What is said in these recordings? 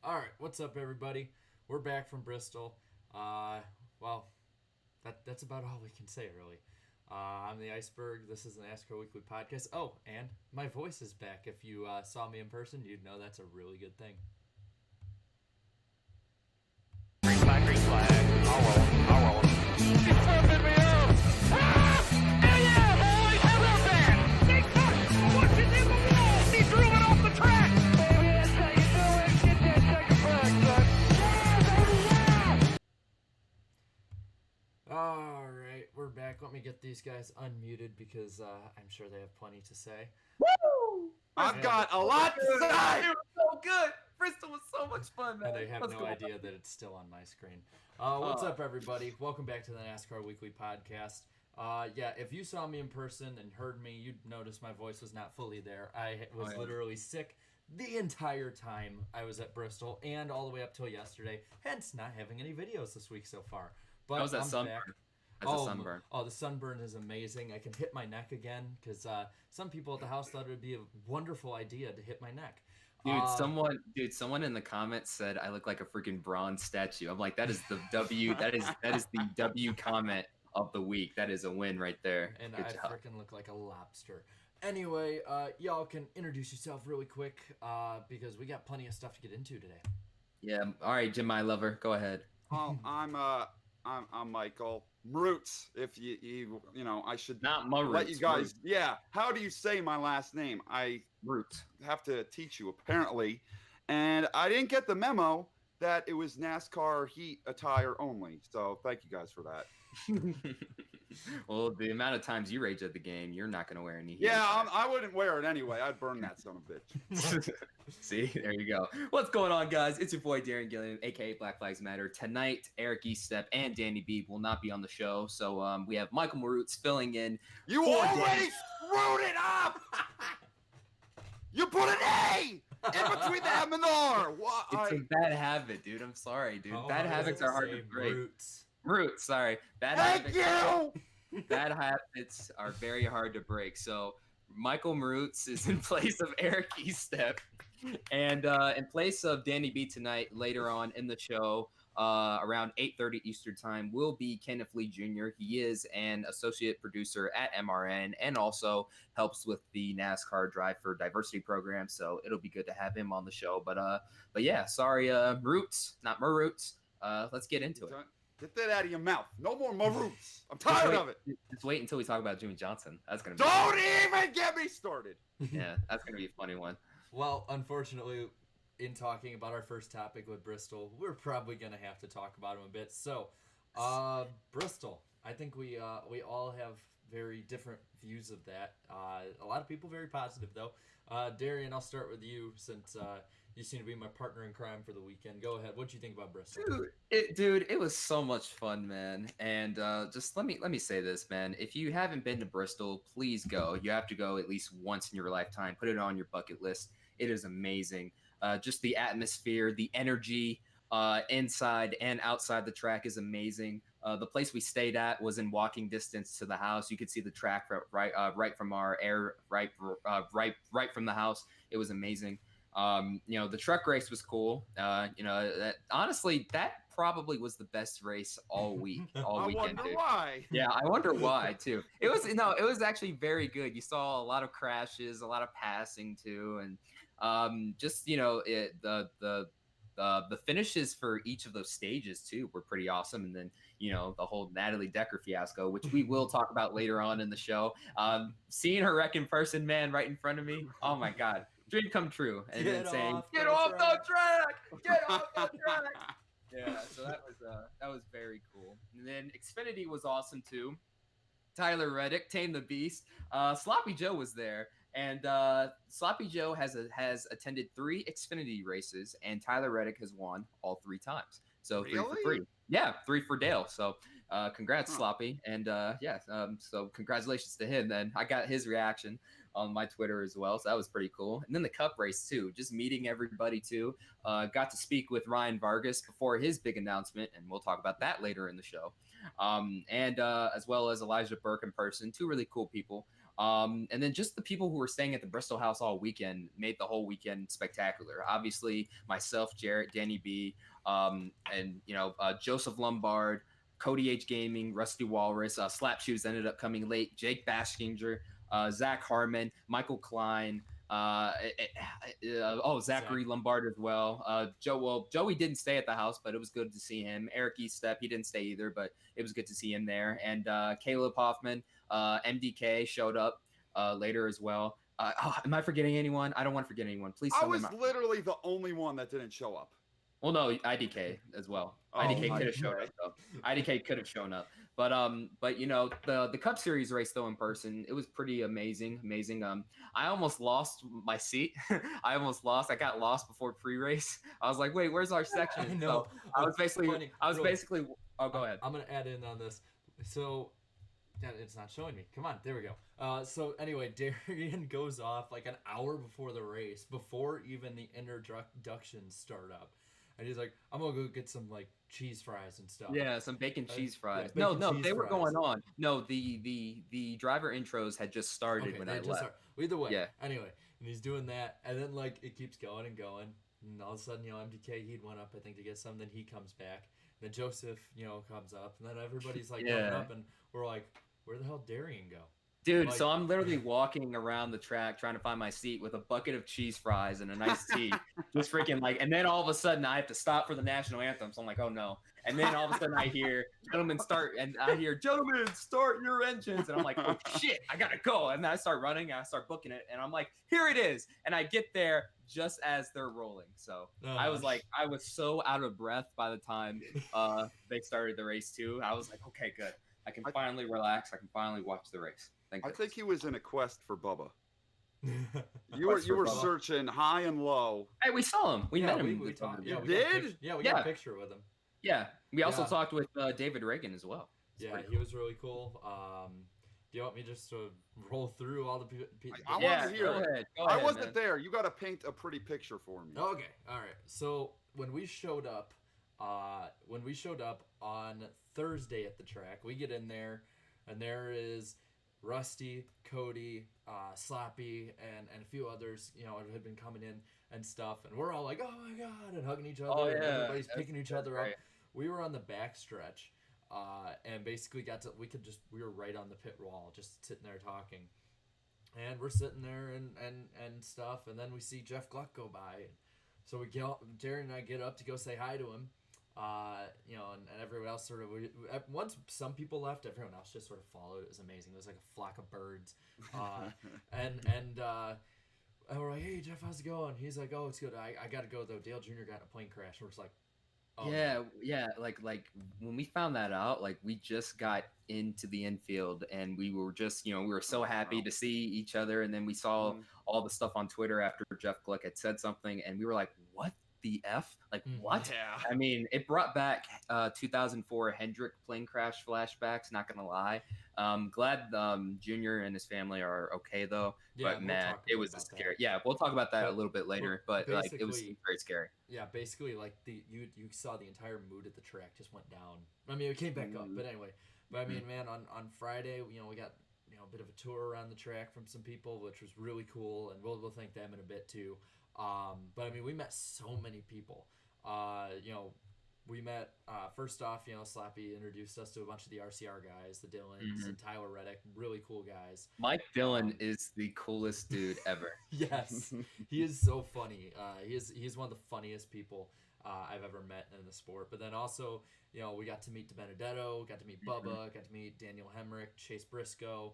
All right, what's up, everybody? We're back from Bristol. Well, that's about all we can say, really. I'm the Iceberg. This is the NASCAR Weekly Podcast. Oh, and my voice is back. If you saw me in person, you'd know that's a really good thing. Green flag, green flag. I'll roll him. I'll roll him. He's flipping me off. Ah! Yeah, boys, how about that? They touched. Watch it in the wall. He drew it off the track. Baby, that's how you do it. Get that second flag, son. Yeah, baby, yeah. All right, we're back. Let me get these guys unmuted because I'm sure they have plenty to say. Woo! I've got a lot to say. It was so good. Bristol was so much fun, man. And they have Let's no go. idea that it's still on my screen. What's up, everybody? Welcome back to the NASCAR Weekly Podcast. If you saw me in person and heard me, you'd notice my voice was not fully there. I was literally sick the entire time I was at Bristol and all the way up till yesterday, hence not having any videos this week so far. But How was that I'm sunburn? back. That's a sunburn. Oh, the sunburn is amazing. I can hit my neck again because some people at the house thought it would be a wonderful idea to hit my neck. Someone in the comments said I look like a freaking bronze statue. I'm like, that is the W. that is the W comment of the week. That is a win right there. And Good I job. freaking look like a lobster. Anyway, y'all can introduce yourself really quick because we got plenty of stuff to get into today. Yeah. All right, Jim, my lover, go ahead. Oh, I'm Michael Mrucz. If you know, I should Not Mrucz. let you guys. Yeah, how do you say my last name? I Mrucz. have to teach you apparently, and I didn't get the memo that it was NASCAR heat attire only. So thank you guys for that. Well, the amount of times you rage at the game, you're not going to wear any. Yeah, I wouldn't wear it anyway. I'd burn that son of a bitch. See, there you go. What's going on, guys? It's your boy Darien Gilliam, aka Black Flags Matter. Tonight, Eric Estepp and Danny B will not be on the show, so we have Michael Mrucz filling in. You already screwed it up. You put an A in between the M and R. What? It's a bad habit, dude. I'm sorry, dude. Bad habits are hard to break. Mrucz, sorry. Thank you. Bad habits are very hard to break. So Michael Mrucz is in place of Eric Estepp, and in place of Danny B tonight. Later on in the show, around 8:30 Eastern time, will be Kenneth Lee Jr. He is an associate producer at MRN and also helps with the NASCAR Drive for Diversity program. So it'll be good to have him on the show. But yeah, sorry, Mrucz, not Mrucz. Let's get into it. Get that out of your mouth. No more Mrucz. I'm tired of it. Just wait until we talk about Jimmy Johnson. That's gonna be Don't even get me started. Yeah, that's gonna be a funny one. Well, unfortunately, in talking about our first topic with Bristol, we're probably going to have to talk about him a bit. So, Bristol, I think we all have very different views of that. A lot of people very positive, though. Darien, I'll start with you since you seem to be my partner in crime for the weekend. Go ahead. What do you think about Bristol? Dude, it was so much fun, man. And just let me say this, man. If you haven't been to Bristol, please go. You have to go at least once in your lifetime. Put it on your bucket list. It is amazing. Just the atmosphere, the energy inside and outside the track is amazing. The place we stayed at was in walking distance to the house. You could see the track right from our air, right from the house. It was amazing. The truck race was cool. Honestly, that probably was the best race all week, all weekend. I wonder why. Yeah, I wonder why too. It was actually very good. You saw a lot of crashes, a lot of passing too, and the finishes for each of those stages too were pretty awesome. And then the whole Natalie Decker fiasco, which we will talk about later on in the show. Seeing her wreck in person, man, right in front of me. Oh my God. Dream come true. And then saying, "Get off the track! Get off the track!" Yeah, so that was very cool. And then Xfinity was awesome too. Tyler Reddick, Tame the Beast. Sloppy Joe was there, and Sloppy Joe has attended 3 Xfinity races, and Tyler Reddick has won all 3 times. So Really? 3 for 3. Yeah, 3 for Dale. So congrats, Sloppy. And so congratulations to him. Then I got his reaction on my Twitter as well. So that was pretty cool. And then the Cup race too, just meeting everybody too. Got to speak with Ryan Vargas before his big announcement, and we'll talk about that later in the show. And as well as Elijah Burke in person, 2 really cool people. And then just the people who were staying at the Bristol house all weekend made the whole weekend spectacular. Obviously, myself, Jarrett, Danny B, and Joseph Lombard, Cody H Gaming, Rusty Walrus, Slap Shoes ended up coming late, Jake Baskinger, Zach Harmon, Michael Klein, Zachary Lombard as well. Joey didn't stay at the house, but it was good to see him. Eric Estepp, he didn't stay either, but it was good to see him there. And Caleb Hoffman, MDK showed up later as well. Am I forgetting anyone? I don't want to forget anyone. Please I tell was me. literally the only one that didn't show up. Well, no, IDK as well. Oh, IDK could have shown up though. IDK could have shown up, but the Cup Series race though in person, it was pretty amazing. I almost lost my seat. I got lost before pre-race. I was like, wait, where's our section? I know. So I was basically. Oh, go ahead. I'm gonna add in on this. So. Yeah, it's not showing me. Come on, there we go. So anyway, Darien goes off like an hour before the race, before even the introductions start up. And he's like, I'm going to go get some like cheese fries and stuff. Yeah, some bacon cheese fries. Yeah, They were going on. No, the driver intros had just started when I left. Either way. Yeah. Anyway, and he's doing that, and then like it keeps going and going. And all of a sudden, MDK, he'd went up, I think, to get some. Then he comes back. Then Joseph, comes up. And then everybody's like going up, and we're like, where the hell did Darien go? Dude, so I'm literally walking around the track trying to find my seat with a bucket of cheese fries and a nice tea. Just freaking and then all of a sudden I have to stop for the national anthem. So I'm like, oh no. And then all of a sudden I hear, gentlemen, start your engines. And I'm like, oh shit, I gotta go. And then I start running and I start booking it. And I'm like, here it is. And I get there just as they're rolling. So I was so out of breath by the time they started the race too. I was like, okay, good. I can finally relax. I can finally watch the race. I think he was in a quest for Bubba. You were searching high and low. Hey, we saw him. We met him. We talked. Yeah, we got a picture with him. Yeah, we also talked with David Reagan as well. He was really cool. Do you want me just to roll through all the people? I want to hear. Go ahead, I wasn't there. You got to paint a pretty picture for me. Okay, all right. So when we showed up on Thursday at the track, we get in there, and there is Rusty, Cody, Slappy, and a few others, had been coming in and stuff, and we're all like, oh my god, and hugging each other, and everybody's picking each other up. We were on the back stretch, and basically we were right on the pit wall, just sitting there talking, and we're sitting there and stuff, and then we see Jeff Glueck go by, so Darren and I get up to go say hi to him. And everyone else sort of, once some people left, everyone else just sort of followed. It was amazing. It was like a flock of birds. And we're like, hey, Jeff, how's it going? He's like, oh, it's good. I got to go, though. Dale Jr. got in a plane crash. We're just like, oh. Yeah. Like when we found that out, like we just got into the infield and we were just, we were so happy to see each other. And then we saw all the stuff on Twitter after Jeff Glueck had said something. And we were like, what the F? Like, what? Yeah. I mean, it brought back 2004 Hendrick plane crash flashbacks, not gonna lie. Glad Junior and his family are okay though. Yeah, but man, it was scary. That. Yeah, we'll talk about that a little bit later. But like, it was very scary. Yeah, basically, like you saw the entire mood at the track just went down. I mean, it came back up, but anyway. But I mean, man, on Friday, we got a bit of a tour around the track from some people, which was really cool, and we'll thank them in a bit too. But I mean, we met so many people. We met, first off, Slappy introduced us to a bunch of the RCR guys, the Dylans and Tyler Reddick, really cool guys. Mike Dillon is the coolest dude ever. Yes, he is so funny. He's one of the funniest people I've ever met in the sport. But then also, we got to meet DiBenedetto, got to meet Bubba, got to meet Daniel Hemrick, Chase Briscoe.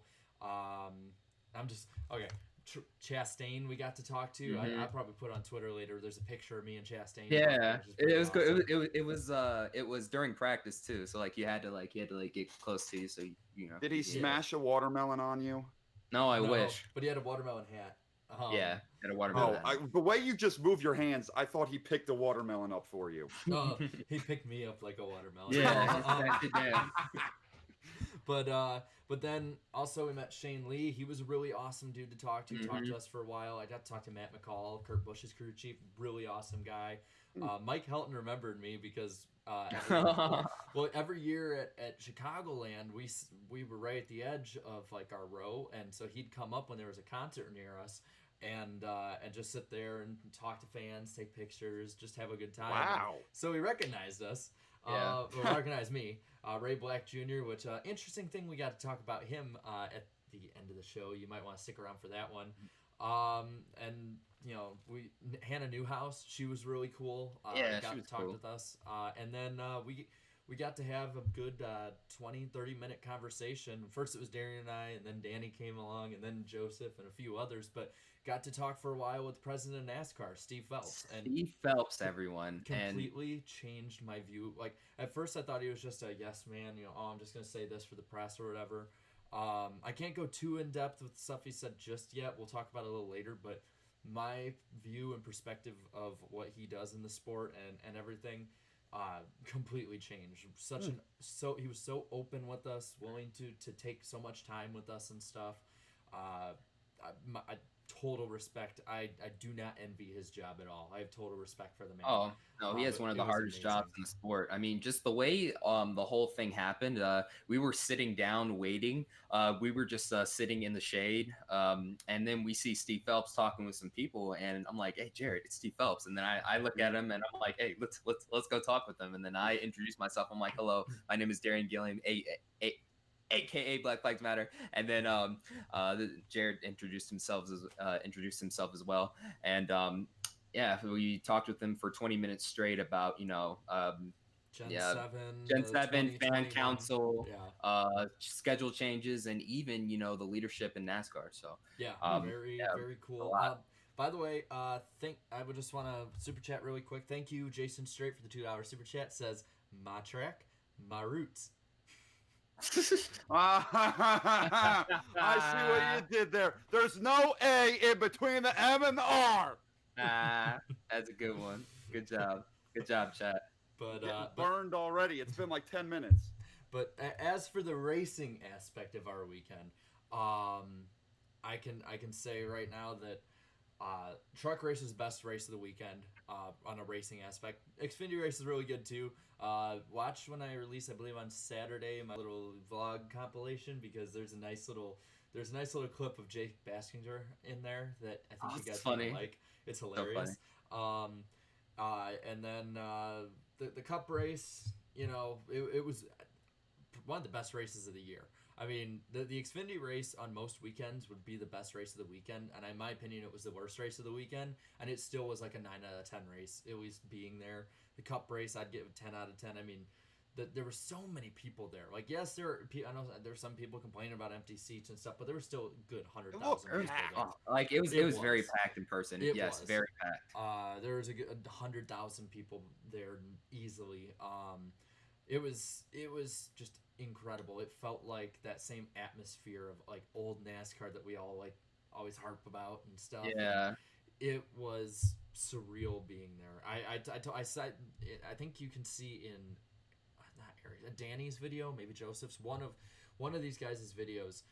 Chastain we got to talk to. I probably put on Twitter later. There's a picture of me and Chastain. Yeah, it was good. It was during practice too. So like he had to get close to you. So Did he smash a watermelon on you? No, I wish. But he had a watermelon hat. Had a watermelon. The way you just move your hands, I thought he picked a watermelon up for you. He picked me up like a watermelon. Yeah. But But then also we met Shane Lee. He was a really awesome dude to talk to. Talked to us for a while. I got to talk to Matt McCall, Kurt Busch's crew chief. Really awesome guy. Mike Helton remembered me because every year at Chicagoland, we were right at the edge of like our row, and so he'd come up when there was a concert near us, and just sit there and talk to fans, take pictures, just have a good time. Wow! And so he recognized us. Yeah. Recognized me, Ray Black Jr., which interesting thing, we got to talk about him at the end of the show. You might want to stick around for that one. And you know, Hannah Newhouse, she was really cool. Got she was to talk cool with us. And then we got to have a good 20-30 minute conversation. First it was Darien and I, and then Danny came along, and then Joseph and a few others, but got to talk for a while with the president of NASCAR, Steve Phelps. And Steve Phelps, everyone. Completely changed my view. Like, at first I thought he was just a yes man, you know, I'm just going to say this for the press or whatever. I can't go too in depth with stuff he said just yet. We'll talk about it a little later, but my view and perspective of what he does in the sport and everything completely changed. He was so open with us, willing to take so much time with us and stuff. I total respect. I do not envy his job at all. I have total respect for the man. Oh no, he has one of the hardest jobs in the sport. I mean, just the way the whole thing happened. We were sitting down waiting. We were just sitting in the shade, and then we see Steve Phelps talking with some people, and I'm like, "Hey, Jared, it's Steve Phelps." And then I look at him, and I'm like, "Hey, let's go talk with him." And then I introduce myself. I'm like, "Hello, my name is Darien Gilliam, AKA Black Flags Matter." And then Jared introduced himself as well. And we talked with him for 20 minutes straight about, you know, Gen 7, fan council, schedule changes, and even, you know, the leadership in NASCAR. So very cool. By the way, I would just want to super chat really quick. Thank you, Jason Straight, for the $2 super chat. Says my track, my roots. I see what you did there. There's no A in between the M and the R. That's a good one. Good job, chat. But burned already. It's been like 10 minutes. But as for the racing aspect of our weekend, I can say right now that truck race is the best race of the weekend on a racing aspect. Xfinity race is really good too. Watch when I release, I believe on Saturday, my little vlog compilation, because there's a nice little clip of Jake Baskinger in there that I think you guys might like. It's hilarious. So and then the Cup race, you know, it was one of the best races of the year. I mean, the Xfinity race on most weekends would be the best race of the weekend, and in my opinion, it was the worst race of the weekend, and it still was like a 9 out of 10 race, at least being there. The Cup race, I'd give a 10 out of 10. I mean, there were so many people there. Like, yes, I know there were some people complaining about empty seats and stuff, but there were still a good 100,000 people there. Like, it was very packed in person. Yes, very packed. There was a good 100,000 people there easily. It was just incredible. It felt like that same atmosphere of like old NASCAR that we all like always harp about and stuff. Yeah. And it was surreal being there. I said, I think you can see in Danny's video, maybe Joseph's, one of these guys' videos,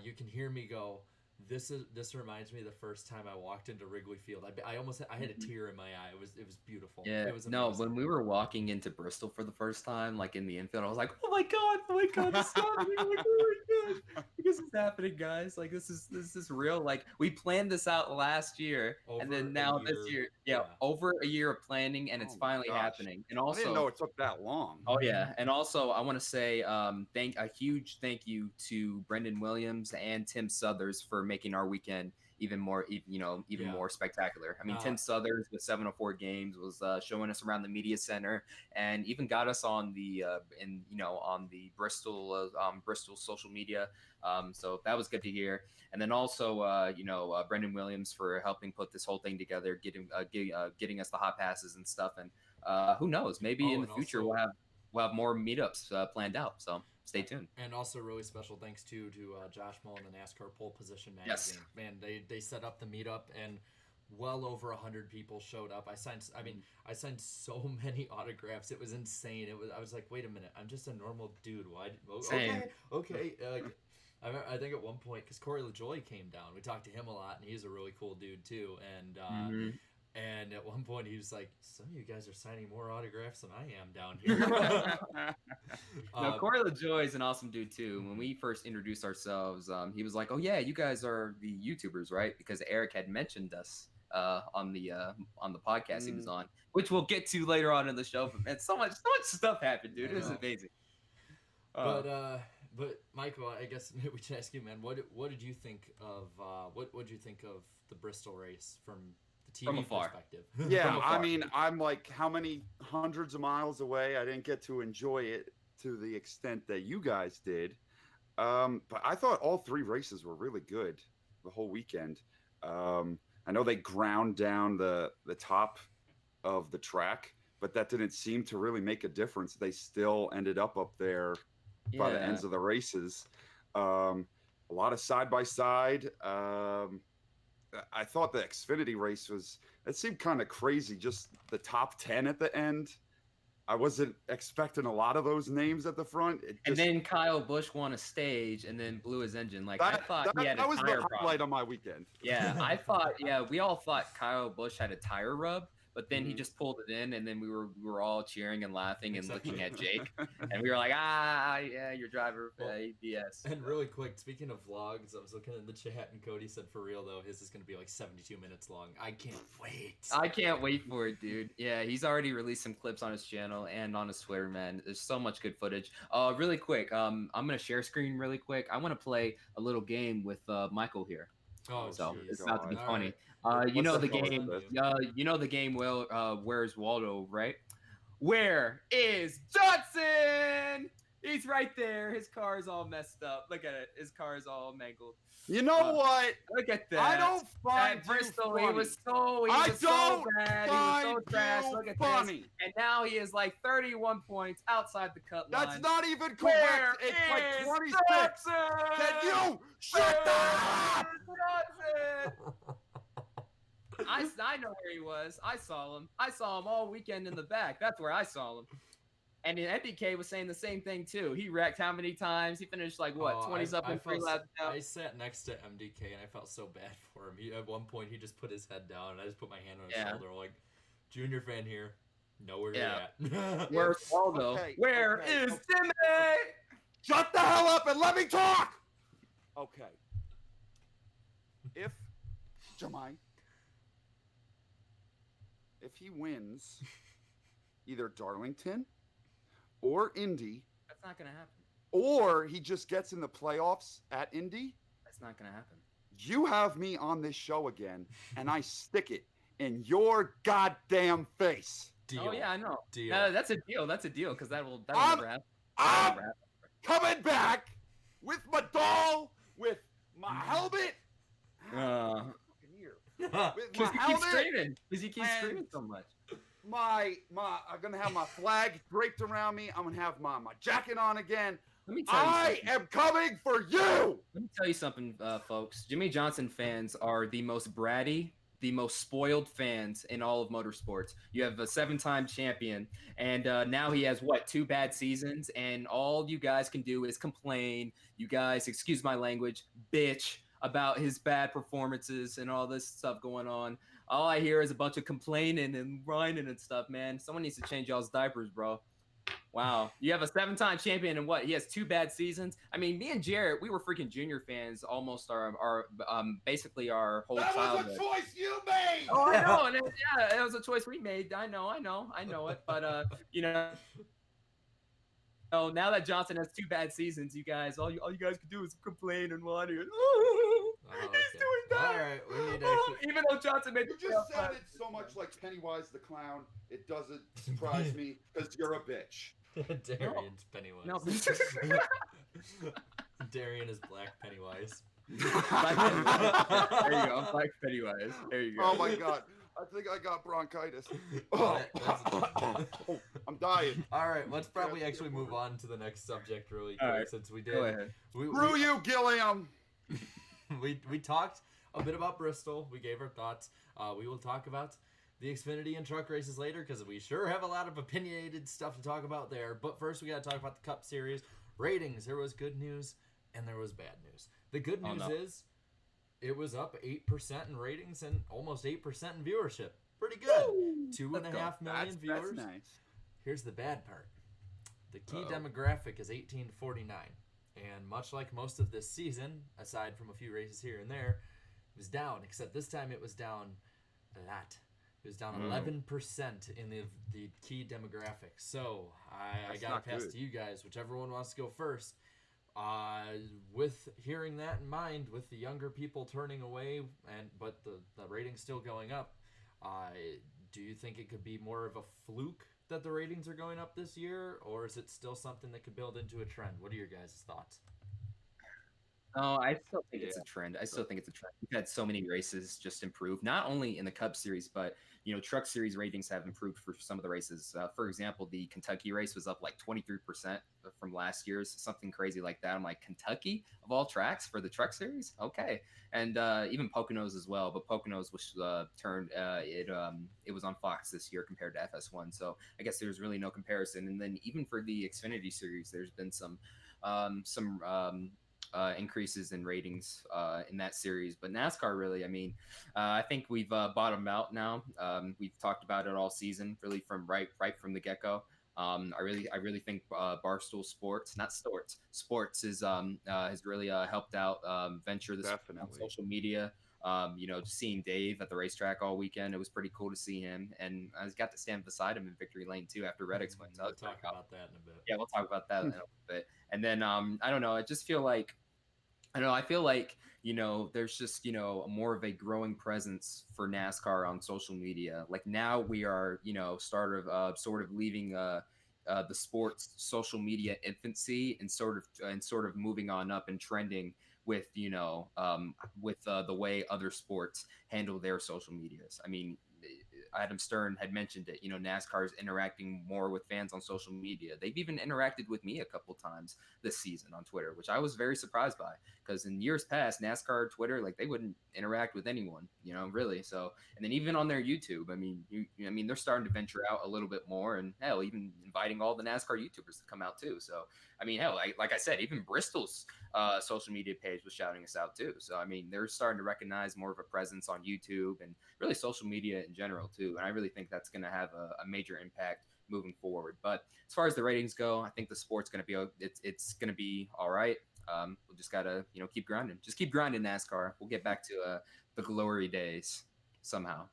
you can hear me go, This reminds me of the first time I walked into Wrigley Field. I had a tear in my eye. It was beautiful. Yeah. It was amazing. When we were walking into Bristol for the first time, like in the infield, I was like, oh my god, it's happening! Like, oh my god, this is happening, guys! Like this is real. Like we planned this out last year, and then now this year, over a year of planning, and it's finally happening. And also, I didn't know it took that long. Oh yeah, and also I want to say a huge thank you to Brendan Williams and Tim Southers for making our weekend even more spectacular. I mean, Tim Southers with 704 Games was showing us around the media center, and even got us on the on the Bristol social media. So that was good to hear. And then also Brendan Williams for helping put this whole thing together, getting us the hot passes and stuff. And who knows, maybe in the future we'll have more meetups planned out. So stay tuned. And also really special thanks to Josh Mullen, the NASCAR Pole Position magazine. Yes. Man, they set up the meetup and well over 100 people showed up. I signed so many autographs. It was insane. I was like, wait a minute, I'm just a normal dude. Why? Same. Okay. I think at one point, because Corey LaJoy came down, we talked to him a lot, and he's a really cool dude too. And at one point, he was like, "Some of you guys are signing more autographs than I am down here." No, Corey LaJoy is an awesome dude too. When we first introduced ourselves, he was like, "Oh yeah, you guys are the YouTubers, right?" Because Eric had mentioned us on the podcast he was on, which we'll get to later on in the show. But man, so much stuff happened, dude. It was amazing. But Michael, I guess maybe we should ask you, man. What did you think of what did you think of the Bristol race from the TV perspective? Yeah, I mean, I'm like how many hundreds of miles away. I didn't get to enjoy it to the extent that you guys did. But I thought all three races were really good the whole weekend. I know they ground down the top of the track, but that didn't seem to really make a difference. They still ended up there by the ends of the races. A lot of side by side. I thought the Xfinity race it seemed kind of crazy. Just the top 10 at the end. I wasn't expecting a lot of those names at the front. And then Kyle Busch won a stage and then blew his engine. Like I thought he had a that was tire the highlight on my weekend. Yeah, we all thought Kyle Busch had a tire rub, but then he just pulled it in, and then we were all cheering and laughing and looking at Jake, and we were like, yeah, your driver, BS. And really quick, speaking of vlogs, I was looking in the chat, and Cody said, for real though, his is going to be like 72 minutes long. I can't wait. I can't wait for it, dude. Yeah, he's already released some clips on his channel and on his Twitter, man. There's so much good footage. Really quick, I'm gonna share screen really quick. I want to play a little game with Michael here. Oh, so geez. it's about to be All funny. right. You know What's the the game. hell You know the game. Well, where's Waldo? Right? Where is Johnson? He's right there. His car is all messed up. Look at it. His car is all mangled. You know what? Look at that. I don't find At Bristol, you funny. he was so bad. He was so trash. Look at funny. this. And now he is like 31 points outside the cut line. That's not even correct. Where It's like is 26. Johnson? Can you shut up? I know where he was. I saw him. I saw him all weekend in the back. That's where I saw him. And MDK was saying the same thing too. He wrecked how many times? He finished like what, 20s up in 3 laps down. I sat next to MDK and I felt so bad for him. At one point, he just put his head down and I just put my hand on his shoulder, like, "Junior fan here, know where you're at." Where's Waldo? Where is Timmy? Shut the hell up and let me talk. Okay. If Jamai, if he wins either Darlington or Indy, That's not gonna happen. or he just gets in the playoffs at Indy, That's not gonna happen. you have me on this show again, and I stick it in your goddamn face. Deal. Oh yeah, I know. Deal. That's a deal. That's a deal because that'll never happen. I'm coming back with my doll, with my helmet. Because With my he keeps helmet, screaming. Because he keeps and- screaming so much. I'm gonna have my flag draped around me. I'm gonna have my jacket on again. Let me tell you I something. am coming for you. Let me tell you something, folks. Jimmy Johnson fans are the most bratty, the most spoiled fans in all of motorsports. You have a 7-time champion, and now he has, 2 bad seasons, and all you guys can do is complain. You guys, excuse my language, bitch, about his bad performances and all this stuff going on. All I hear is a bunch of complaining and whining and stuff, man. Someone needs to change y'all's diapers, bro. Wow. You have a 7-time champion and what? He has 2 bad seasons? I mean, me and Jarrett, we were freaking junior fans almost our basically our whole childhood. That was a choice you made. Oh, I know. And it was a choice we made. I know it. But, oh, now that Johnson has 2 bad seasons, you guys, all you guys can do is complain and whine. He's doing that. All right, we need to actually... Even though Johnson made You the just playoff sounded so much like Pennywise the Clown. It doesn't surprise me because you're a bitch. Darion's Pennywise. No. Darien is Black Pennywise. There you go. Black Pennywise. There you go. Oh my god. I think I got bronchitis. Oh, I'm dying. All right, let's probably actually move on to the next subject really quick, All right, since we Go did. ahead. Screw you, Gilliam. We talked a bit about Bristol. We gave our thoughts. We will talk about the Xfinity and truck races later because we sure have a lot of opinionated stuff to talk about there. But first, we got to talk about the Cup Series ratings. There was good news and there was bad news. The good Oh, news no. is it was up 8% in ratings and almost 8% in viewership. Pretty good. Woo! 2.5 million viewers. That's nice. Here's the bad part. The key Uh-oh. demographic is 18 to 49. And much like most of this season, aside from a few races here and there, it was down. Except this time it was down a lot. It was down 11% in the key demographic. So I That's got to not pass good. to you guys, whichever one wants to go first. With hearing that in mind, with the younger people turning away, but the ratings still going up, do you think it could be more of a fluke that the ratings are going up this year, or is it still something that could build into a trend? What are your guys' thoughts? No, I still think it's Yeah. a trend. I still think it's a trend. We've had so many races just improve, not only in the Cup Series, but Truck Series ratings have improved for some of the races. For example, the Kentucky race was up like 23% from last year's, something crazy like that. I'm like, Kentucky of all tracks for the Truck Series, okay. And even Poconos as well, but Poconos was turned. It was on Fox this year compared to FS1, so I guess there's really no comparison. And then even for the Xfinity Series, there's been some increases in ratings in that series. But NASCAR, really, I mean, I think we've bottomed out now. We've talked about it all season, really from right from the get go. I really think Barstool Sports, not Sports has really helped out venture this on Definitely. social media. Just seeing Dave at the racetrack all weekend, it was pretty cool to see him, and I got to stand beside him in victory lane too after Reddick's win. So We'll talk about that in a bit. yeah, we'll talk about that in a little bit. And then I don't know, I just feel like I feel like there's just more of a growing presence for NASCAR on social media. Like now we are sort of leaving the sports social media infancy and sort of moving on up and trending with the way other sports handle their social medias. I mean, Adam Stern had mentioned it. NASCAR is interacting more with fans on social media. They've even interacted with me a couple times this season on Twitter, which I was very surprised by, because in years past, NASCAR Twitter, like, they wouldn't interact with anyone, really. So, and then even on their YouTube, I mean, they're starting to venture out a little bit more, and hell, even inviting all the NASCAR YouTubers to come out too. So, I mean, hell, like I said, even Bristol's social media page was shouting us out too. So, I mean, they're starting to recognize more of a presence on YouTube and really social media in general too. And I really think that's going to have a major impact moving forward. But as far as the ratings go, I think the sport's going to be it's going to be all right. We'll just gotta keep grinding. Just keep grinding, NASCAR. We'll get back to the glory days somehow.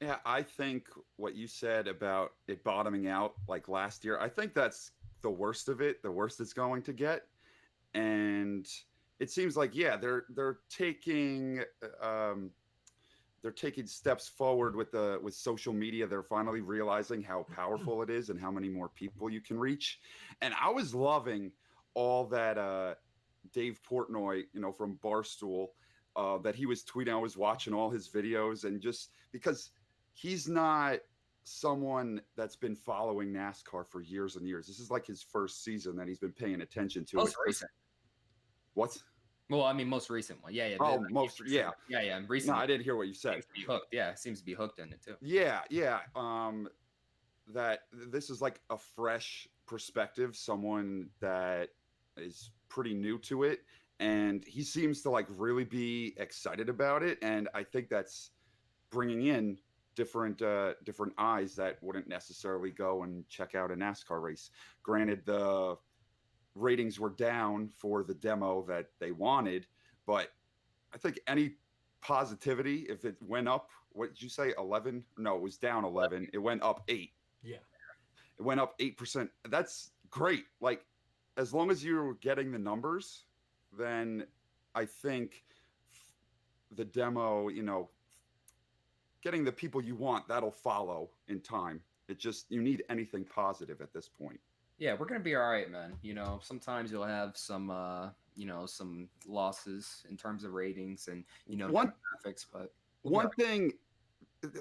Yeah, I think what you said about it bottoming out like last year, I think that's the worst of it, the worst it's going to get. And it seems like, yeah, they're taking steps forward with social media. They're finally realizing how powerful it is and how many more people you can reach. And I was loving all that Dave Portnoy, from Barstool, that he was tweeting. I was watching all his videos, and just because he's not someone that's been following NASCAR for years and years. This is like his first season that he's been paying attention to. Most recent. What? Well, I mean, most recent one. Yeah. Oh, yeah. Yeah. Recent. No, I didn't hear what you said. Seems to be hooked. Yeah, seems to be hooked in it too. Yeah. That this is like a fresh perspective, someone that is pretty new to it, and he seems to like really be excited about it. And I think that's bringing in different eyes that wouldn't necessarily go and check out a NASCAR race. Granted, the ratings were down for the demo that they wanted, but I think any positivity, if it went up, what did you say, 11? No, it was down 11. It went up 8. Yeah. It went up 8%. That's great. Like, as long as you're getting the numbers, then I think the demo, getting the people you want, that'll follow in time. It just, you need anything positive at this point. Yeah, we're gonna be all right, man. Sometimes you'll have some some losses in terms of ratings and demographics, but one thing,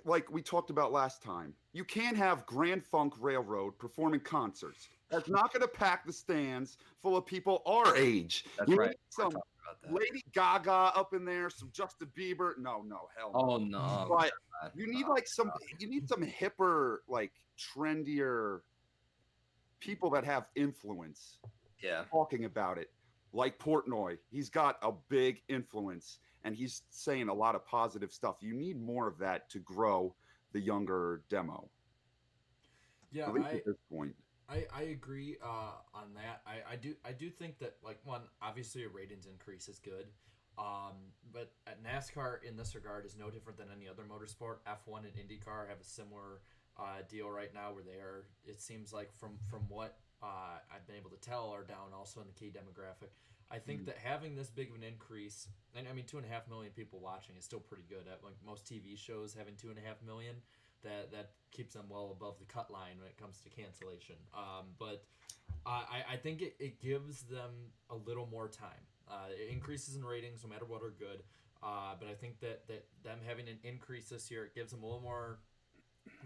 like we talked about last time, you can't have Grand Funk Railroad performing concerts. That's not going to pack the stands full of people our age. That's you right. Need some Lady Gaga up in there, some Justin Bieber. No, hell no. Oh no. But you need you need some hipper, like trendier people that have influence. Yeah. Talking about it. like Portnoy. He's got a big influence, and he's saying a lot of positive stuff. You need more of that to grow the younger demo. Yeah, At least at this point. I agree on that. I do think that, like, one, obviously a ratings increase is good. But at NASCAR in this regard is no different than any other motorsport. F1 and IndyCar have a similar deal right now where they are, it seems like from what I've been able to tell, are down also in the key demographic. I think that having this big of an increase, and I mean 2.5 million people watching is still pretty good. At, like, most TV shows having 2.5 million, that keeps them well above the cut line when it comes to cancellation. But I think it gives them a little more time. It increases in ratings no matter what are good. But I think that them having an increase this year, it gives them a little more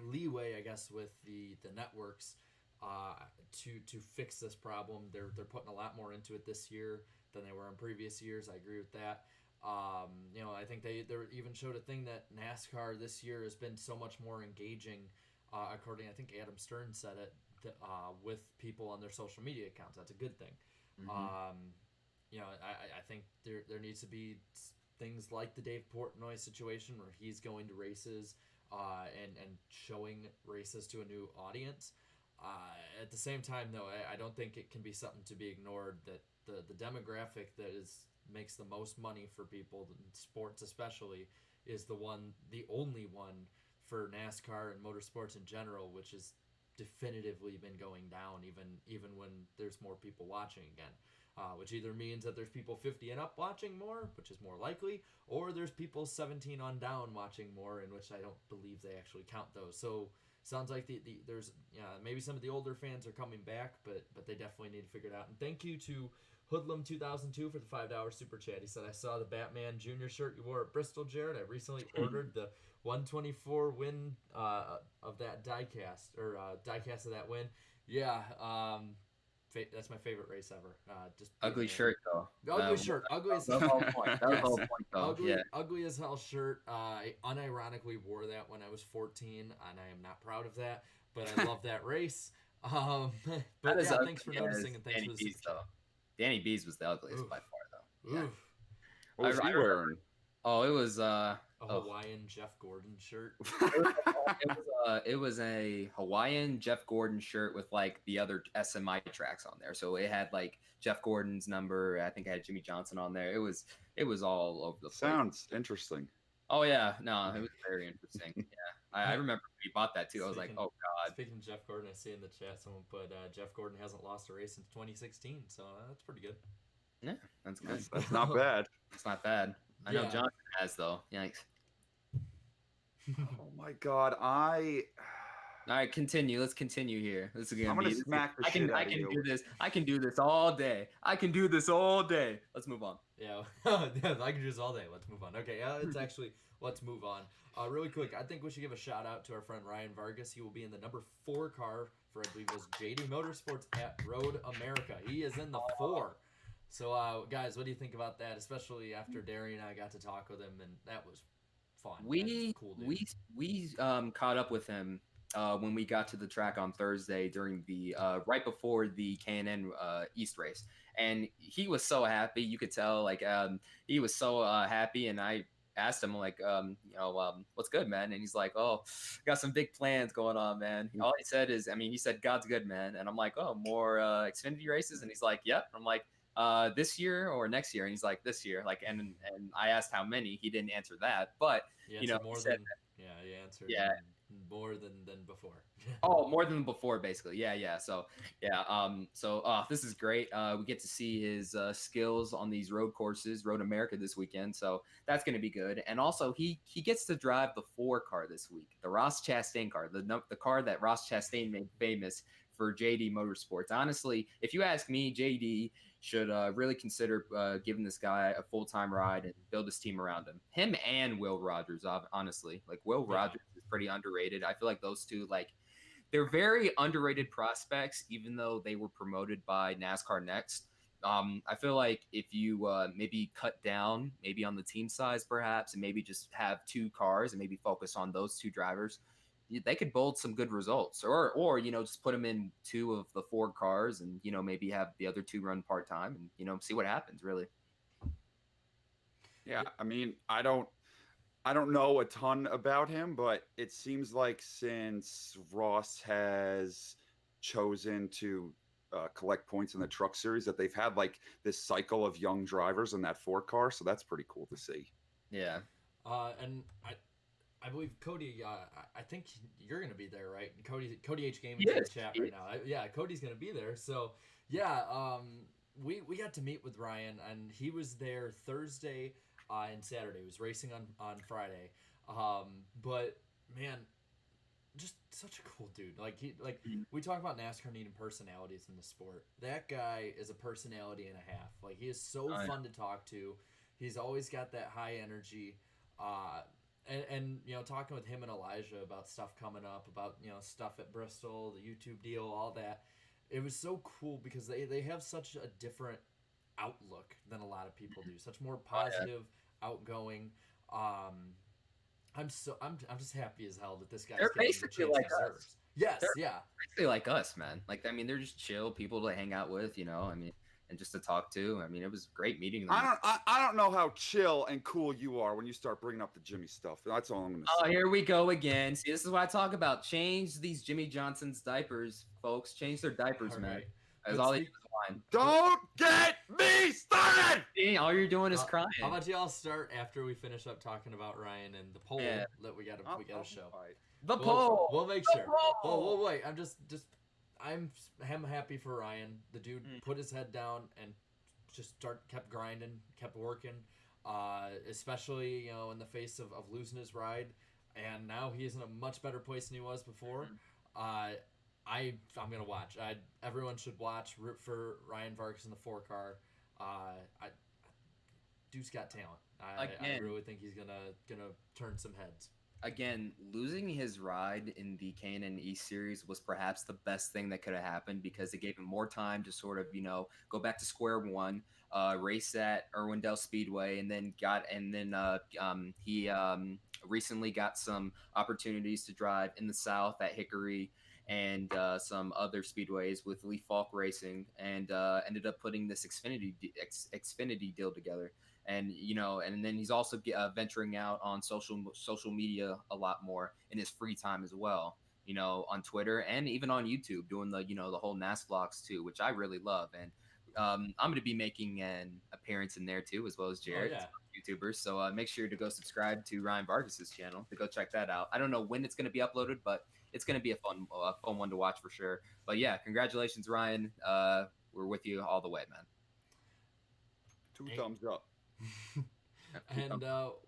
leeway, I guess, with the networks to fix this problem. They're putting a lot more into it this year than they were in previous years. I agree with that. I think they even showed a thing that NASCAR this year has been so much more engaging, according, I think Adam Stern said it, with people on their social media accounts. That's a good thing. I think there needs to be things like the Dave Portnoy situation where he's going to races and showing races to a new audience. At the same time, though, I don't think it can be something to be ignored that the demographic that makes the most money for people, sports especially, is the only one for NASCAR and motorsports in general, which has definitively been going down even when there's more people watching again. Which either means that there's people 50 and up watching more, which is more likely, or there's people 17 on down watching more, in which I don't believe they actually count those. So sounds like there's maybe some of the older fans are coming back, but they definitely need to figure it out. And thank you to Hoodlum 2002 for the $5 super chat. He said, I saw the Batman Jr. shirt you wore at Bristol, Jared. I recently ordered the 124 win of that diecast, or diecast of that win. Yeah, that's my favorite race ever. Just ugly shirt though. Ugly shirt. Ugly as hell. That was the whole point. That was the whole point though. Ugly as hell shirt. I unironically wore that when I was 14, and I am not proud of that, but I love that race. But yeah, thanks for noticing, and thanks for the super chat. Danny B's was the ugliest by far though. Yeah. What was he wearing? Oh, it was a Hawaiian Jeff Gordon shirt. It was a Hawaiian Jeff Gordon shirt with like the other SMI tracks on there. So it had like Jeff Gordon's number. I think I had Jimmy Johnson on there. It was all over the place. Sounds interesting. Oh yeah, no, it was very interesting. Yeah, I remember we bought that too. I was like, oh god. Speaking of Jeff Gordon, I see in the chat someone put Jeff Gordon hasn't lost a race since 2016, so that's pretty good. Yeah, that's good. That's not bad. It's not bad. I know Johnson has though. Yikes. Oh my god, All right, continue. Let's continue here. This is gonna I'm gonna smack the shit out of you. Do this. I can do this all day. Let's move on. Yeah, I can do this all day. Let's move on. Okay, it's actually let's move on. Really quick, I think we should give a shout out to our friend Ryan Vargas. He will be in the number 4 car for, I believe it was JD Motorsports at Road America. He is in the 4. So, guys, what do you think about that? Especially after Darien and I got to talk with him, and that was fun. We cool, dude. we caught up with him when we got to the track on Thursday during the right before the K&N East race, and he was so happy. You could tell, like he was so happy, and I asked him like, what's good, man? And he's like, oh, got some big plans going on, man. All he said is, he said God's good, man. And I'm like, oh, more Xfinity races? And he's like, yep. I'm like, this year or next year? And he's like, this year. Like, and I asked how many. He didn't answer that, but he answered more than before. Oh, more than before, basically. Yeah. So this is great. We get to see his skills on these road courses, Road America this weekend. So that's going to be good. And also he gets to drive the 4 car this week, the Ross Chastain car, the car that Ross Chastain made famous for JD Motorsports. Honestly, if you ask me, JD should really consider giving this guy a full-time ride and build his team around him. Him and Will Rogers, honestly. Like, Will Rogers is pretty underrated. I feel like those two, like, they're very underrated prospects, even though they were promoted by NASCAR Next. I feel like if you maybe cut down, maybe on the team size perhaps, and maybe just have 2 cars and maybe focus on those 2 drivers, they could bolt some good results, or just put them in 2 of the 4 cars, and maybe have the other 2 run part time, and see what happens. Really. Yeah, I mean, I don't know a ton about him, but it seems like since Ross has chosen to collect points in the truck series, that they've had like this cycle of young drivers in that 4 car. So that's pretty cool to see. Yeah. And I believe Cody. I think you're gonna be there, right? Cody H Gaming in the chat right now. Yeah, Cody's gonna be there. So yeah, we got to meet with Ryan, and he was there Thursday and Saturday. He was racing on Friday. But man, just such a cool dude. We talk about NASCAR needing personalities in the sport. That guy is a personality and a half. Like, he is so fun to talk to. He's always got that high energy. And talking with him and Elijah about stuff coming up, about stuff at Bristol, the YouTube deal, all that. It was so cool because they have such a different outlook than a lot of people do. Such more positive, outgoing. I'm just happy as hell that this guy's They're getting basically the chance like he deserves. us. Yes, They're yeah. basically like us, man. Like, I mean, they're just chill people to hang out with, and just to talk to. I mean, it was great meeting them. I don't know how chill and cool you are when you start bringing up the Jimmy stuff. That's all I'm gonna say. Oh, here we go again. See, this is what I talk about. Change these Jimmy Johnson's diapers, folks. Change their diapers, man. Right. That's But all they do is whine. Don't get me started. See, all you're doing is crying. How about y'all start after we finish up talking about Ryan and the poll that we got to show. The poll. We'll make The sure. poll. Well, wait. I'm happy for Ryan. The dude put his head down and just kept grinding, kept working. Especially in the face of losing his ride, and now he is in a much better place than he was before. I'm gonna watch. Everyone should watch. Root for Ryan Vargas in the 4 car. Dude's got talent. I really think he's gonna turn some heads. Again, losing his ride in the K&N East Series was perhaps the best thing that could have happened, because it gave him more time to sort of, go back to square one, race at Irwindale Speedway, and then he recently got some opportunities to drive in the South at Hickory and some other speedways with Lee Falk Racing, and ended up putting this Xfinity deal together. And and then he's also venturing out on social media a lot more in his free time as well. On Twitter and even on YouTube, doing the the whole NAS vlogs too, which I really love. And I'm going to be making an appearance in there too, as well as Jared, YouTubers. So make sure to go subscribe to Ryan Vargas's channel to go check that out. I don't know when it's going to be uploaded, but it's going to be a fun one to watch for sure. But yeah, congratulations, Ryan. We're with you all the way, man. 2 thumbs up. And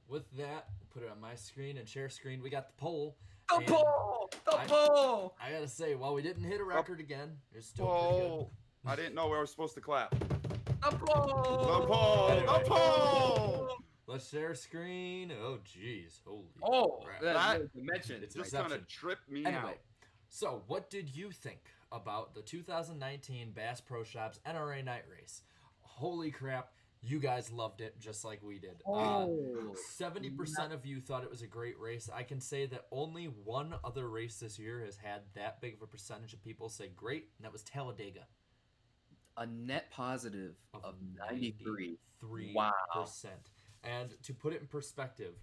with that, put it on my screen and share screen. We got the poll. The poll. I gotta say, while we didn't hit a record again, it's still pretty good. I didn't know where I was supposed to clap. The poll. The poll. Anyway. The poll. Let's share screen. Oh, jeez. Holy crap. That mentioned. It's Just exception. kind of tripped me Anyway, out. so what did you think about the 2019 Bass Pro Shops NRA Night Race? Holy crap. You guys loved it just like we did. 70% of you thought it was a great race. I can say that only one other race this year has had that big of a percentage of people say great, and that was Talladega. A net positive of 93%. Wow. And to put it in perspective,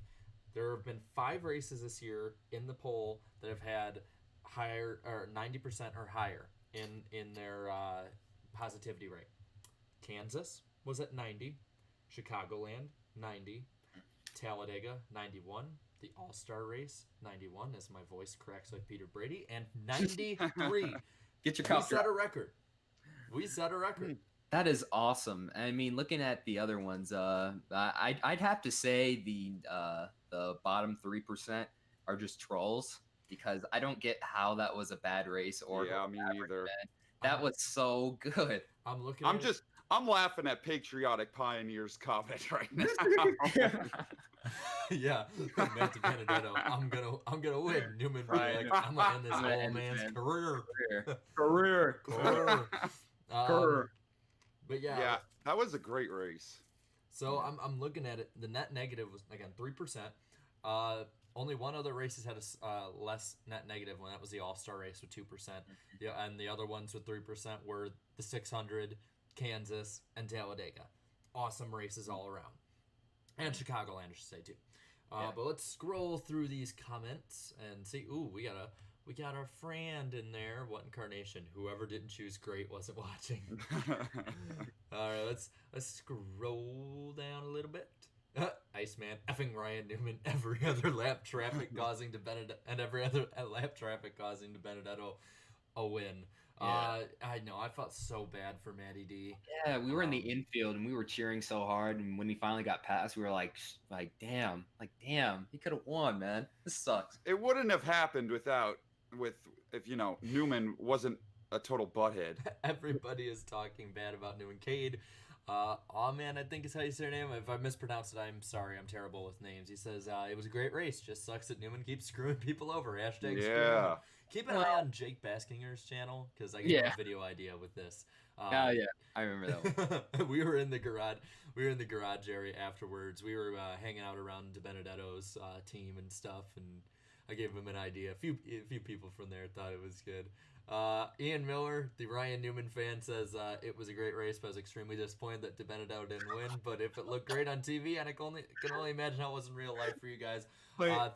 there have been 5 races this year in the poll that have had higher or 90% or higher in their positivity rate. Kansas was at 90, Chicagoland 90, Talladega 91, the All-Star Race 91, as my voice cracks like Peter Brady, and 93. Get your cup. We set a record. That is awesome. I mean, looking at the other ones, I'd have to say the bottom 3% are just trolls, because I don't get how that was a bad race or me neither. That was so good. I'm laughing at Patriotic Pioneers comment right now. Yeah, Matt Benedetto. I'm gonna win. Newman, right. I'm gonna end this old man's career. But yeah, that was a great race. So I'm looking at it. The net negative was again 3%. only one other race has had a less net negative one. That was the All-Star race with 2%. Yeah, and the other ones with 3% were the 600, Kansas, and Talladega. Awesome races all around. And Chicagoland, I should say, too. But let's scroll through these comments and see. Ooh, we got our friend in there. What incarnation? Whoever didn't choose great wasn't watching. All right, let's scroll down a little bit. Iceman, effing Ryan Newman, every other lap traffic causing to Benedetto, and every other lap traffic causing to Benedetto a win. Yeah. I know, I felt so bad for Matty D. Yeah, we were in the infield and we were cheering so hard, and when he finally got past, we were like damn, he could have won, man. This sucks. It wouldn't have happened if Newman wasn't a total butthead. Everybody is talking bad about Newman. Cade, man, I think is how you say her name. If I mispronounce it, I'm sorry. I'm terrible with names. He says, it was a great race. Just sucks that Newman keeps screwing people over. Hashtag screw him. Keep an eye on Jake Baskinger's channel, because I got a video idea with this. Yeah, I remember that one. We were in the garage area afterwards. We were hanging out around DiBenedetto's team and stuff, and I gave him an idea. A few people from there thought it was good. Ian Miller, the Ryan Newman fan, says it was a great race, but I was extremely disappointed that DiBenedetto didn't win. But if it looked great on TV, and I can only imagine how it was in real life for you guys.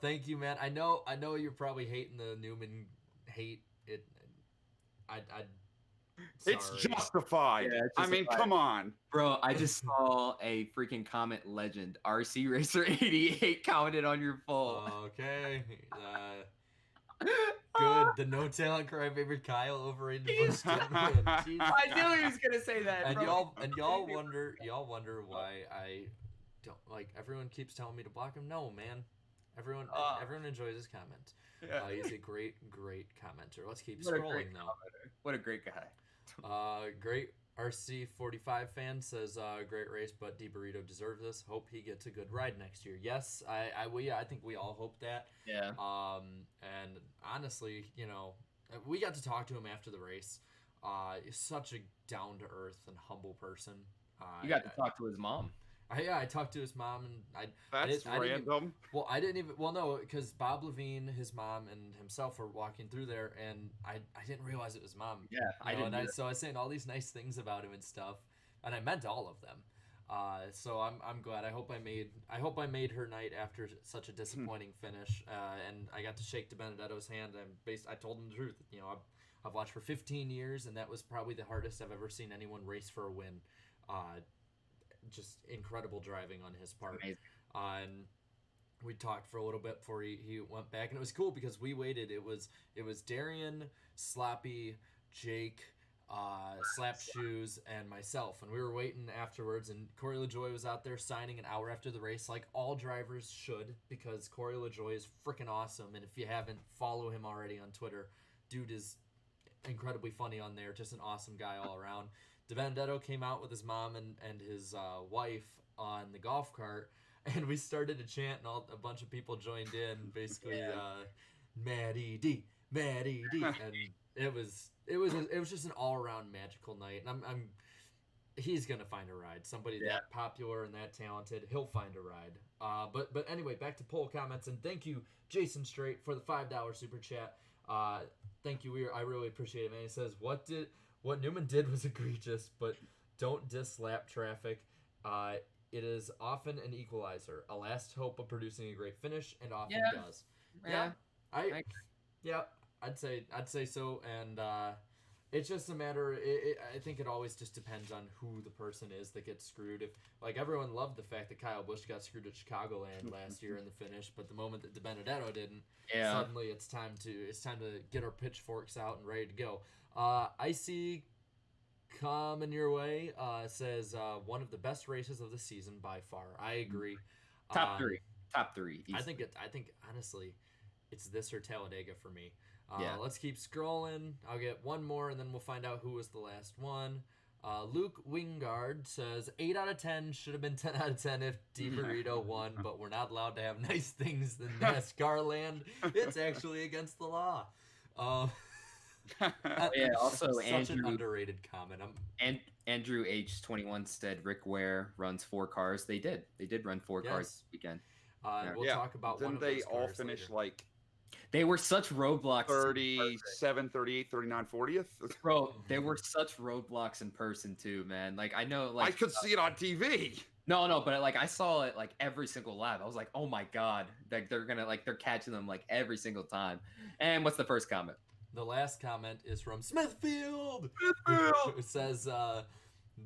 Thank you, man. I know you're probably hating the Newman hate. It's justified. Yeah, it's I mean, justified. come on. Bro, I just saw a freaking comment legend. RC Racer 88 commented on your poll. Okay. Good. The no talent crybaby Kyle overrated first gentleman. I knew he was gonna say that. And bro. y'all wonder why I don't like. Everyone keeps telling me to block him. No, man. Everyone enjoys his comment. Yeah. He's a great commenter. Let's keep What a scrolling great though. commenter. What a great guy. Great RC45 fan says, great race, but D Burrito deserves this. Hope he gets a good ride next year. Yes, I think we all hope that. Yeah. And honestly, we got to talk to him after the race. He's such a down to earth and humble person. You got to talk to his mom. I talked to his mom, and That's random. No, because Bob Levine, his mom, and himself were walking through there, and I didn't realize it was mom. Yeah, I didn't. So I was saying all these nice things about him and stuff, and I meant all of them. So I'm glad. I hope I made her night after such a disappointing finish, and I got to shake DiBenedetto's hand. I told him the truth. I've watched for 15 years, and that was probably the hardest I've ever seen anyone race for a win. Just incredible driving on his part. Amazing. And we talked for a little bit before he went back, and it was cool because we waited. It was Darien, Sloppy, Jake, Slap Shoes, and myself, and we were waiting afterwards, and Corey LaJoy was out there signing an hour after the race, like all drivers should, because Corey LaJoy is freaking awesome, and if you haven't, follow him already on Twitter. Dude is incredibly funny on there, just an awesome guy all around. DiBenedetto came out with his mom and his wife on the golf cart, and we started to chant, and a bunch of people joined in, basically, Matty D, and it was just an all around magical night. And he's gonna find a ride. Somebody that popular and that talented, he'll find a ride. But anyway, back to poll comments, and thank you, Jason Straight, for the $5 super chat. Thank you, I really appreciate it, man. He says, What Newman did was egregious, but don't diss lap traffic. It is often an equalizer, a last hope of producing a great finish, and often does. I'd say so, and it's just a matter. I think it always just depends on who the person is that gets screwed. If everyone loved the fact that Kyle Busch got screwed at Chicagoland last year in the finish, but the moment that DiBenedetto didn't, suddenly it's time to get our pitchforks out and ready to go. Icy coming your way says one of the best races of the season by far. I agree. Top three. I think honestly, it's this or Talladega for me. Yeah. Let's keep scrolling. I'll get one more, and then we'll find out who was the last one. Luke Wingard says 8 out of 10 should have been 10 out of 10 if D Burrito won, but we're not allowed to have nice things in NASCAR land. It's actually against the law. Also such an underrated comment. Andrew H21 said Rick Ware runs 4 cars. They did run 4 cars this weekend. We'll talk about one Didn't of they those all cars finish later. like They were such roadblocks. 37, 38, 39, 40th? Bro, there were such roadblocks in person too, man. Like I know, like I could see it on TV. no, but like I saw it like every single lap. I was like, oh my god, like they're catching them like every single time. And what's the first comment? The last comment is from Smithfield. It says,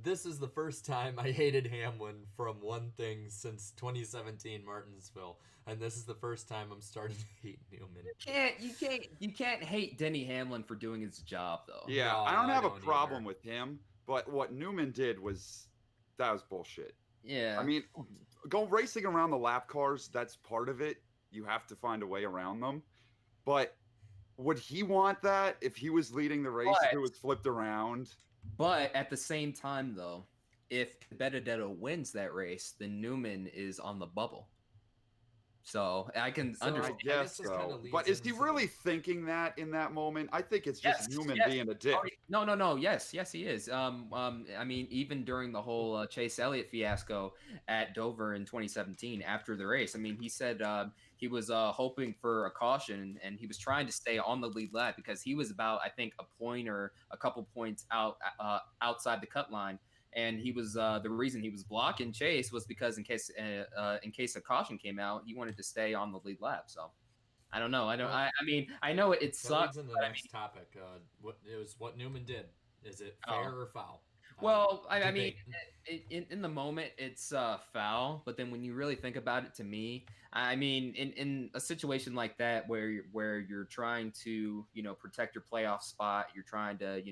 "This is the first time I hated Hamlin from one thing since 2017 Martinsville, and this is the first time I'm starting to hate Newman." You can't hate Denny Hamlin for doing his job though. Yeah, No, I don't have a don't problem either. with him, but what Newman did was bullshit. Yeah. I mean, go racing around the lap cars, that's part of it. You have to find a way around them. But would he want that if he was leading the race, if it was flipped around? But at the same time, though, if Benedetto wins that race, then Newman is on the bubble. So I can So, understand. I guess this kinda so. leads But is he into really thinking that in that moment? I think it's just Newman yes. being a dick. Oh, no. Yes, he is. I mean, even during the whole Chase Elliott fiasco at Dover in 2017, after the race, I mean, he said he was hoping for a caution, and he was trying to stay on the lead lap because he was about, I think, a point or a couple points outside the cut line. And he was the reason he was blocking Chase was because in case a caution came out, he wanted to stay on the lead lap. So I don't know. I mean, I know it That sucks. leads into the next topic. What Newman did. Is it fair or foul? Well, I mean, Debate. in the moment, it's foul. But then when you really think about it, to me, I mean, in a situation like that where you're trying to protect your playoff spot, you're trying to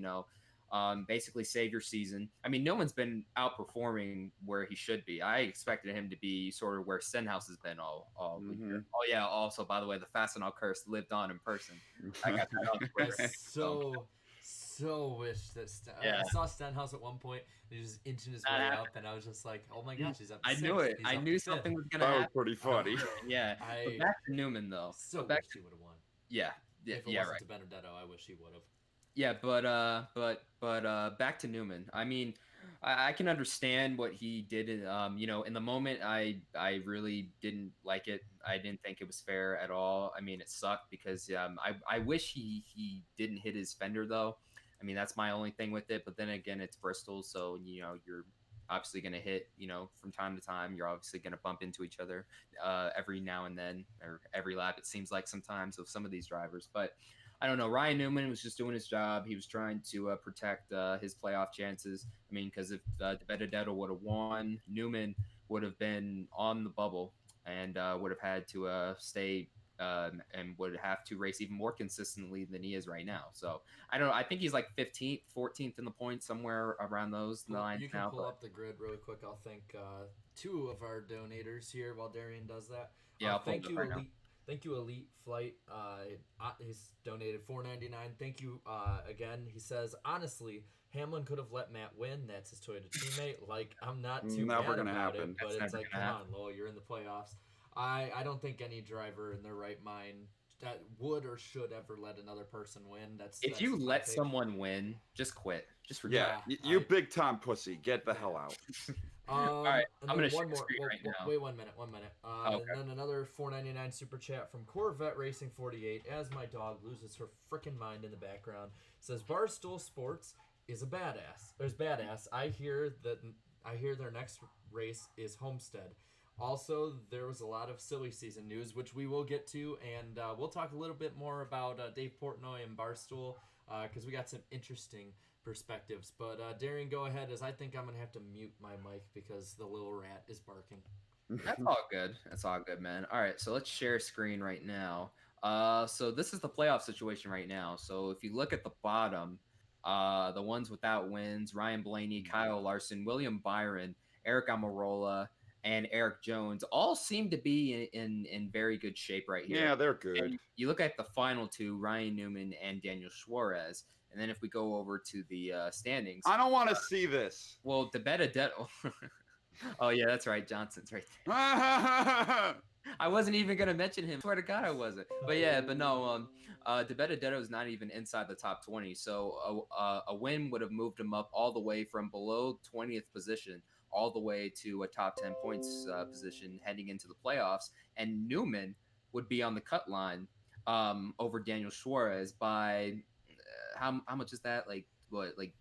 basically save your season. I mean, no one's been outperforming where he should be. I expected him to be sort of where Stenhouse has been all year. Oh yeah. Also, by the way, the Fast and All Curse lived on in person. I got that on I Twitter. so wish that I saw Stenhouse at one point. And he was inching his way up, and I was just like, "Oh my gosh, he's up to I sixth. knew it. He's I up knew to fifth." something was gonna That was happen. pretty funny. Yeah. But back to Newman though. So back wish he would have won. Yeah. If it wasn't to Benedetto, I wish he would have. Yeah, but back to Newman. I mean, I can understand what he did. In the moment, I really didn't like it. I didn't think it was fair at all. I mean, it sucked because I wish he didn't hit his fender though. I mean, that's my only thing with it. But then again, it's Bristol, so you're obviously going to hit. From time to time, you're obviously going to bump into each other every now and then, or every lap. It seems like sometimes of some of these drivers, but. I don't know. Ryan Newman was just doing his job. He was trying to protect his playoff chances. I mean, because if Benedetto would have won, Newman would have been on the bubble and would have had to stay and would have to race even more consistently than he is right now. So I don't know. I think he's like 15th, 14th in the points, somewhere around those lines You can now. pull up the grid really quick. I'll thank two of our donators here while Darien does that. Yeah, I'll pull thank it you, up right now. Elite. Thank you, Elite Flight. He's donated $4.99. Thank you again. He says, honestly, Hamlin could have let Matt win. That's his Toyota teammate. Like, I'm not too Never mad gonna about happen. it, but That's it's never like, gonna come on, Lowell, you're in the playoffs. I don't think any driver in their right mind that would or should ever let another person win. If you my let take. someone win, just quit. Just retire. Yeah, you big time pussy. Get the hell out. All right, and I'm then gonna share one more. screen right now. Wait 1 minute. Okay. And then another $4.99 super chat from Corvette Racing 48. As my dog loses her freaking mind in the background, says Barstool Sports is a badass. There's badass. I hear their next race is Homestead. Also, there was a lot of silly season news, which we will get to, and we'll talk a little bit more about Dave Portnoy and Barstool because we got some interesting perspectives. But Darien, go ahead, as I think I'm going to have to mute my mic because the little rat is barking. That's all good. That's all good, man. All right, so let's share screen right now. So this is the playoff situation right now. So if you look at the bottom, the ones without wins, Ryan Blaney, Kyle Larson, William Byron, Eric Almirola, and Eric Jones all seem to be in very good shape right here. Yeah, they're good. And you look at the final two, Ryan Newman and Daniel Suarez. And then if we go over to the standings. I don't want to see this. Well, the Benedetto. Oh, yeah, that's right. Johnson's right there. I wasn't even going to mention him. I swear to God, I wasn't. But yeah, but no, De Benedetto is not even inside the top 20. So a win would have moved him up all the way from below 20th position all the way to a top 10 points position heading into the playoffs, and Newman would be on the cut line over Daniel Suarez by how much is that? Like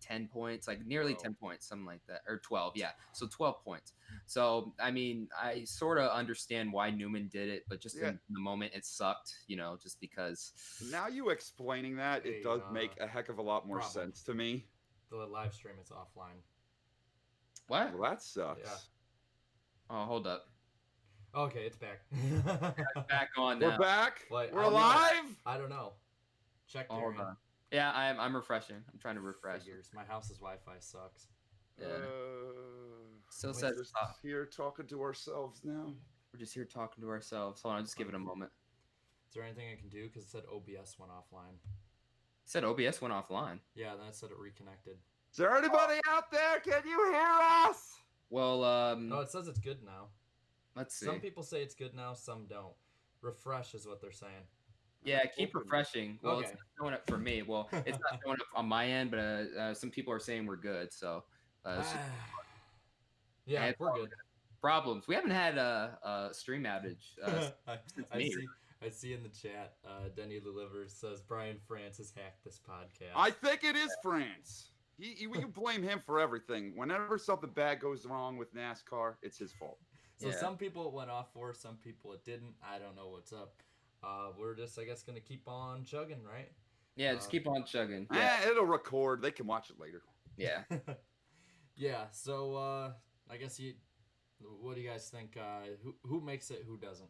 10 points, like nearly 10 points, something like that, or 12. Yeah, so 12 points. So I mean, I sort of understand why Newman did it, but just in the moment it sucked, just because. Now you explaining that, it does make a heck of a lot more sense to me. The live stream is offline. What? Well, that sucks. Yeah. Oh, hold up. Okay, it's back. Back on now. We're back. Like, We're alive. I don't know. Check Oh, Darien. hold on. Yeah, I'm refreshing. I'm trying to refresh. Figures. My house's Wi-Fi sucks. Yeah. Still We're says just here talking to ourselves now. we're just here talking to ourselves. Hold on, just give it a moment. Is there anything I can do? Because it said OBS went offline. It said OBS went offline. Yeah, then it said it reconnected. Is there anybody out there? Can you hear us? Well, No, it says it's good now. let's see. Some people say it's good now, some don't. Refresh is what they're saying. Yeah, keep refreshing. Well, Okay. it's not showing up for me. Well, it's not showing up on my end, but some people are saying we're good. So, Yeah, we're good. Problems. We haven't had a stream outage. I see in the chat, Denny Delivers says Brian Francis hacked this podcast. I think it is France. You blame him for everything. Whenever something bad goes wrong with NASCAR, it's his fault. So some people it went off for, some people it didn't. I don't know what's up. We're just, I guess, going to keep on chugging, right? Yeah, just keep on chugging. Yeah. It'll record. They can watch it later. Yeah. Yeah, so I guess what do you guys think? Who makes it, who doesn't?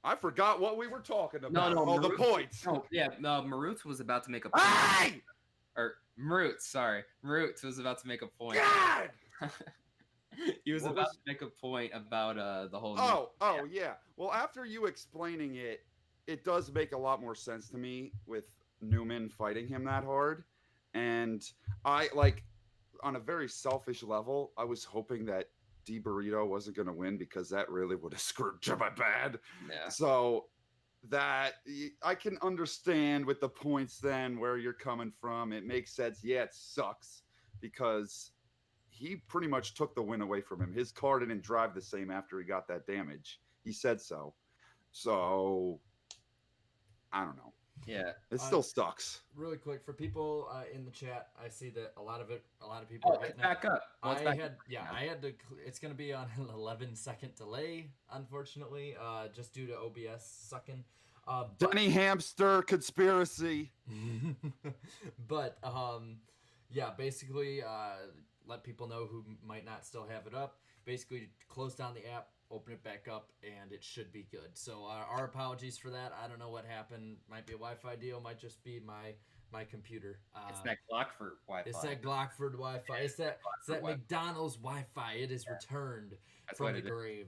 I forgot what we were talking about. No, the points. Oh, yeah, Mrucz was about to make a point. Hey! Or Mrucz, sorry. Mrucz was about to make a point. God! He was about to make a point about the whole. Yeah. Well, after you explaining it, it does make a lot more sense to me with Newman fighting him that hard, and I on a very selfish level, I was hoping that D Burrito wasn't going to win because that really would have screwed Jimmy bad. Yeah. So that I can understand with the points then where you're coming from. It makes sense. Yeah, it sucks because he pretty much took the win away from him. His car didn't drive the same after he got that damage. He said so. So I don't know. Yeah, it still sucks. Really quick for people in the chat, I see that a lot of people are getting back up. I had to. It's gonna be on an 11-second delay, unfortunately, just due to OBS sucking. Denny Hamster conspiracy. But yeah, basically, let people know who might not still have it up. Basically, close down the app, open it back up, and it should be good. So our apologies for that. I don't know what happened. Might be a Wi-Fi deal. Might just be my computer. It's that Glockford Wi-Fi. It's that Glockford Wi-Fi. It's that McDonald's Wi-Fi. It is returned from the grave.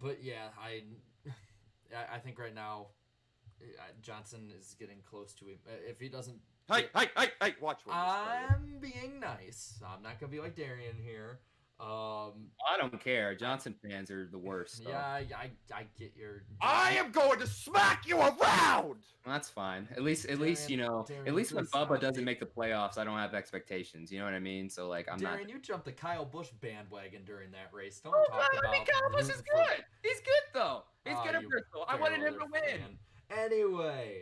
But yeah, I think right now Johnson is getting close to him. If he doesn't. Hey! Watch what I'm being nice. I'm not gonna be like Darien here. I don't care. Johnson fans are the worst. So. Yeah, I get your. I am going to smack you around. Well, that's fine. At least when Bubba doesn't make the playoffs, I don't have expectations. You know what I mean? So I'm not. Darien, you jumped the Kyle Busch bandwagon during that race. Don't talk about. I mean, Kyle Busch is good. He's good though. He's good at Bristol. I wanted him to win. Anyway.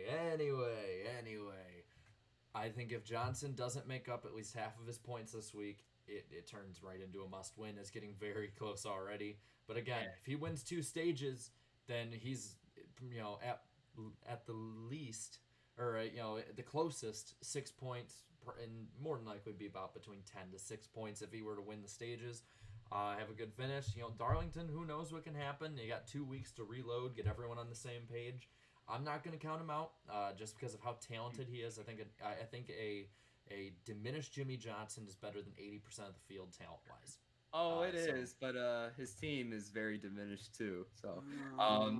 I think if Johnson doesn't make up at least half of his points this week, it turns right into a must-win. It's getting very close already. But again, if he wins 2 stages, then he's at the least, or the closest 6 points, and more than likely be about between 10 to 6 points if he were to win the stages. Have a good finish. Darlington, who knows what can happen? You got 2 weeks to reload, get everyone on the same page. I'm not going to count him out just because of how talented he is. I think a diminished Jimmy Johnson is better than 80% of the field talent-wise. Oh, it is, but his team is very diminished too. So,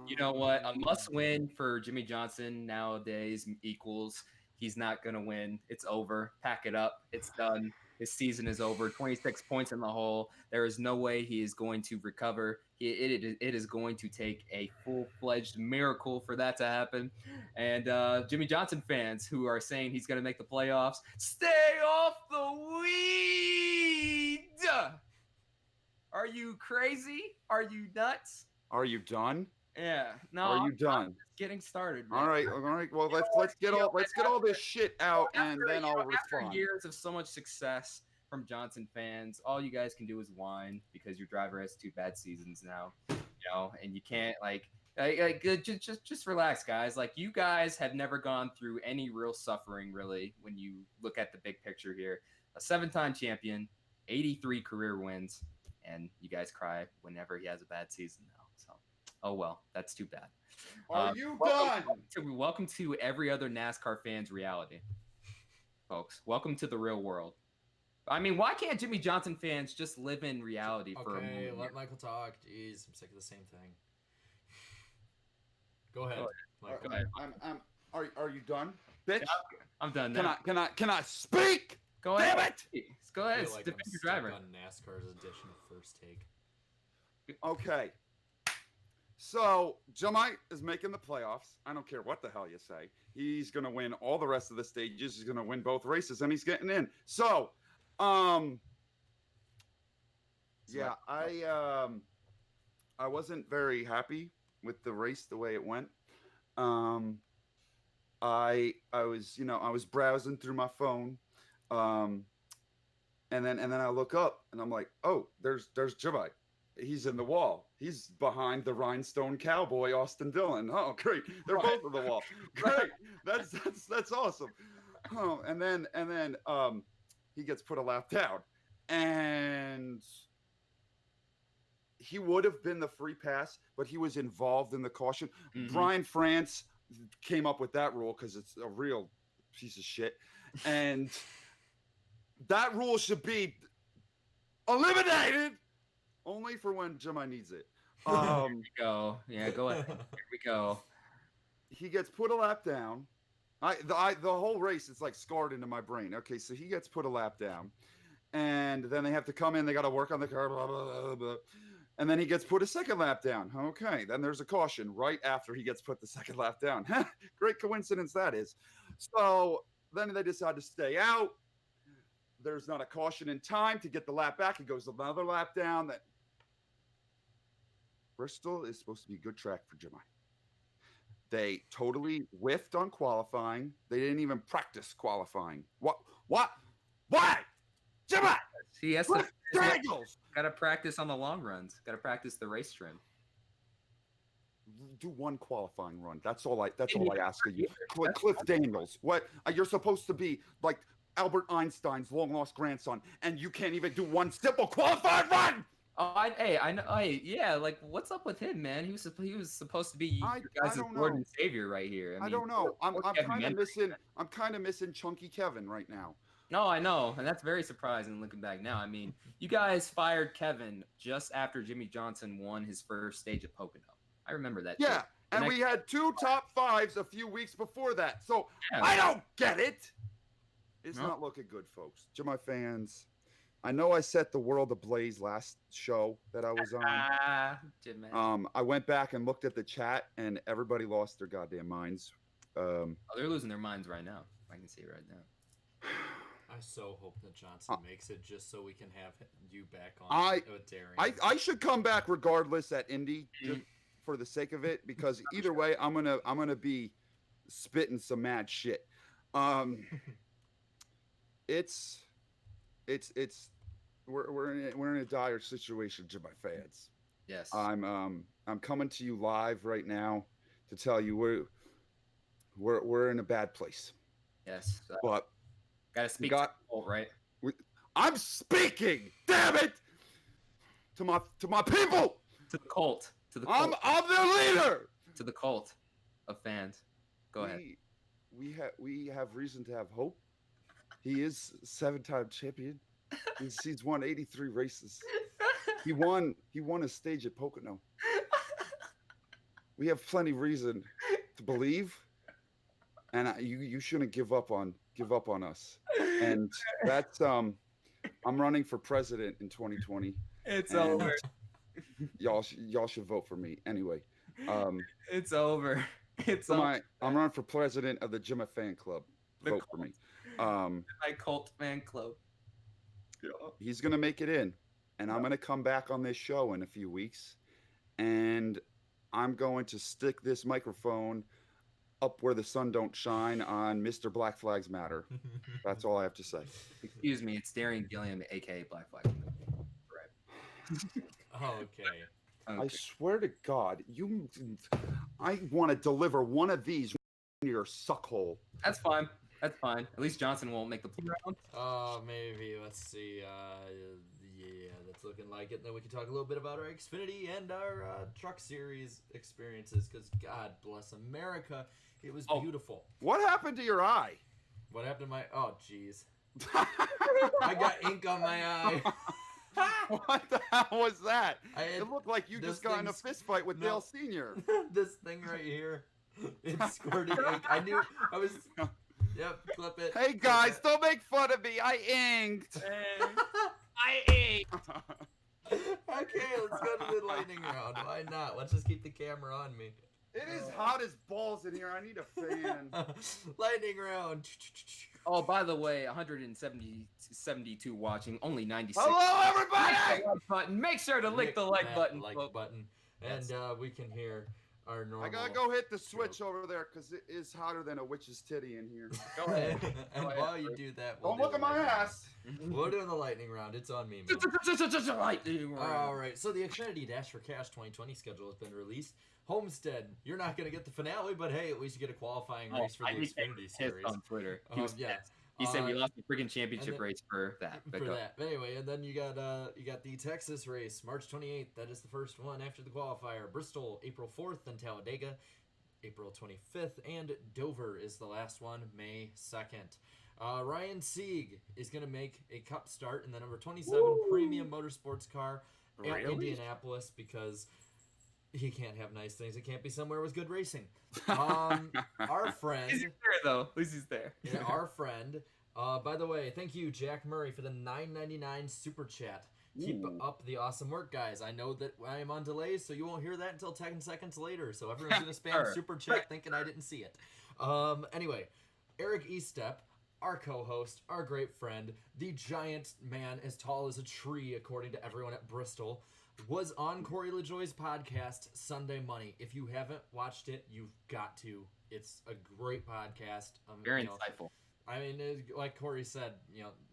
you know what? A must-win for Jimmy Johnson nowadays equals he's not going to win. It's over. Pack it up. It's done. His season is over. 26 points in the hole. There is no way he is going to recover. It is going to take a full-fledged miracle for that to happen. And Jimmy Johnson fans who are saying he's going to make the playoffs, stay off the weed. Are you crazy? Are you nuts? Are you done? Yeah. No. Are you I'm done? just getting started. Man. All right. Well, let's get all this shit out, and then I'll After respond. years of so much success from Johnson fans, all you guys can do is whine because your driver has 2 bad seasons now. And you can't just relax, guys. Like, you guys have never gone through any real suffering, really, when you look at the big picture here. A 7-time champion, 83 career wins, and you guys cry whenever he has a bad season now. So, oh well, that's too bad. Are you done? Welcome to every other NASCAR fan's reality, folks. Welcome to the real world. I mean, why can't Jimmy Johnson fans just live in reality for a moment? Okay, let Michael talk. Jeez, I'm sick of the same thing. Go ahead. Michael. Go ahead. Are you done, bitch? I'm done now. Can I speak? Go Damn ahead. it! Go I ahead. feel like Defend I'm your stuck driver. on NASCAR's edition of First Take. Okay. So, Jamai is making the playoffs. I don't care what the hell you say. He's going to win all the rest of the stages. He's going to win both races, and he's getting in. So, yeah, I wasn't very happy with the race the way it went. I was browsing through my phone, and then I look up and I'm like, oh, there's Jamai. He's in the wall. He's behind the rhinestone cowboy, Austin Dillon. Oh, great! They're both in the wall. Great. That's awesome. Oh, and then he gets put a lap down, and he would have been the free pass, but he was involved in the caution. Mhm. Brian France came up with that rule because it's a real piece of shit, and that rule should be eliminated. Only for when Jemai needs it. Here we go. Yeah, go ahead. Here we go. He gets put a lap down. The whole race, it's like scarred into my brain. Okay, so he gets put a lap down, and then they have to come in. They got to work on the car, blah, blah, blah, blah. And then he gets put a second lap down. Okay, then there's a caution right after he gets put the second lap down. Great coincidence that is. So then they decide to stay out. There's not a caution in time to get the lap back. He goes another lap down. That Bristol is supposed to be a good track for Jemai. They totally whiffed on qualifying. They didn't even practice qualifying. What? Why? Jemai! See, that's Daniels! Gotta practice on the long runs. Gotta practice the race trim. Do one qualifying run. That's all I ask of you. Cliff Daniels. What? You're supposed to be like Albert Einstein's long lost grandson, and you can't even do one simple qualifying run. Oh, I know. Yeah, like, what's up with him, man? He was supposed to be you guys' don't Lord know. and Savior right here. I don't know. I'm Kevin kind of Mentor. missing. I'm kind of missing Chunky Kevin right now. No, I know, and that's very surprising looking back now. I mean, you guys fired Kevin just after Jimmy Johnson won his first stage at Pocono. I remember that. Yeah, too. and we had 2 top 5s a few weeks before that. So Yeah. I don't get it. It's No. not looking good, folks. Jemai fans, I know I set the world ablaze last show that I was on. Jimmy. I went back and looked at the chat, and everybody lost their goddamn minds. Oh, they're losing their minds right now. I can see it right now. I so hope that Johnson makes it just so we can have you back on with Darien. I should come back regardless at Indy just for the sake of it, because either way, I'm gonna be spitting some mad shit. It's we're in a dire situation, Jemai fans. Yes. I'm coming to you live right now to tell you we're in a bad place. Yes. But Gotta speak got- to the Colt, right? I'm speaking, damn it, to my people. To the Colt. To the I'm Colt. their leader. To the Colt of fans. Go ahead. We have reason to have hope. He is 7-time champion. He's won 83 races. He won a stage at Pocono. We have plenty reason to believe, and you shouldn't give up on us. And that's I'm running for president in 2020. It's And over. Y'all should vote for me anyway. It's over. It's over. I'm running for president of the Jemai fan club. The Vote for me. My Colt fan club. He's gonna make it in. and I'm going to come back on this show in a few weeks, and I'm going to stick this microphone up where the sun don't shine on Mr. Black Flags Matter. That's all I have to say. Excuse me, it's Darien Gilliam, aka Black Flag. Okay. I swear to God, I want to deliver one of these in your suckhole. That's fine. That's fine. At least Johnson won't make the round. Maybe. Let's see. Yeah, that's looking like it. Then we can talk a little bit about our Xfinity and our Truck Series experiences, because God bless America, it was beautiful. What happened to your eye? What happened to my... Oh, jeez. I got ink on my eye. What the hell was that? It looked like you just got in a fist fight with Dale Sr. This thing right here, it squirted ink. I knew I was... Yep, flip it. Hey guys, don't make fun of me. I inked. I ate. Okay, let's go to the lightning round. Why not? Let's just keep the camera on me. It is hot as balls in here. I need a fan. Lightning round. Oh, by the way, 172 watching, only 96. Hello, everybody! Button. Make sure to lick the like button. Like button. And we can hear our normal... I gotta go hit the switch over there because it is hotter than a witch's titty in here. Go ahead. And while you do that, Don't look at my ass. We're doing the lightning round. It's on me, man. All right. So the Xfinity Dash for Cash 2020 schedule has been released. Homestead, you're not going to get the finale, but hey, at least you get a qualifying race for the Xfinity Series. On Twitter. He was yeah. He said we lost the freaking championship race for that. But anyway, and then you got the Texas race, March 28th. That is the first one after the qualifier. Bristol, April 4th, and Talladega, April 25th, and Dover is the last one, May 2nd. Ryan Sieg is going to make a Cup start in the number 27 premium motorsports car at Indianapolis, because he can't have nice things. It can't be somewhere with good racing. Our friend... He's there, though. At least he's there. Yeah, our friend... by the way, thank you, Jack Murray, for the $9.99 super chat. Keep up the awesome work, guys. I know that I am on delays, so you won't hear that until 10 seconds later. So everyone's going to spam super chat thinking I didn't see it. Anyway, Eric Estepp, our co-host, our great friend, the giant man as tall as a tree, according to everyone at Bristol, was on Corey LaJoie's podcast, Sunday Money. If you haven't watched it, you've got to. It's a great podcast. Very insightful. I mean, like Corey said,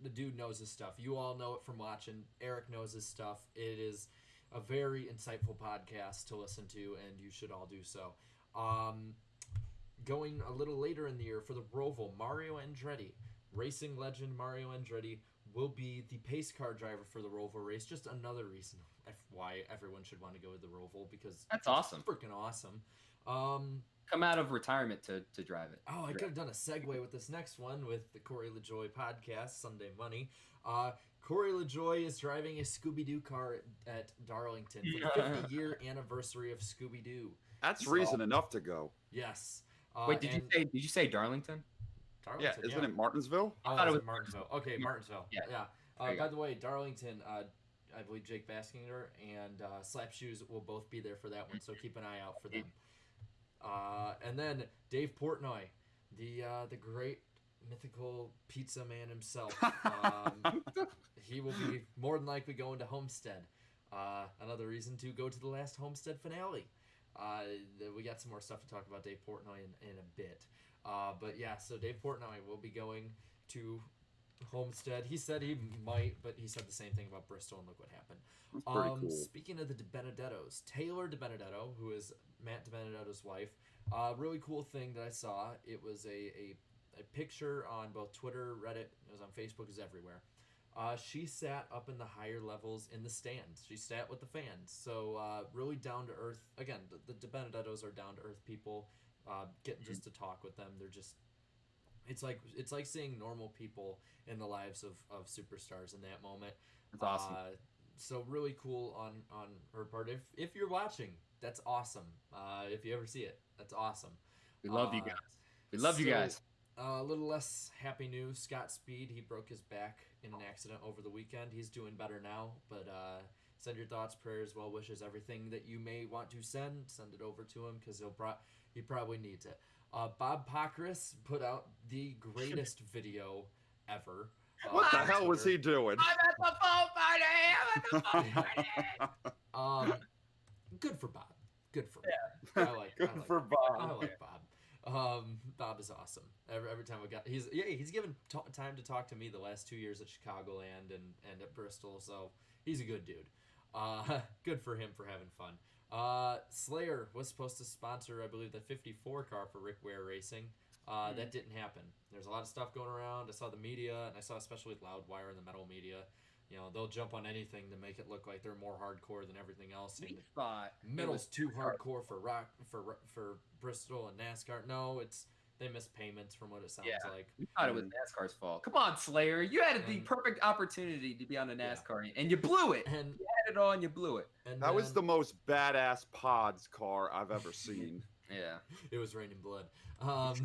the dude knows his stuff. You all know it from watching. Eric knows his stuff. It is a very insightful podcast to listen to, and you should all do so. Going a little later in the year for the Roval, Mario Andretti, racing legend Mario Andretti, will be the pace car driver for the Roval race. Just another reason why everyone should want to go to the Roval, because that's awesome. Freaking awesome. Come out of retirement to drive it. Oh, I could have done a segue with this next one with the Corey LaJoie podcast, Sunday Money. Corey LaJoie is driving a Scooby-Doo car at Darlington for the 50-year anniversary of Scooby-Doo. That's reason enough to go. Yes. Wait, did you say Darlington? Yeah, isn't it Martinsville? I thought it was Martinsville. Okay, Martinsville. Yeah. By the way, Darlington, I believe Jake Baskinger and Slap Shoes will both be there for that one, so keep an eye out for them. And then Dave Portnoy, the great mythical pizza man himself. He will be more than likely going to Homestead. Another reason to go to the last Homestead finale. We got some more stuff to talk about Dave Portnoy in a bit. But yeah, so Dave Portnoy will be going to Homestead. He said he might, but he said the same thing about Bristol, and look what happened. That's pretty cool. Speaking of the DiBenedettos, Taylor DiBenedetto, who is Matt DiBenedetto's wife, really cool thing that I saw. It was a picture on both Twitter, Reddit, it was on Facebook, it was everywhere. She sat up in the higher levels in the stands. She sat with the fans. So really down to earth. Again, the DiBenedettos are down to earth people. Getting just to talk with them, they're just. It's like seeing normal people in the lives of superstars in that moment. That's awesome. So really cool on her part. If you're watching, that's awesome. If you ever see it, that's awesome. We love you guys. We love you guys. A little less happy news. Scott Speed, he broke his back in an accident over the weekend. He's doing better now, but send your thoughts, prayers, well wishes, everything that you may want to send it over to him, because he probably needs it. Bob Pockris put out the greatest video ever. What the hell was he doing? I'm at the phone party. I'm at the phone party. Good for Bob. Good for Bob. I like Bob. I like Bob. Bob is awesome. Every time he's given time to talk to me the last 2 years at Chicagoland and at Bristol, so he's a good dude. Good for him for having fun. Slayer was supposed to sponsor, I believe, the 54 car for Rick Ware Racing. That didn't happen. There's a lot of stuff going around. I saw the media, and I saw especially Loudwire and the metal media. You know, they'll jump on anything to make it look like they're more hardcore than everything else. We thought metal's too hardcore for Bristol and NASCAR. No, they missed payments from what it sounds like. We thought it was NASCAR's fault. Come on, Slayer. You had the perfect opportunity to be on a NASCAR, and you blew it. And you had it all, and you blew it. And that was the most badass pods car I've ever seen. Yeah. It was raining blood. And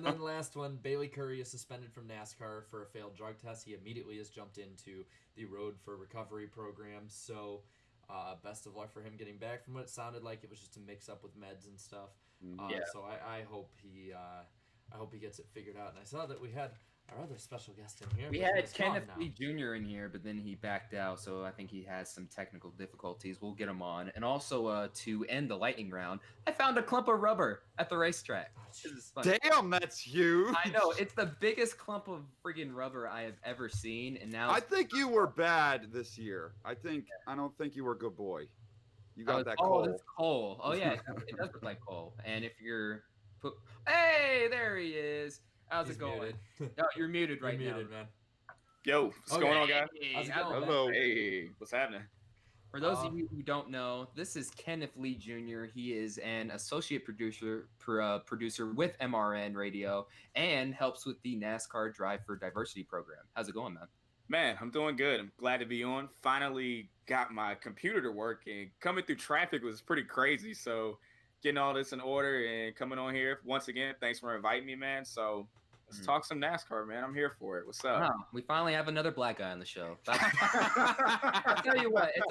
then last one, Bailey Curry is suspended from NASCAR for a failed drug test. He immediately has jumped into the Road for Recovery program. So best of luck for him getting back. From what it sounded like, it was just a mix-up with meds and stuff. So I hope he gets it figured out. And I saw that we had our other special guest in here. We had Kenneth Lee Jr. in here, but then he backed out, so I think he has some technical difficulties. We'll get him on. And also, to end the lightning round, I found a clump of rubber at the racetrack. This is funny. Damn, that's huge. I know. It's the biggest clump of friggin' rubber I have ever seen, and now... I think you were bad this year. I don't think you were a good boy. You got that coal. Oh, that's coal. Oh, yeah, it does look like coal. And if you're... Hey, there he is. How's it going? Muted. No, you're muted right now. Muted, man. Yo, what's going on, guys? How's it going, Hello. Hey, what's happening? For those of you who don't know, this is Kenneth Lee Jr. He is an associate producer with MRN Radio and helps with the NASCAR Drive for Diversity program. How's it going, man? Man, I'm doing good. I'm glad to be on. Finally got my computer to work, and coming through traffic was pretty crazy. So getting all this in order and coming on here once again, thanks for inviting me, man. So let's talk some NASCAR, man. I'm here for it. What's up? Wow, we finally have another black guy on the show. I'll tell you what, it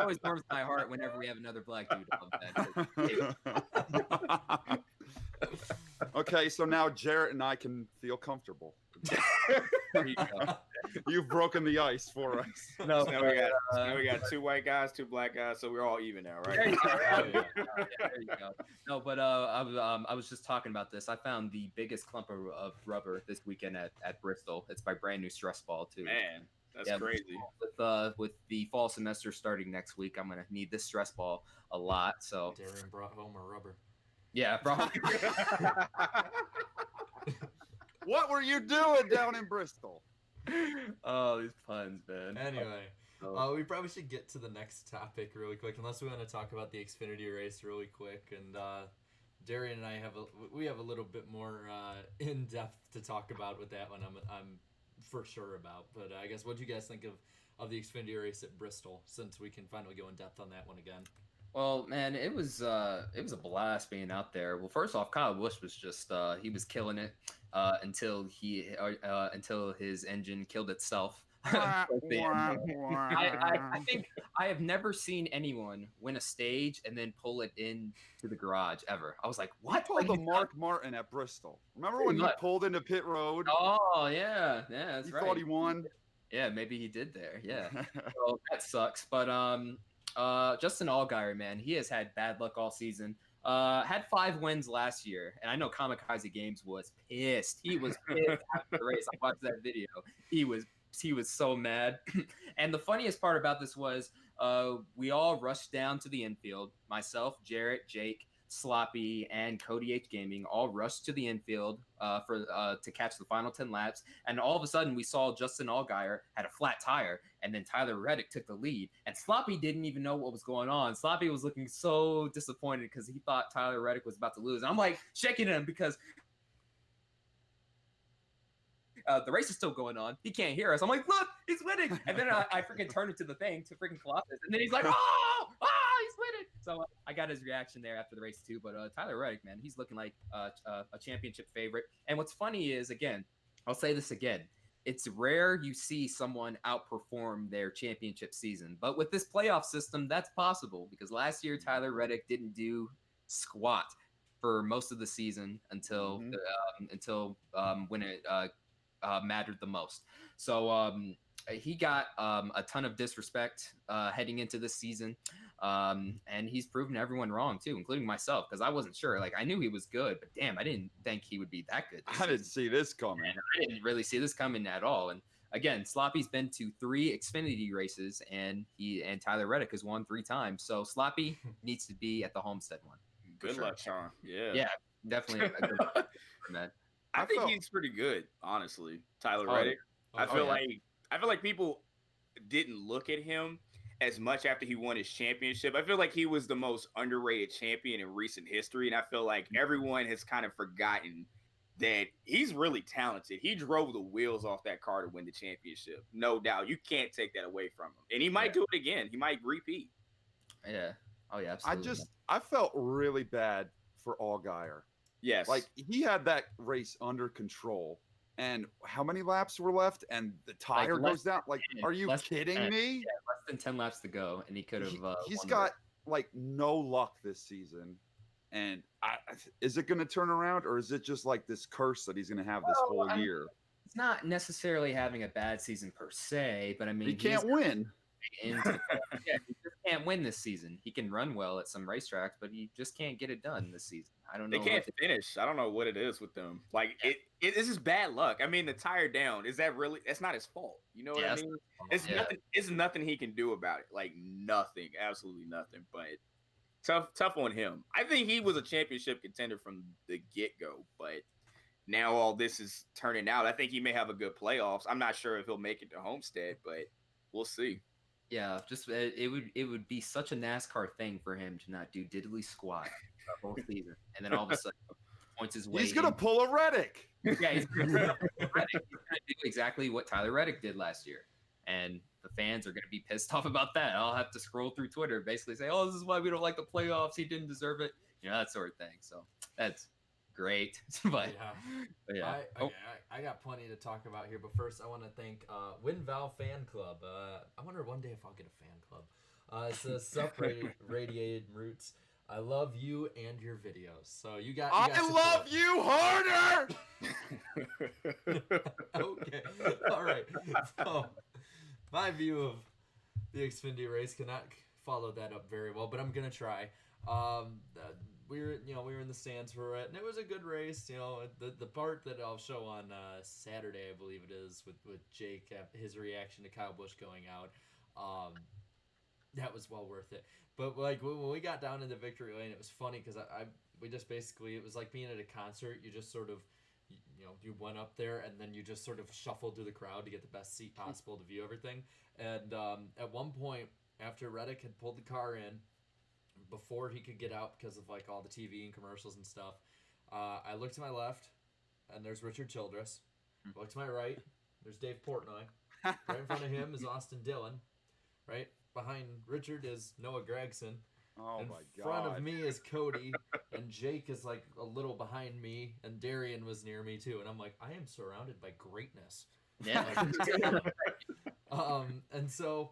always warms my heart whenever we have another black dude on. Okay, so now Jarrett and I can feel comfortable. There you go. You've broken the ice for us. No, So now we got 2 white guys, 2 black guys, so we're all even now, right? There you go. There you go. No, but I was just talking about this. I found the biggest clump of rubber this weekend at Bristol. It's my brand new stress ball too. Man, that's crazy. With the fall semester starting next week, I'm gonna need this stress ball a lot. So Darien brought home our rubber. yeah, bro. What were you doing down in Bristol? Oh, these puns, man. Anyway, we probably should get to the next topic really quick, unless we want to talk about the Xfinity race really quick. And Darien and I have a little bit more in depth to talk about with that one. I'm for sure about. But I guess what do you guys think of the Xfinity race at Bristol? Since we can finally go in depth on that one again. Well, man, it was a blast being out there. Well, first off, Kyle Busch was just he was killing it until his engine killed itself. I think I have never seen anyone win a stage and then pull it into the garage ever. I was like, what? Pulled the Mark Martin at Bristol. Remember when he pulled into pit road? Oh yeah, that's right. You thought he won? Yeah, maybe he did there. Yeah, so that sucks. But Justin Allgaier, man, he has had bad luck all season. Had 5 wins last year, and I know Kamikaze Games was pissed. He was pissed after the race. I watched that video. He was so mad. And the funniest part about this was we all rushed down to the infield. Myself, Jarrett, Jake, Sloppy, and Cody H Gaming all rushed to the infield to catch the final 10 laps. And all of a sudden, we saw Justin Allgaier had a flat tire, and then Tyler Reddick took the lead. And Sloppy didn't even know what was going on. Sloppy was looking so disappointed because he thought Tyler Reddick was about to lose. And I'm like shaking him because the race is still going on. He can't hear us. I'm like, look, he's winning. And then I freaking turned him to the thing to freaking Colossus. And then he's like, oh, he's winning. So I got his reaction there after the race too. But Tyler Reddick, man, he's looking like a championship favorite. And what's funny is, again, I'll say this again. It's rare you see someone outperform their championship season. But with this playoff system, that's possible because last year Tyler Reddick didn't do squat for most of the season until when it mattered the most. So he got a ton of disrespect heading into this season. And he's proven everyone wrong too, including myself, because I wasn't sure. Like, I knew he was good, but damn, I didn't think he would be that good. I didn't see this coming. And I didn't really see this coming at all. And again, Sloppy's been to 3 Xfinity races, and Tyler Reddick has won 3 times. So Sloppy needs to be at the Homestead one. Good luck, Sean. Yeah. Yeah, definitely. A good man. I think he's pretty good, honestly. Tyler Oh, Reddick. yeah. I feel like people didn't look at him as much after he won his championship. I feel like he was the most underrated champion in recent history, and I feel like everyone has kind of forgotten that he's really talented. He drove the wheels off that car to win the championship, no doubt. You can't take that away from him, and he might do it again. He might repeat. Yeah. Oh yeah. Absolutely. I felt really bad for Allgaier. Yes, Like, he had that race under control, and how many laps were left? And the tire goes down. Like, are you kidding me? Yeah, less than 10 laps to go, and he could have. He's got like no luck this season. And is it going to turn around, or is it just like this curse that he's going to have this whole year? It's not necessarily having a bad season per se, but I mean, He can't win. He just can't win this season. He can run well at some racetracks, but he just can't get it done this season. I don't know. they can't finish. I don't know what it is with them. Like, it's just bad luck. I mean, the tire down, is that really? That's not his fault. You know what I mean? It's nothing he can do about it. Like, nothing, absolutely nothing. But tough on him. I think he was a championship contender from the get-go, but now all this is turning out. I think he may have a good playoffs. I'm not sure if he'll make it to Homestead, but we'll see. Yeah, just it would be such a NASCAR thing for him to not do diddly squat the whole season, and then all of a sudden points his way. He's gonna pull a Reddick. Yeah, he's gonna do exactly what Tyler Reddick did last year, and the fans are gonna be pissed off about that. I'll have to scroll through Twitter, basically say, "Oh, this is why we don't like the playoffs. He didn't deserve it," that sort of thing. So that's great, but yeah. I got plenty to talk about here, but first I want to thank WinVal Fan Club. I wonder one day if I'll get a fan club. It's a self-radiated Mrucz. I love you and your videos. So you got I love you harder. Okay, all right. So my view of the Xfinity race cannot follow that up very well, but I'm gonna try. We were in the stands for it, and it was a good race. The part that I'll show on Saturday, I believe it is, with Jake, his reaction to Kyle Busch going out, that was well worth it. But like when we got down into victory lane, it was funny because we just basically, it was like being at a concert. You just sort of, you went up there and then you just sort of shuffled through the crowd to get the best seat possible to view everything. And at one point, after Reddick had pulled the car in, before he could get out because of like all the TV and commercials and stuff, I looked to my left, and there's Richard Childress. Look to my right, there's Dave Portnoy. Right in front of him is Austin Dillon. Right behind Richard is Noah Gragson. Oh in my God! front of me is Cody, and Jake is like a little behind me, and Darien was near me too. And I'm like, I am surrounded by greatness. Yeah. And so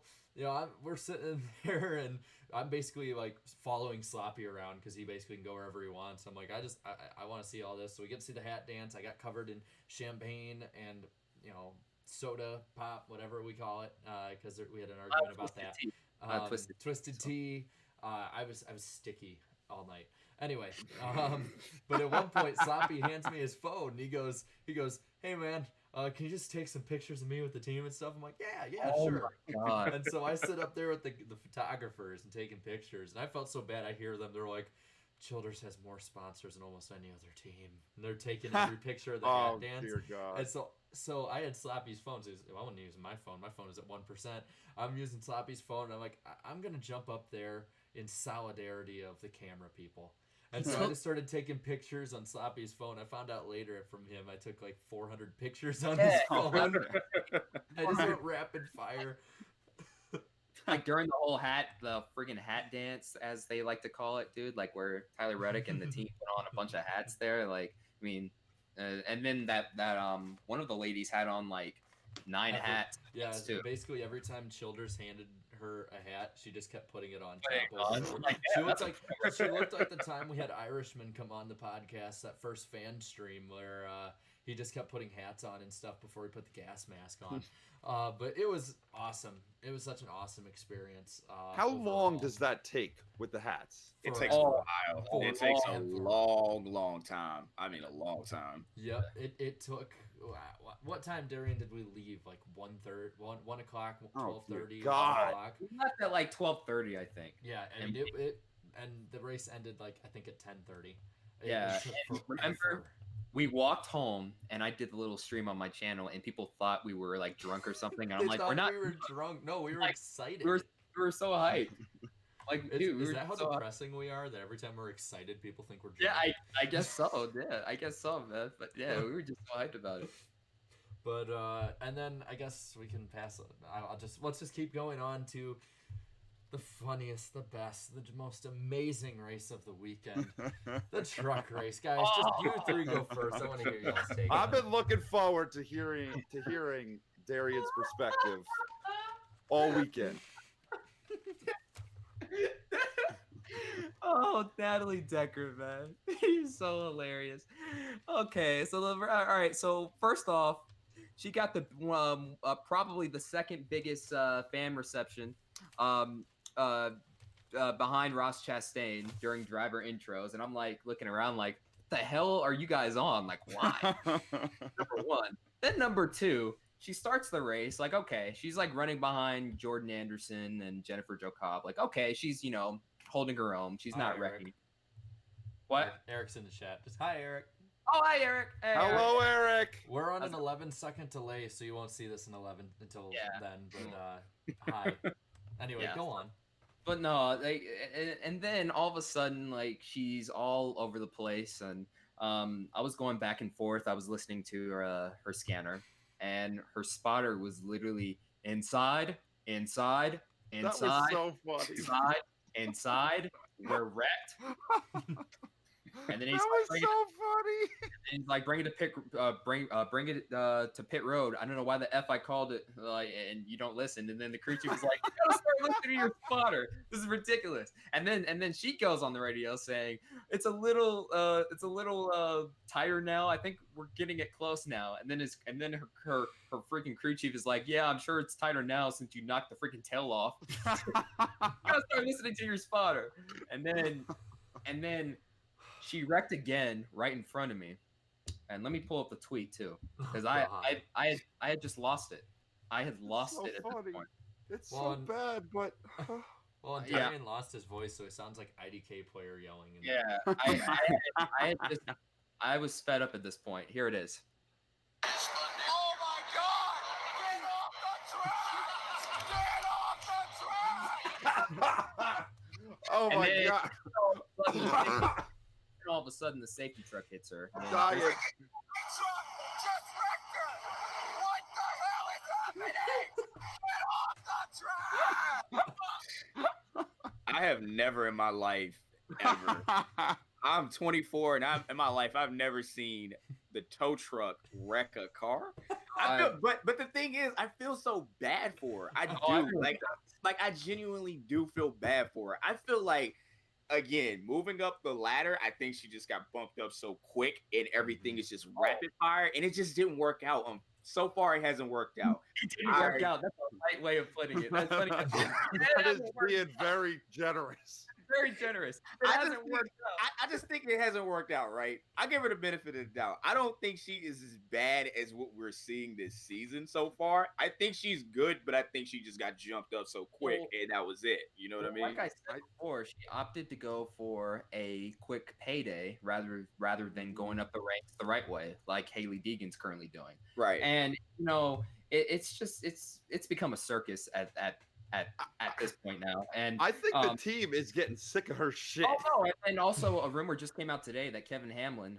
we're sitting there, and I'm basically like following Sloppy around because he basically can go wherever he wants. I'm like, I want to see all this. So we get to see the hat dance. I got covered in champagne and soda pop, whatever we call it, because we had an argument about that. Twisted tea. I was sticky all night. Anyway, but at one point, Sloppy hands me his phone, and he goes, "Hey man, can you just take some pictures of me with the team and stuff?" I'm like, yeah, sure. God. And so I sit up there with the photographers and taking pictures, and I felt so bad. I hear them. They're like, Childers has more sponsors than almost any other team. And they're taking every picture of the hat dance. Dear God. And so I had Sloppy's phone. So I wasn't using my phone. My phone is at 1%. I'm using Sloppy's phone, and I'm like, I'm going to jump up there in solidarity of the camera people. And so I just started taking pictures on Sloppy's phone. I found out later from him I took like 400 pictures on his phone. I just went rapid fire. Like during the friggin' hat dance, as they like to call it, dude, like where Tyler Reddick and the team put on a bunch of hats there. Like, I mean, and then that one of the ladies had on like 9 hats. Yeah, too. Basically every time Childers handed her a hat, she just kept putting it on top. She looked like the time we had Irishman come on the podcast, that first fan stream where he just kept putting hats on and stuff before he put the gas mask on. But it was awesome. It was such an awesome experience. How overall. long does that take with the hats? It For- takes a while. for- It takes a for- long time. I mean, a long time. Yep, it took. What time, Darien, did we leave? Like 1 o'clock, Oh, 12:30. God. 1 o'clock? We left at like 12:30, I think. Yeah, and And- and the race ended like I think at 10:30. It Yeah, took and remember- forever. We walked home, and I did the little stream on my channel, and people thought we were like drunk or something. And I'm They like, thought we're not. We were drunk. No, we were Like, excited. We were so hyped. Like, dude, we is were that how so hyped. depressing we are? That every time we're excited, people think we're drunk. Yeah, I guess so. Yeah, I guess so, man. But yeah, we were just so hyped about it. But and then I guess we can pass. Let's just keep going on to the funniest, the best, the most amazing race of the weekend, the truck race, guys. Just you three go first. I want to hear y'all's take. I've on it. been looking forward to hearing Darian's perspective all weekend. Oh, Natalie Decker, man. He's so hilarious. Okay, so all right. So first off, she got the probably the second biggest fan reception behind Ross Chastain during driver intros, and I'm like looking around like, what the hell are you guys on? Like, why? Number one. Then number two, she starts the race. Like, okay, she's like running behind Jordan Anderson and Jennifer Jo Cobb. Like, okay, she's holding her own. She's Hi, not Eric. wrecking. What? Eric's in the chat. Just hi, Eric. Oh, hi, Eric. Hey, Eric. Hello, Eric. We're on an How's it- 11-second delay, so you won't see this in 11 until Yeah. then. But hi. Anyway, Yeah. go on. But no, like, and then all of a sudden, like, she's all over the place, and I was going back and forth. I was listening to her scanner, and her spotter was literally inside, That was so funny. inside. We're wrecked. And then That he's was like, so funny. and he's like, bring it to pit road. I don't know why the F I called it, like, and you don't listen. And then the crew chief was like, you gotta start listening to your spotter. This is ridiculous. And then she goes on the radio saying, it's a little tighter now. I think we're getting it close now. And then her freaking crew chief is like, yeah, I'm sure it's tighter now since you knocked the freaking tail off. You gotta start listening to your spotter. And then she wrecked again right in front of me. And let me pull up the tweet too, because I had just lost it. I had lost So it at this funny. point. It's Well, so and- bad, but Well, and Yeah. Darien lost his voice, so it sounds like IDK player yelling. In Yeah, I was fed up at this point. Here it is. Oh my God! Get off the track! Get off the track! oh And my then- god. And all of a sudden, the safety truck hits her. And Diet. The truck just wrecked her! What the hell is happening? Get off the track! I have never in my life ever. I'm 24, and in my life I've never seen the tow truck wreck a car. But the thing is, I feel so bad for her. I do. I feel like I genuinely do feel bad for her. I feel like, again, moving up the ladder, I think she just got bumped up so quick, and everything is just rapid fire, and it just didn't work out. So far, it hasn't worked out. it didn't work out. That's a right way of putting it. That's funny. That is being very generous. Very generous. It I hasn't just worked out. I just think it hasn't worked out, right? I give her the benefit of the doubt. I don't think she is as bad as what we're seeing this season so far. I think she's good, but I think she just got jumped up so quick, Well, and that was it. You know what I mean? Like I said before, she opted to go for a quick payday rather than going up the ranks the right way, like Haley Deegan's currently doing. Right. And it's become a circus at this point now. And I think the team is getting sick of her shit. oh no, and also a rumor just came out today that Kevin Hamlin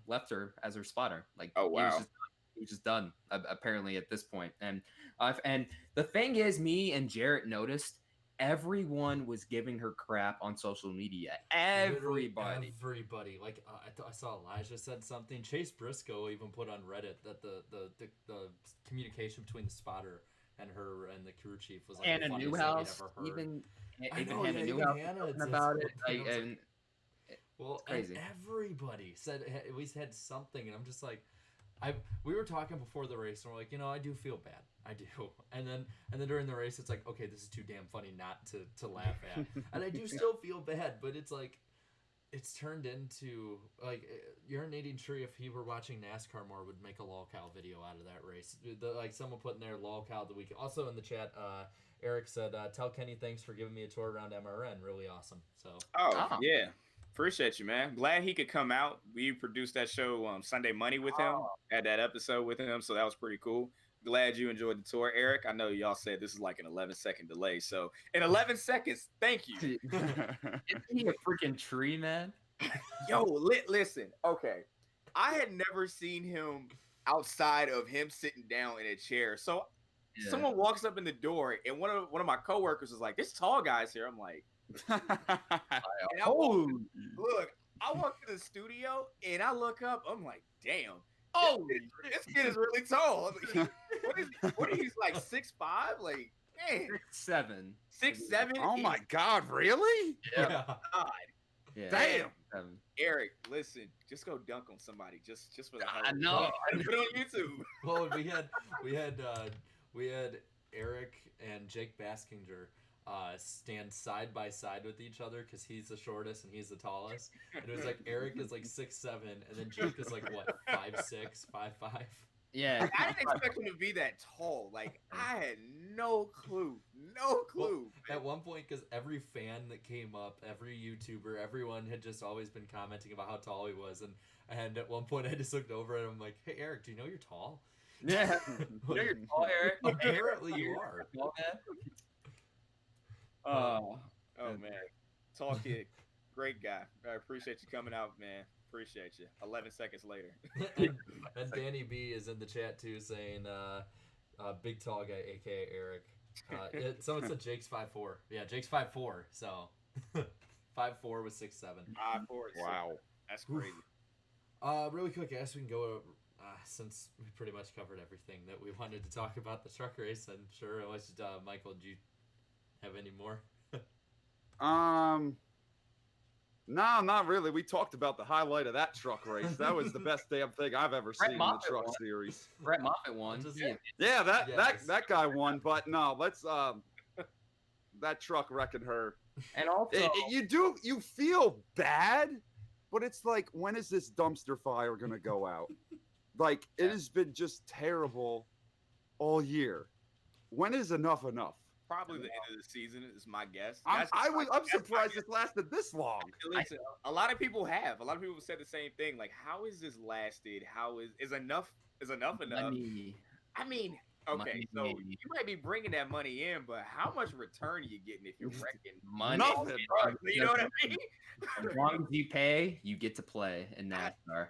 left her as her spotter. Like, Oh, wow. he was just done apparently at this point. And the thing is, me and Jarrett noticed everyone was giving her crap on social media. Literally Everybody. Like I saw Elijah said something. Chase Briscoe even put on Reddit that the communication between the spotter and her and the crew chief was like Hannah the funniest Newhouse, thing I'd ever heard. even know, Hannah yeah, even Newhouse Hannah, talking it's about it. like, Like, it's and Well, crazy. and everybody said we had something, and I'm just like, we were talking before the race, and we're like, I do feel bad. I do. And then during the race, it's like, okay, this is too damn funny not to laugh at. And I do still feel bad, but it's like, it's turned into like urinating tree. If he were watching NASCAR more, would make a lolcow video out of that race. Like someone put in there lolcow the week. Also in the chat, Eric said, "Tell Kenny thanks for giving me a tour around MRN. Really awesome." So. Yeah, appreciate you, man. Glad he could come out. We produced that show Sunday Money with him. Had that episode with him, so that was pretty cool. Glad you enjoyed the tour, Eric. I know y'all said this is like an 11-second delay, so in 11 seconds, thank you. Isn't he a freaking tree, man? Yo, listen. Okay, I had never seen him outside of him sitting down in a chair. So someone walks up in the door, and one of my coworkers is like, "This tall guy's here." I'm like, and I walk to the studio, and I look up. I'm like, damn. Oh, this kid is really tall. What is he, like 6'5"? Like, man. 6'7". 6'7"? Oh my God, really? Yeah. God. Yeah. Damn. Eric, listen, just go dunk on somebody, just for the hell. I know. Put it on YouTube. Well, we had Eric and Jake Baskinger stand side by side with each other because he's the shortest and he's the tallest. And it was like Eric is like 6'7", and then Jake is like what, 5'6", 5'5". Yeah. I didn't expect him to be that tall. Like, I had no clue. Well, at one point, because every fan that came up, every YouTuber, everyone had just always been commenting about how tall he was. And at one point, I just looked over and I'm like, "Hey, Eric, do you know you're tall?" Yeah. You know you're tall, Eric. Apparently you are. Oh man, tall kid, great guy. I appreciate you coming out, man. Appreciate you. 11 seconds later. and Danny B is in the chat too, saying, "Big tall guy, aka Eric." Someone said Jake's 5'4". Yeah, Jake's 5'4". So 5'4" with 6'7". 5'4". Wow, that's crazy. Really quick, I guess we can go. Since we pretty much covered everything that we wanted to talk about the truck race, I'm sure. Unless Michael, do you have any more? No, not really. We talked about the highlight of that truck race. That was the best damn thing I've ever seen in the truck series. Brett Moffitt won. Yeah, that guy won. But no, let's that truck wrecking her. And also, you feel bad, but it's like, when is this dumpster fire gonna go out? Like, it has been just terrible all year. When is enough? Probably the end of the season is my guess. I'm surprised it lasted this long. Listen, a lot of people have. A lot of people said the same thing. Like, how is this lasted? How is enough enough? Money. I mean, okay, so you might be bringing that money in, but how much return are you getting if you're wrecking money? Nothing. You know what I mean? As long as you pay, you get to play in NASCAR.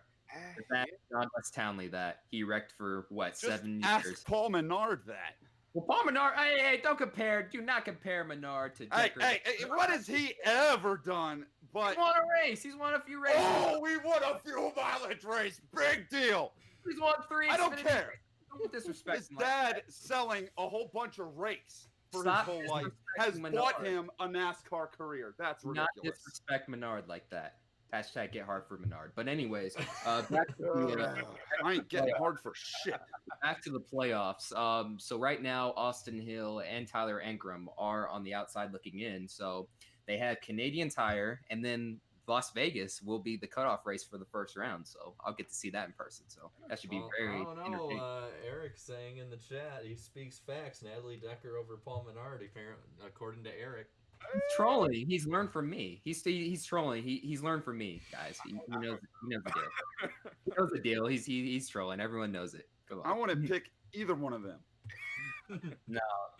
John West Townley that he wrecked for what, Just 7 ask years. Paul Menard that. Well, Paul Menard, hey, don't compare. Do not compare Menard to Decker. Hey, what has he ever done? But He's won a race. He's won a few races. oh, we won a few mileage race. Big deal. He's won 3. I don't care. Don't disrespect His him dad selling a whole bunch of rakes for Stop his whole life has disrespecting bought Menard. him a NASCAR career. That's Not ridiculous. disrespect Menard like that. Hashtag get hard for Menard. But anyways, back to the, I ain't getting hard for shit. back to the playoffs. So right now, Austin Hill and Tyler Ankrum are on the outside looking in. So they have Canadian Tire, and then Las Vegas will be the cutoff race for the first round. So I'll get to see that in person. So that should be very I don't know. entertaining. Eric saying in the chat, he speaks facts. Natalie Decker over Paul Menard, apparently, according to Eric. He's trolling. He's learned from me. He's trolling. He's learned from me, guys. He knows the deal. He knows the deal. He's trolling. Everyone knows it. Go on. I want to pick either one of them.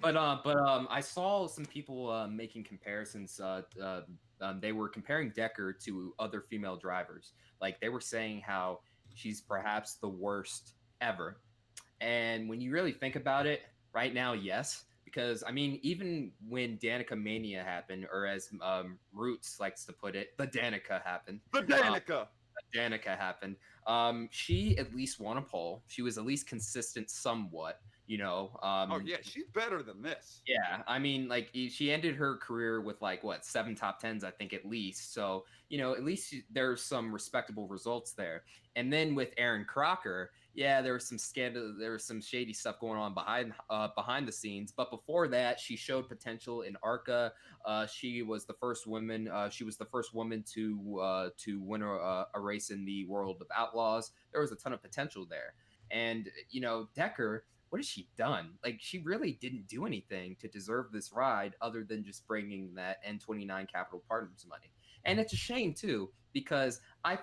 But I saw some people making comparisons. They were comparing Decker to other female drivers. Like, they were saying how she's perhaps the worst ever. And when you really think about it, right now, yes. Because, I mean, even when Danica Mania happened, or as Mrucz likes to put it, the Danica happened. The Danica. Danica happened. She at least won a pole. She was at least consistent somewhat. Oh yeah, she's better than this. Yeah, I mean, like she ended her career with like what 7 top 10s, I think at least. So at least there's some respectable results there. And then with Aaron Crocker, yeah, there was some scandal, there was some shady stuff going on behind the scenes. But before that, she showed potential in ARCA. She was the first woman. She was the first woman to win a race in the World of Outlaws. There was a ton of potential there. And Decker, what has she done? Like, she really didn't do anything to deserve this ride other than just bringing that N29 Capital Partners money. And it's a shame, too, because I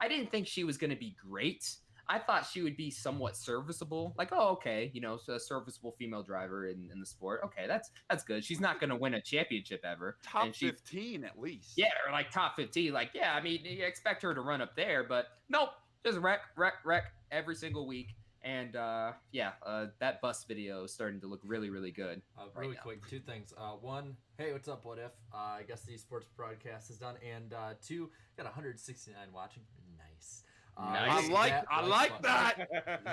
didn't think she was going to be great. I thought she would be somewhat serviceable. Like, oh, okay, so a serviceable female driver in the sport. Okay, that's good. She's not going to win a championship ever. Top 15 at least. Yeah, or like top 15. Like, yeah, I mean, you expect her to run up there, but nope, just wreck every single week. And that bus video is starting to look really, really good. Really quick, 2 things. One, hey, what's up? What if? I guess the esports broadcast is done. And 2, got 169 watching. Nice. Nice. I like that.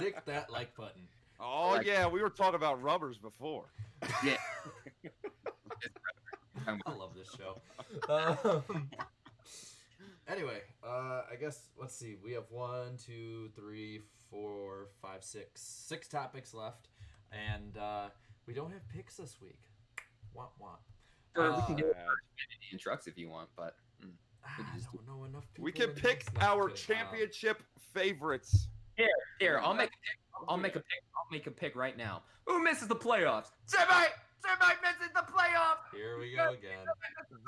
Lick that like button. Oh yeah, we were talking about rubbers before. Yeah. I love this show. Anyway, I guess let's see. We have 1, 2, 3, 4, 5, 6 topics left, and we don't have picks this week. Womp womp. Or we can do it in trucks if you want, but I don't know enough people. We can in pick this our to- championship favorites. Here, I'll make a pick right now. Who misses the playoffs? Somebody misses the playoffs. Here we go again.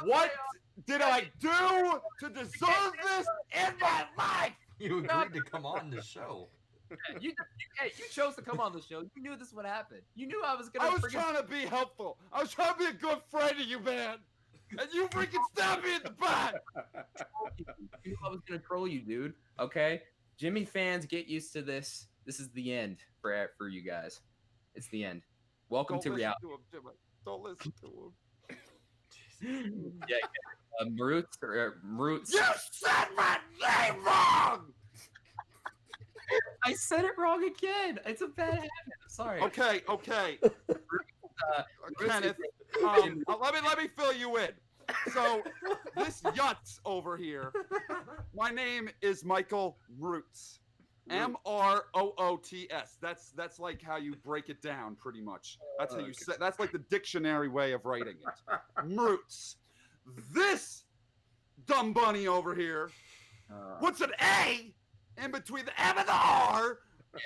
What did I do to deserve this in my life? You agreed to come on the show. You chose to come on the show. You knew this would happen. You knew I was gonna. I was trying to be helpful. I was trying to be a good friend to you, man. And you freaking stabbed me in the back. You knew I was gonna troll you, dude. Okay, Jimmy fans, get used to this. This is the end for you guys. It's the end. Welcome to reality. Don't listen to him. Yeah, Mrucz. You said my name wrong. I said it wrong again. It's a bad habit. I'm sorry. Okay. Kenneth, let me fill you in. So this Yutz over here, my name is Michael Mrucz. Mroots. That's like how you break it down, pretty much. That's how you say. That's like the dictionary way of writing it. Mrucz. This dumb bunny over here puts an A in between the M and the R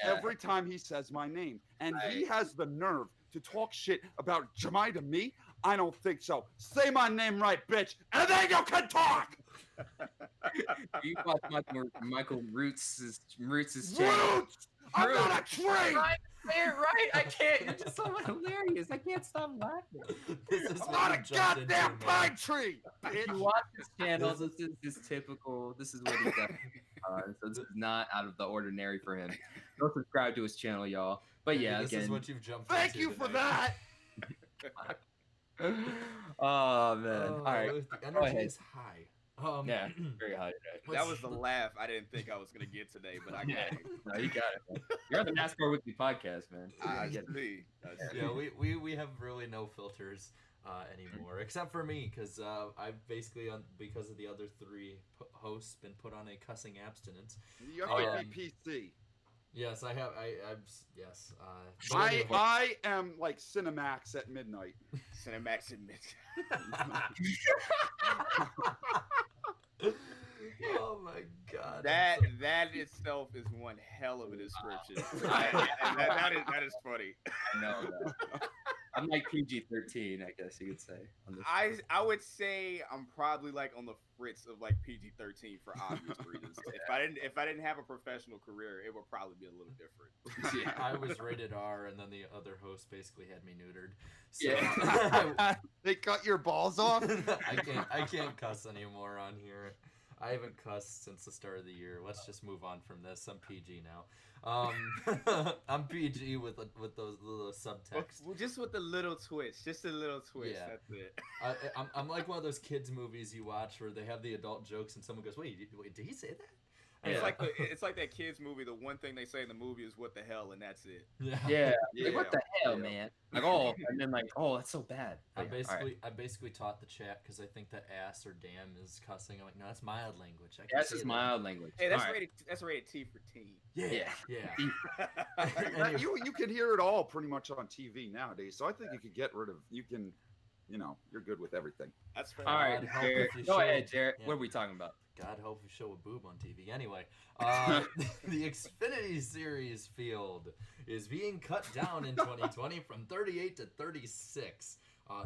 every time he says my name, and he has the nerve to talk shit about Jemai to me. I don't think so. Say my name right, bitch, and then you can talk. You watch Michael Mrucz's Roots! channel. I'm not a tree! Right, I can't. You're just so hilarious. I can't stop laughing. This is I'm what not you a jumped into, goddamn man. pine tree, If you bitch! watch his channel, this is his typical. This is what he does. So this is not out of the ordinary for him. Go subscribe to his channel, y'all. But yeah, this again. is what you've jumped Thank into you for tonight. that! Oh man! Oh, All right. the energy is high. Yeah, very high today. That was the laugh I didn't think I was gonna get today, but I got it. No, you got it. Man. You're on the NASCAR Weekly podcast, man. I get it. see. Yeah, we have really no filters anymore, except for me, because I've basically, because of the other 3 hosts, been put on a cussing abstinence. You have to be PC. Yes, I have. Yes. But anyway. I am like Cinemax at midnight. Cinemax admit. Oh my god. That itself is one hell of a description. that is funny. I know. I'm like PG-13, I guess you could say. On this I would say I'm probably like on the fritz of like PG-13 for obvious reasons. If I didn't have a professional career, it would probably be a little different. Yeah. I was rated R, and then the other host basically had me neutered. So Yeah. They cut your balls off? I can't cuss anymore on here. I haven't cussed since the start of the year. Let's just move on from this. I'm PG now. I'm PG with those little subtext. Well, just with a little twist. Just a little twist. Yeah. That's it. I'm like one of those kids movies you watch where they have the adult jokes and someone goes, wait, did he say that? It's Yeah. like it's like that kids movie. The one thing they say in the movie is "What the hell," and that's it. Yeah. Yeah. Yeah. Like, what the hell, Yeah. man? Like, oh, and then like, oh, that's so bad. I But yeah, all right. basically taught the chat because I think that ass or damn is cussing. I'm like, no, that's mild language. I can That's say just that. mild language. Hey, that's All right. rated. That's rated T for teen. Yeah, yeah. That- you can hear it all pretty much on TV nowadays. So I think you could get rid of. You can, you're good with everything. That's fair. All right, God help Jared. if you Go show- ahead, Jared. yeah. What are we talking about? God help you show a boob on TV. Anyway, the Xfinity Series field is being cut down in 2020 from 38 to 36.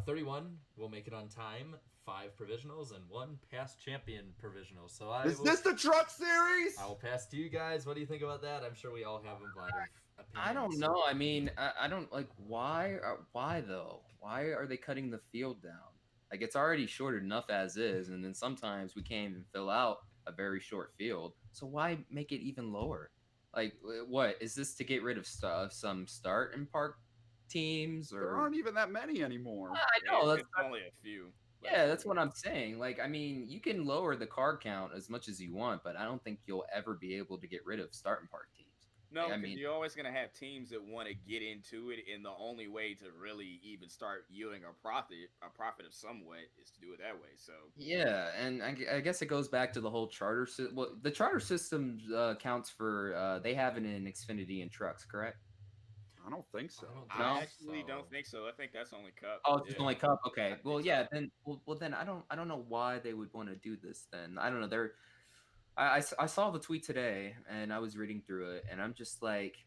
31 will make it on time, 5 provisionals, and 1 past champion provisional. So Is this the truck series? I will pass to you guys. What do you think about that? I'm sure we all have a lot of opinions. I don't know. I mean, I don't like why. Why though? Why are they cutting the field down? Like it's already short enough as is, and then sometimes we can't even fill out a very short field. So why make it even lower? Like, what is this to get rid of some start and park teams? Or There aren't even that many anymore. I know It's that's only a few. yeah, that's what I'm saying. Like, I mean, you can lower the card count as much as you want, but I don't think you'll ever be able to get rid of start and park teams. No, I 'cause mean- you're always gonna have teams that want to get into it, and the only way to really even start yielding a profit of somewhat, is to do it that way. So Yeah, and I guess it goes back to the whole charter system. Well, the charter system counts for they have it in Xfinity and trucks, correct? I don't think so. I don't I No. actually don't think so. I think that's only Cup. Oh, it's just Yeah. only cup. Okay. think Well, so. yeah. Then, well, then I don't know why they would want to do this. Then I don't know. I saw the tweet today, and I was reading through it, and I'm just like,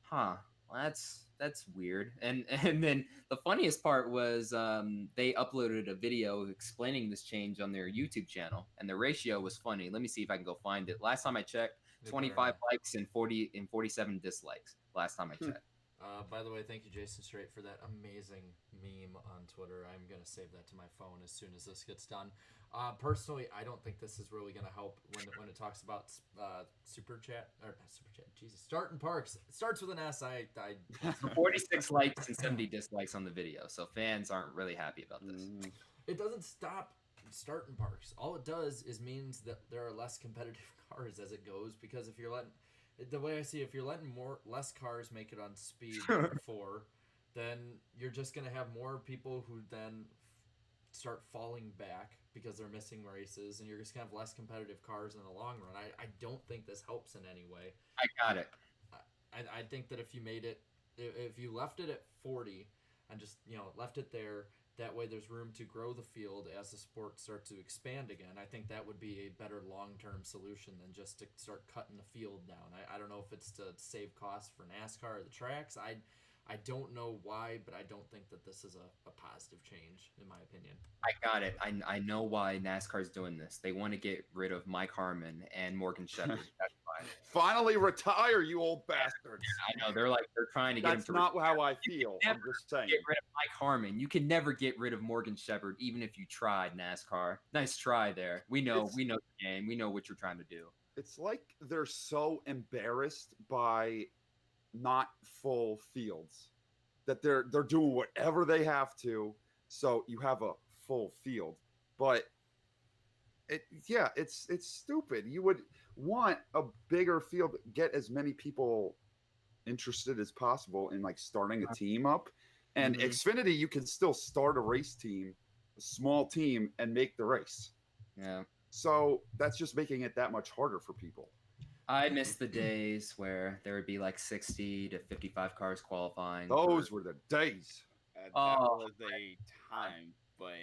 huh, well, that's weird. And then the funniest part was they uploaded a video explaining this change on their YouTube channel, and the ratio was funny. Let me see if I can go find it. Last time I checked, They 25 better likes and 47 dislikes. Last time I checked. By the way, thank you, Jason Strait, for that amazing meme on Twitter. I'm going to save that to my phone as soon as this gets done. Personally, I don't think this is really going to help when it talks about super chat. Or not super chat, Jesus. Start and parks. It starts with an S. I 46 likes and 70 dislikes on the video, so fans aren't really happy about this. It doesn't stop start and parks. All it does is means that there are less competitive cars as it goes, because if you're letting, the way I see it, if you're letting less cars make it on speed than before, then you're just going to have more people who then start falling back because they're missing races, and you're just going to have less competitive cars in the long run. I don't think this helps in any way. I got it. I think that if you made it, if you left it at 40 and just, left it there, that way there's room to grow the field as the sport starts to expand again. I think that would be a better long-term solution than just to start cutting the field down. I don't know if it's to save costs for NASCAR or the tracks. I don't know why, but I don't think that this is a positive change, in my opinion. I got it. I know why NASCAR's doing this. They want to get rid of Mike Harmon and Morgan Shepherd. That's why. Finally retire, you old bastards. I know they're trying to get That's him to not how I feel. I'm just saying. get rid of Mike Harmon. You can never get rid of Morgan Shepherd, even if you tried. NASCAR, nice try there. We know the game. We know what you're trying to do. It's like they're so embarrassed by not full fields that they're doing whatever they have to, so you have a full field. But it's stupid. You would want a bigger field, get as many people interested as possible in like starting a team up. And Xfinity, you can still start a race team, a small team, and make the race. Yeah. So that's just making it that much harder for people. I miss the days where there would be like 60 to 55 cars qualifying. Those were the days. That Oh, was a time, but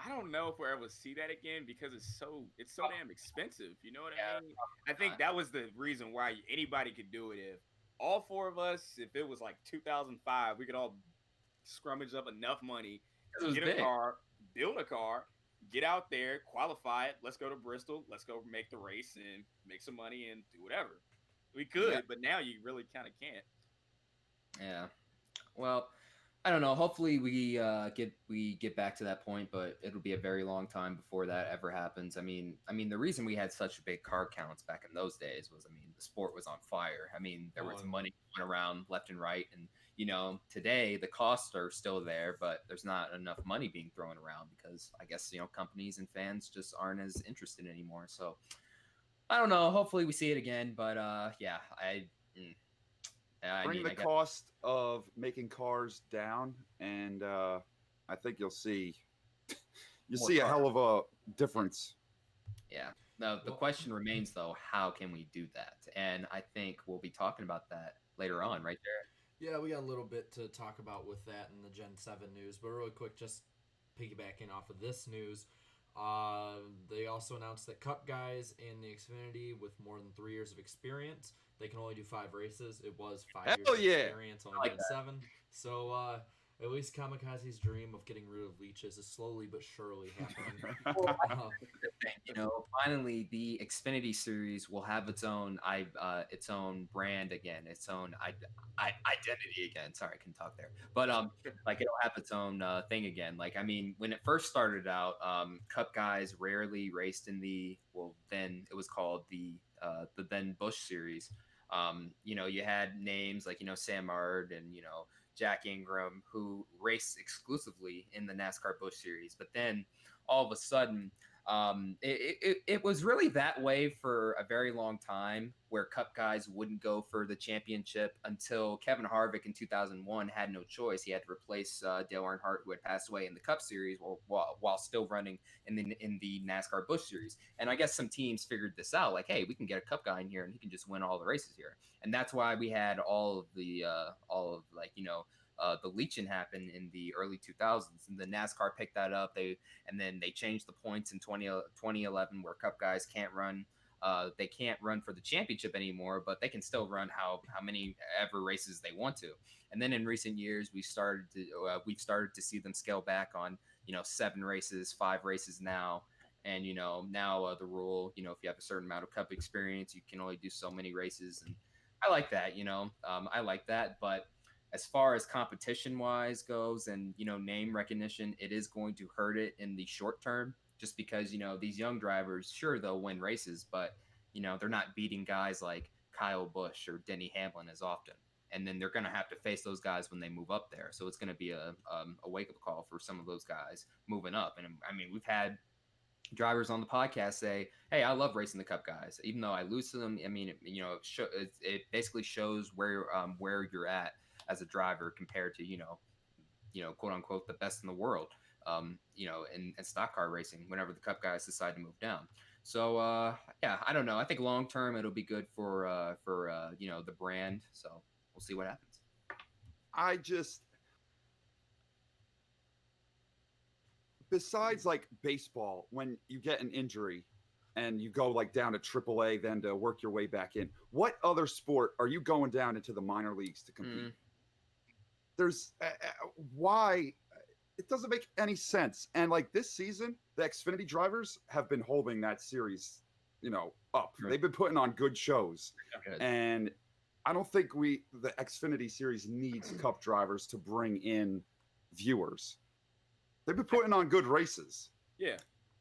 I don't know if we'll ever see that again because it's so damn expensive. You know what I mean? I think that was the reason why anybody could do it. If all four of us, if it was like 2005, we could all scrummage up enough money, It was get big. a car, build a car, get out there, qualify it. Let's go to Bristol. Let's go make the race and make some money and do whatever. We could, Yeah. but now you really kind of can't. Yeah. Well, I don't know. Hopefully we get back to that point, but it'll be a very long time before that ever happens. I mean, the reason we had such big car counts back in those days was, the sport was on fire. There was money going around left and right, and today the costs are still there, but there's not enough money being thrown around because I guess companies and fans just aren't as interested anymore. So I don't know. Hopefully we see it again, but yeah, Bring the cost of making cars down, and I think you'll see a hell of a difference. Yeah. No, the question remains though, how can we do that? And I think we'll be talking about that later on, right there. Yeah, we got a little bit to talk about with that in the Gen 7 news, but really quick, just piggybacking off of this news, they also announced that Cup guys in the Xfinity with more than 3 years of experience, they can only do 5 races. It was 5 years of experience, only did 7. So at least Kamikaze's dream of getting rid of leeches is slowly but surely happening. Finally, the Xfinity series will have its own brand again, its own identity again. Sorry, I couldn't talk there. But like it'll have its own thing again. Like I mean, when it first started out, Cup guys rarely raced in then it was called the then Busch series. You had names like Sam Ard and Jack Ingram, who raced exclusively in the NASCAR Busch series. But then all of a sudden, it was really that way for a very long time, where Cup guys wouldn't go for the championship until Kevin Harvick in 2001 had no choice. He had to replace Dale Earnhardt, who had passed away in the Cup series while still running in the NASCAR Busch series. And I guess some teams figured this out, like, hey, we can get a Cup guy in here and he can just win all the races here. And that's why we had the leeching happen in the early 2000s, and the NASCAR picked that up. And then they changed the points in 2011, where Cup guys can't run. They can't run for the championship anymore, but they can still run how many ever races they want to. And then in recent years, we've started to see them scale back on 7 races, 5 races now. And now the rule, if you have a certain amount of Cup experience, you can only do so many races. And I like that. I like that, but as far as competition wise goes and name recognition, it is going to hurt it in the short term, just because these young drivers, sure, they'll win races, but they're not beating guys like Kyle Busch or Denny Hamlin as often, and then they're going to have to face those guys when they move up there. So it's going to be a wake-up call for some of those guys moving up. And I mean, we've had drivers on the podcast say, hey, I love racing the Cup guys, even though I lose to them. I mean, it basically shows where you're at as a driver compared to quote unquote the best in the world, in stock car racing whenever the Cup guys decide to move down. So yeah, I don't know. I think long term it'll be good for the brand. So we'll see what happens. Besides like baseball, when you get an injury and you go like down to AAA, then to work your way back in, what other sport are you going down into the minor leagues to compete? There's why it doesn't make any sense. And like this season, the Xfinity drivers have been holding that series, up. Right. They've been putting on good shows. Good. And I don't think the Xfinity series needs Cup drivers to bring in viewers. They've been putting on good races. Yeah,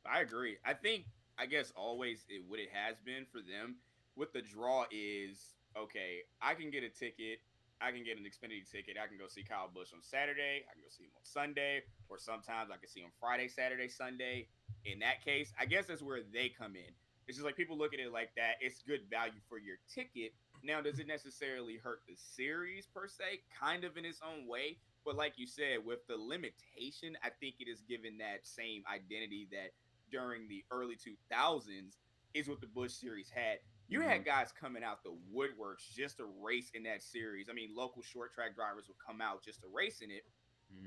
I agree. I guess always what it has been for them with the draw is, okay, I can get a ticket. I can get an Xfinity ticket. I can go see Kyle Busch on Saturday. I can go see him on Sunday, or sometimes I can see him Friday, Saturday, Sunday. In that case, I guess that's where they come in. It's just like people look at it like that. It's good value for your ticket. Now, does it necessarily hurt the series per se? Kind of in its own way. But like you said, with the limitation, I think it is given that same identity that during the early 2000s is what the Busch series had. You had guys coming out the woodworks just to race in that series. I mean, local short track drivers would come out just to race in it.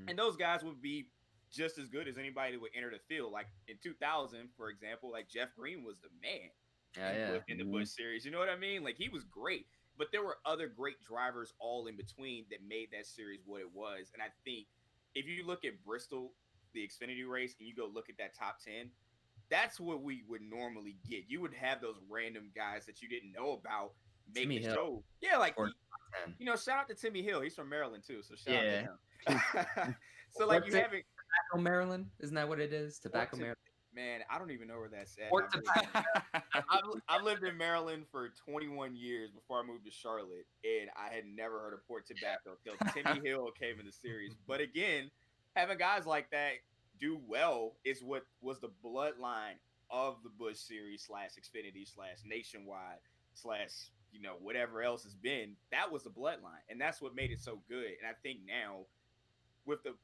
And those guys would be just as good as anybody that would enter the field. Like in 2000, for example, like Jeff Green was the man in the Busch series. You know what I mean? Like he was great. But there were other great drivers all in between that made that series what it was. And I think if you look at Bristol, the Xfinity race, and you go look at that top 10, that's what we would normally get. You would have those random guys that you didn't know about make the show. Yeah, like, shout out to Timmy Hill. He's from Maryland, too, so shout out to him. So, like, you have it. Tobacco, Maryland? Isn't that what it is? Tobacco, Maryland? Man, I don't even know where that's at. I've lived in Maryland for 21 years before I moved to Charlotte, and I had never heard of Port Tobacco until Timmy Hill came in the series. But again, having guys like that do well is what was the bloodline of the Busch Series / Xfinity / Nationwide / whatever else has been, that was the bloodline, and that's what made it so good. And I think now, with the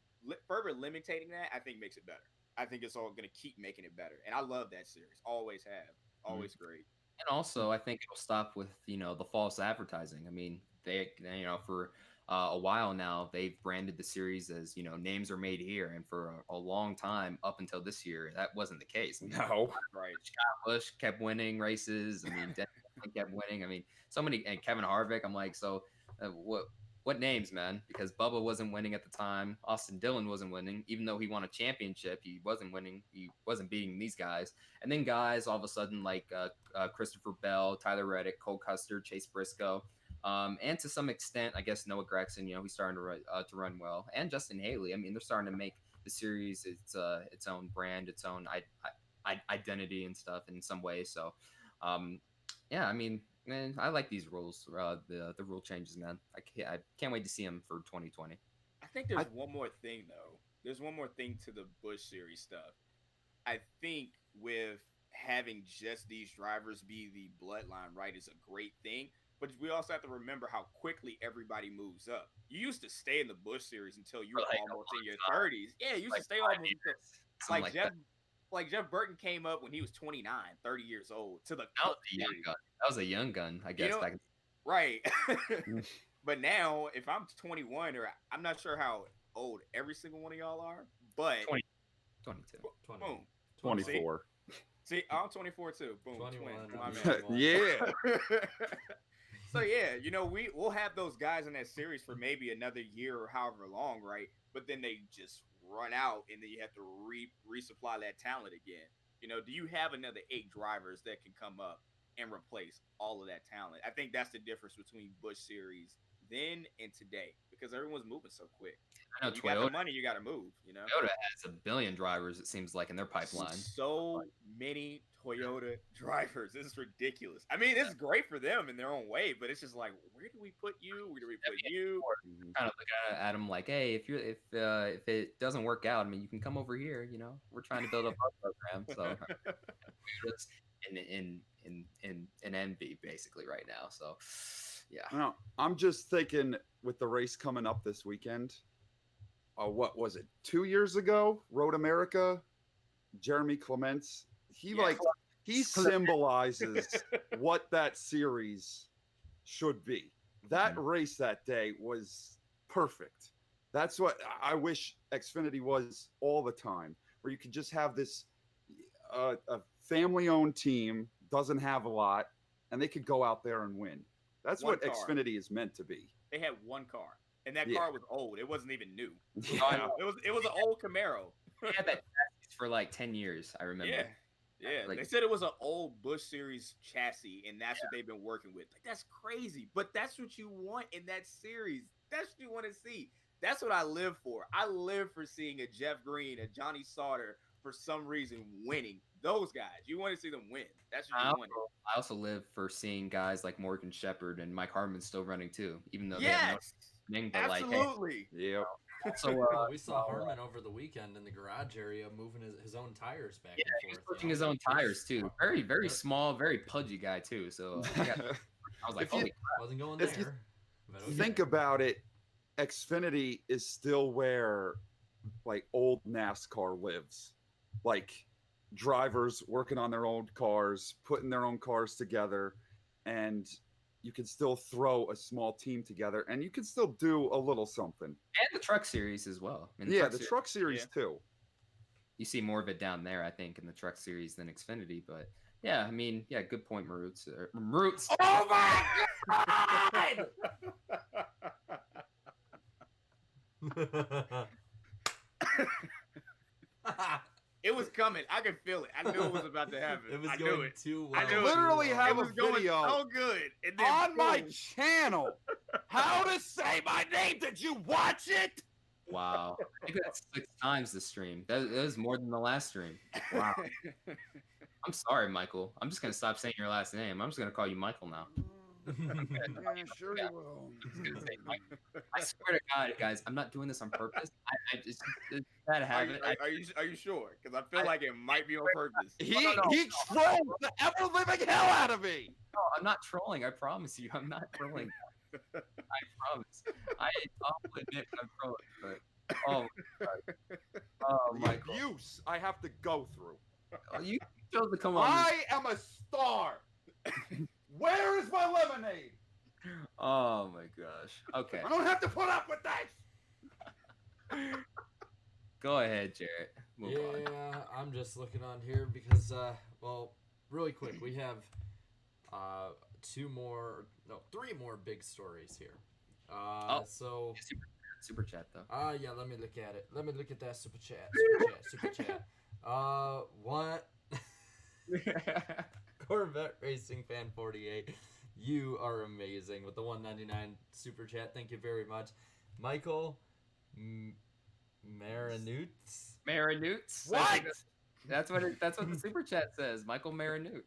further limiting that, I think makes it better. I think it's all going to keep making it better, and I love that series. Always have, always great. And also, I think it'll stop with the false advertising. I mean, they for a while now they've branded the series as names are made here, and for a long time up until this year that wasn't the case. No, Right. Scott Busch kept winning races. I mean, Denny kept winning. I mean, so many, and Kevin Harvick. I'm like, so what names, man? Because Bubba wasn't winning at the time. Austin Dillon wasn't winning, even though he won a championship. He wasn't winning. He wasn't beating these guys. And then guys all of a sudden like Christopher Bell, Tyler Reddick, Cole Custer, Chase Briscoe, and to some extent, I guess Noah Gragson. He's starting to run well, and Justin Haley. I mean, they're starting to make the series its own brand, its own identity and stuff in some ways. So, yeah, I mean. Man, I like these rules, the rule changes, man. I can't wait to see them for 2020. I think there's one more thing, though. There's one more thing to the Busch Series stuff. I think with having just these drivers be the bloodline, right, is a great thing. But we also have to remember how quickly everybody moves up. You used to stay in the Busch Series until you were almost in your 30s. Yeah, you used to stay almost until, like Jeff Burton came up when he was 29, 30 years old to the Cup Series. That was a young gun, I guess. Back right. But now, if I'm 21, or I'm not sure how old every single one of y'all are, but 22. Boom. 24. See, I'm 24 too. Boom. 21. Yeah. So yeah, we'll have those guys in that series for maybe another year or however long, right? But then they just run out, and then you have to resupply that talent again. Do you have another 8 drivers that can come up and replace all of that talent? I think that's the difference between Busch Series then and today, because everyone's moving so quick. I know you Toyota, got the money, you got to move. Toyota has a billion drivers, it seems like, in their pipeline. So many Toyota drivers. This is ridiculous. I mean, it's great for them in their own way, but it's just like, where do we put you? Where do we put you? Kind of look at them like, hey, if it doesn't work out, I mean, you can come over here. We're trying to build up our program. So in envy basically right now. So yeah. No, I'm just thinking with the race coming up this weekend. What was it? 2 years ago, Road America, Jeremy Clements. He symbolizes what that series should be. That race that day was perfect. That's what I wish Xfinity was all the time, where you could just have this a family-owned team, doesn't have a lot, and they could go out there and win. That's what Xfinity is meant to be. They had one car, and that car was old. It wasn't even new. Yeah. It was an old Camaro. They had that chassis for like 10 years, I remember. Yeah. They said it was an old Busch Series chassis, and that's what they've been working with. Like, that's crazy, but that's what you want in that series. That's what you want to see. That's what I live for. I live for seeing a Jeff Green, a Johnny Sauter, for some reason, winning. Those guys, you want to see them win. That's what you want. I also live for seeing guys like Morgan Shepherd and Mike Harmon still running too, even though yes, they have no name, but absolutely. Like, hey, Yep. So we saw Harmon over the weekend in the garage area moving his own tires back and he was forth. pushing his own tires too. Very, very small, very pudgy guy too. So I was like, wasn't going if you there. But okay. think about it, Xfinity is still where like old NASCAR lives. Like drivers working on their own cars, putting their own cars together, and you can still throw a small team together, and you can still do a little something. And the truck series as well. The truck series too. You see more of it down there, I think, in the truck series than Xfinity. But yeah, I mean, yeah, good point, Mrucz. Mrucz. Oh my God! It was coming. I could feel it. I knew it was about to happen. It was I going knew it. too well. I knew it. Literally have It was a going video so good. And then on my boom. channel. How to say my name? Did you watch it? Wow. I think that's 6 times the stream. That was more than the last stream. Wow. I'm sorry, Michael. I'm just going to stop saying your last name. I'm just going to call you Michael now. Yeah, sure you will. I swear to God, guys, I'm not doing this on purpose. I just bad habit. Are you sure? Because I feel like it might be on purpose. He trolled the ever living hell out of me. No, I'm not trolling. I promise you, I'm not trolling. I promise. I'll admit I'm trolling, but oh my God. Oh The my God. abuse I have to go through. You chose to come on. I am a star. Where is my lemonade? Oh my gosh. Okay. I don't have to put up with this. Go ahead, Jarrett. Move on. Yeah, I'm just looking on here because, well, really quick, we have three more big stories here. So Super chat though. yeah, let me look at it. Let me look at that super chat. Super chat. What? Corvette Racing Fan 48. You are amazing with the 199 super chat. Thank you very much, Michael Marinutes. Marinutes. What? That's what the super chat says. Michael Marinutes.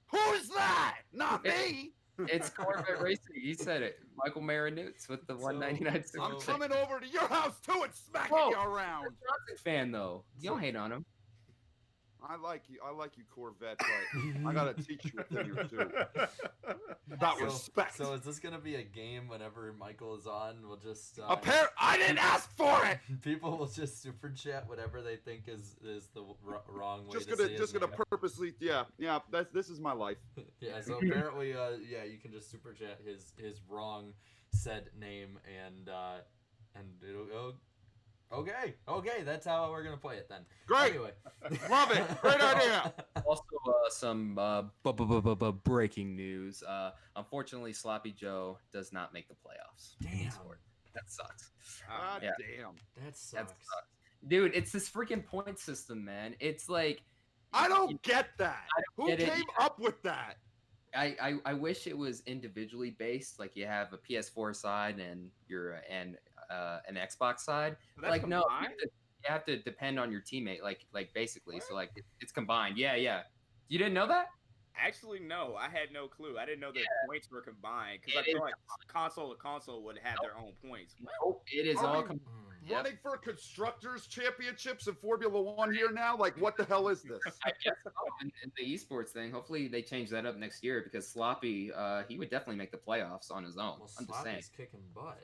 Who's that? Not me. It's Corvette Racing. He said it. Michael Marinutes with the 199 super I'm chat. coming over to your house too and smacking Whoa. you around. Johnson fan though. You don't hate on him. I like you, Corvette, but I gotta teach you a thing or two about respect. So is this gonna be a game whenever Michael is on? We'll just I didn't ask for it. people will just super chat whatever they think is the wrong way Just to gonna say just his gonna name. purposely, this is my life. Yeah, so apparently, yeah, you can just super chat his wrong said name and it'll go. Okay, that's how we're gonna play it then. Great, Anyway, love it, great idea. Also, some breaking news. Unfortunately, Sloppy Joe does not make the playoffs. Damn. That sucks. God Yeah. damn. That sucks. Dude, it's this freaking point system, man. It's like I don't get that. Who get it came up with that? I wish it was individually based, like you have a PS4 side and an Xbox side. That's Like no, combined? you have to depend on your teammate, like basically. What? So like it's combined. Yeah. You didn't know that? Actually, no. I had no clue. I didn't know that points were combined because I It feel is. like console to console would have their own points. Nope. It is Are all we combined. Mm. Yep. Running for constructors championships in Formula One here now? Like, what the hell is this? I guess so. In the esports thing, hopefully they change that up next year because Sloppy, he would definitely make the playoffs on his own. Well, I'm just saying. Sloppy's kicking butt.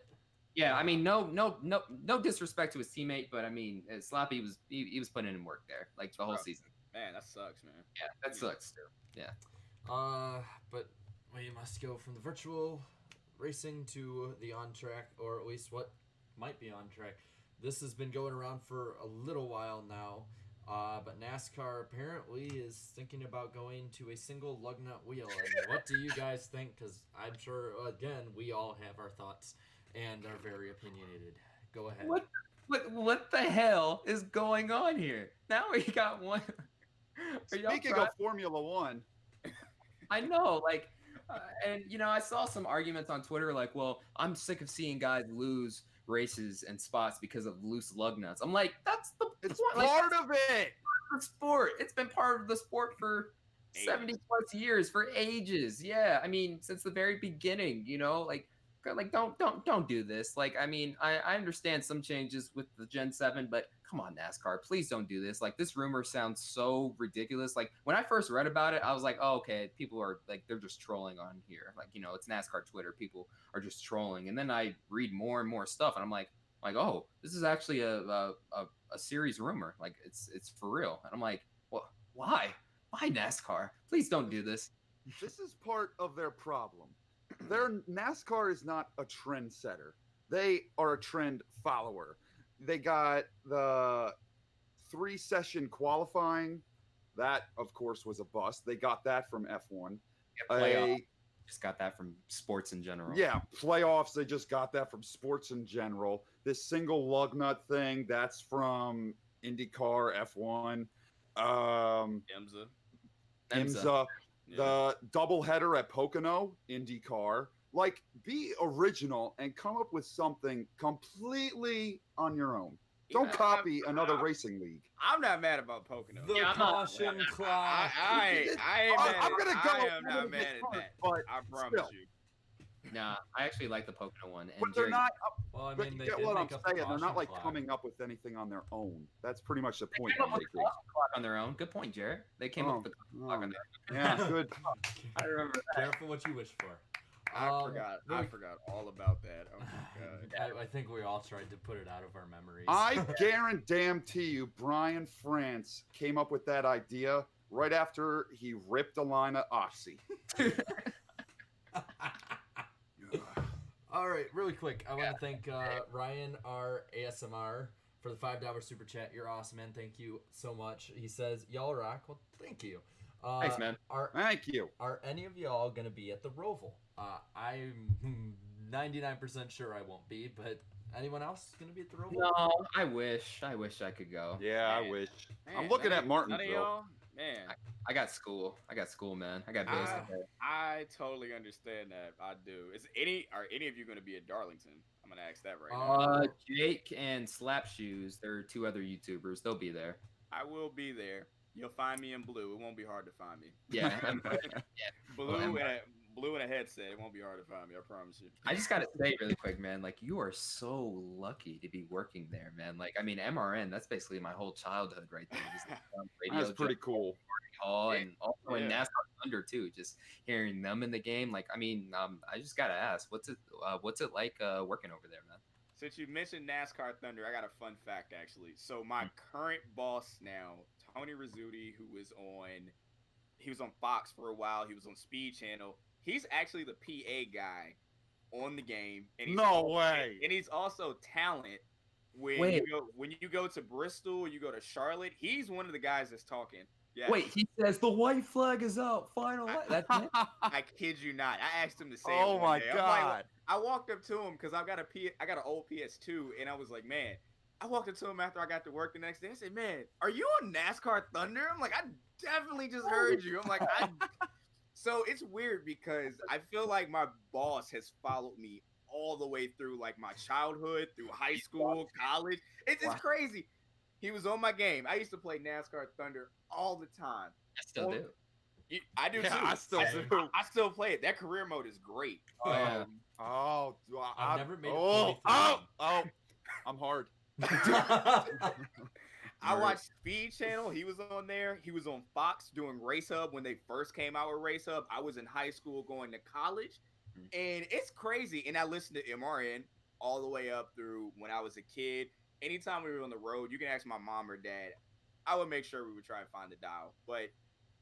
Yeah, I mean, no disrespect to his teammate, but I mean, Sloppy was he was putting in work there, like the whole Rough. season. Man, that sucks, man. Yeah, that sucks too. Yeah. But we must go from the virtual racing to the on track, or at least what might be on track. This has been going around for a little while now, but NASCAR apparently is thinking about going to a single lug nut wheel. And what do you guys think? Because I'm sure, again, we all have our thoughts and are very opinionated. Go ahead. What the hell is going on here? Now we got one. Are y'all Speaking trying- of Formula One, I know, like, and I saw some arguments on Twitter, like, well, I'm sick of seeing guys lose races and spots because of loose lug nuts. I'm like, that's the it's point. Like, part of it. the sport. It's been part of the sport for 70 plus years, for ages. Yeah, I mean, since the very beginning. Like don't do this. Like, I mean, I understand some changes with the Gen 7, but come on, NASCAR, please don't do this. Like, this rumor sounds so ridiculous. Like, when I first read about it, I was like, oh, okay, people are like, they're just trolling on here. Like, it's NASCAR Twitter, people are just trolling. And then I read more and more stuff, and I'm like, oh, this is actually a serious rumor. Like, it's for real. And I'm like, well, why NASCAR? Please don't do this. This is part of their problem. Their NASCAR is not a trendsetter. They are a trend follower. They got the 3-session qualifying. That, of course, was a bust. They got that from F1. Playoff. Just got that from sports in general. Yeah, playoffs. They just got that from sports in general. This single lug nut thing, that's from IndyCar, F1. IMSA. Yeah. The doubleheader at Pocono, IndyCar. Like, be original and come up with something completely on your own. Don't copy another racing league. I'm not mad about Pocono. The caution clock. I ain't mad. I'm gonna go I am not with mad it at that. but I promise still. you. Nah, I actually like the Pocono one. And But they're Jerry, not. Well, I But mean, you they get did what I'm make up the saying. They're not caution like flag. coming up with anything on their own. That's pretty much the point came I'm up with the making. caution clock on their own. Good point, Jared. They came up with the caution clock on their own. Yeah, good. I remember that. Careful what you wish for. I forgot. I really- forgot all about that. Oh my god. I think we all tried to put it out of our memories. I guarantee you, Brian France came up with that idea right after he ripped a line of Oxy. All right, really quick. I want to thank Ryan R. ASMR for the $5 super chat. You're awesome, man. Thank you so much. He says, y'all rock. Well, thank you. Thanks, man. Thank you. Are any of y'all going to be at the Roval? I'm 99% sure I won't be, but anyone else going to be at the Roval? No, I wish I could go. Yeah, I Man. wish. Man, I'm looking none at of Martinsville. y'all, man. I got school, man. I got bills to pay. I totally understand that. I do. Are any of you going to be at Darlington? I'm going to ask that right now. Jake and Slap Shoes, there are 2 other YouTubers. They'll be there. I will be there. You'll find me in blue. It won't be hard to find me. Yeah. Blue and a headset. It won't be hard to find me. I promise you. I just gotta say really quick, man. Like, you are so lucky to be working there, man. Like, I mean, MRN. That's basically my whole childhood right there. Just on radio, That's pretty cool. Hall, and also in Yeah. NASCAR Thunder too. Just hearing them in the game. Like, I mean, I just gotta ask, what's it like working over there, man? Since you mentioned NASCAR Thunder, I got a fun fact actually. So my current boss now, Tony Rizzuti, who was on Fox for a while. He was on Speed Channel. He's actually the PA guy on the game. And he's No way. And he's also talent when Wait. you go to Bristol, you go to Charlotte. He's one of the guys that's talking. Yeah. Wait, he says the white flag is out. Final. That's it? I kid you not. I asked him to say it Oh one my day. I'm like, god. I walked up to him because I got an old PS2, and I was like, man. I walked up to him after I got to work the next day. I said, man, are you on NASCAR Thunder? I'm like, I definitely just heard you. I'm like, so it's weird because I feel like my boss has followed me all the way through like my childhood, through high school, college. It's crazy. He was on my game. I used to play NASCAR Thunder all the time. I still do. I do Yeah, too. I still do. I still play it. That career mode is great. Yeah. Oh, I've never made it oh, fully oh, I'm hard. I watched Speed Channel. He was on there. He was on Fox doing Race Hub when they first came out with Race Hub. I was in high school going to college, and it's crazy. And I listened to MRN all the way up through when I was a kid. Anytime we were on the road, you can ask my mom or dad. I would make sure we would try and find the dial. But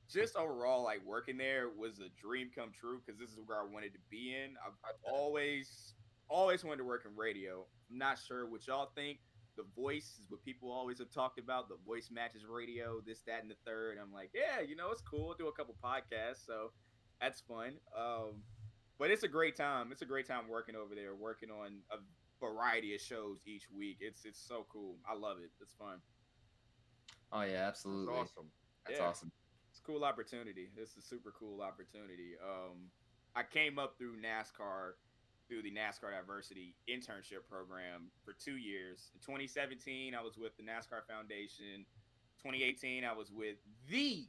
just overall, like working there was a dream come true because this is where I wanted to be in. I've always wanted to work in radio. I'm not sure what y'all think. The voice is what people always have talked about. The voice matches radio, this, that, and the third. I'm like, yeah, it's cool. I'll do a couple podcasts, so that's fun. But it's a great time. It's a great time working over there, working on a variety of shows each week. It's so cool. I love it. It's fun. Oh yeah, absolutely. That's awesome. That's Yeah. awesome. It's a cool opportunity. It's a super cool opportunity. I came up through NASCAR, through the NASCAR Diversity Internship Program for 2 years. In 2017, I was with the NASCAR Foundation. 2018, I was with the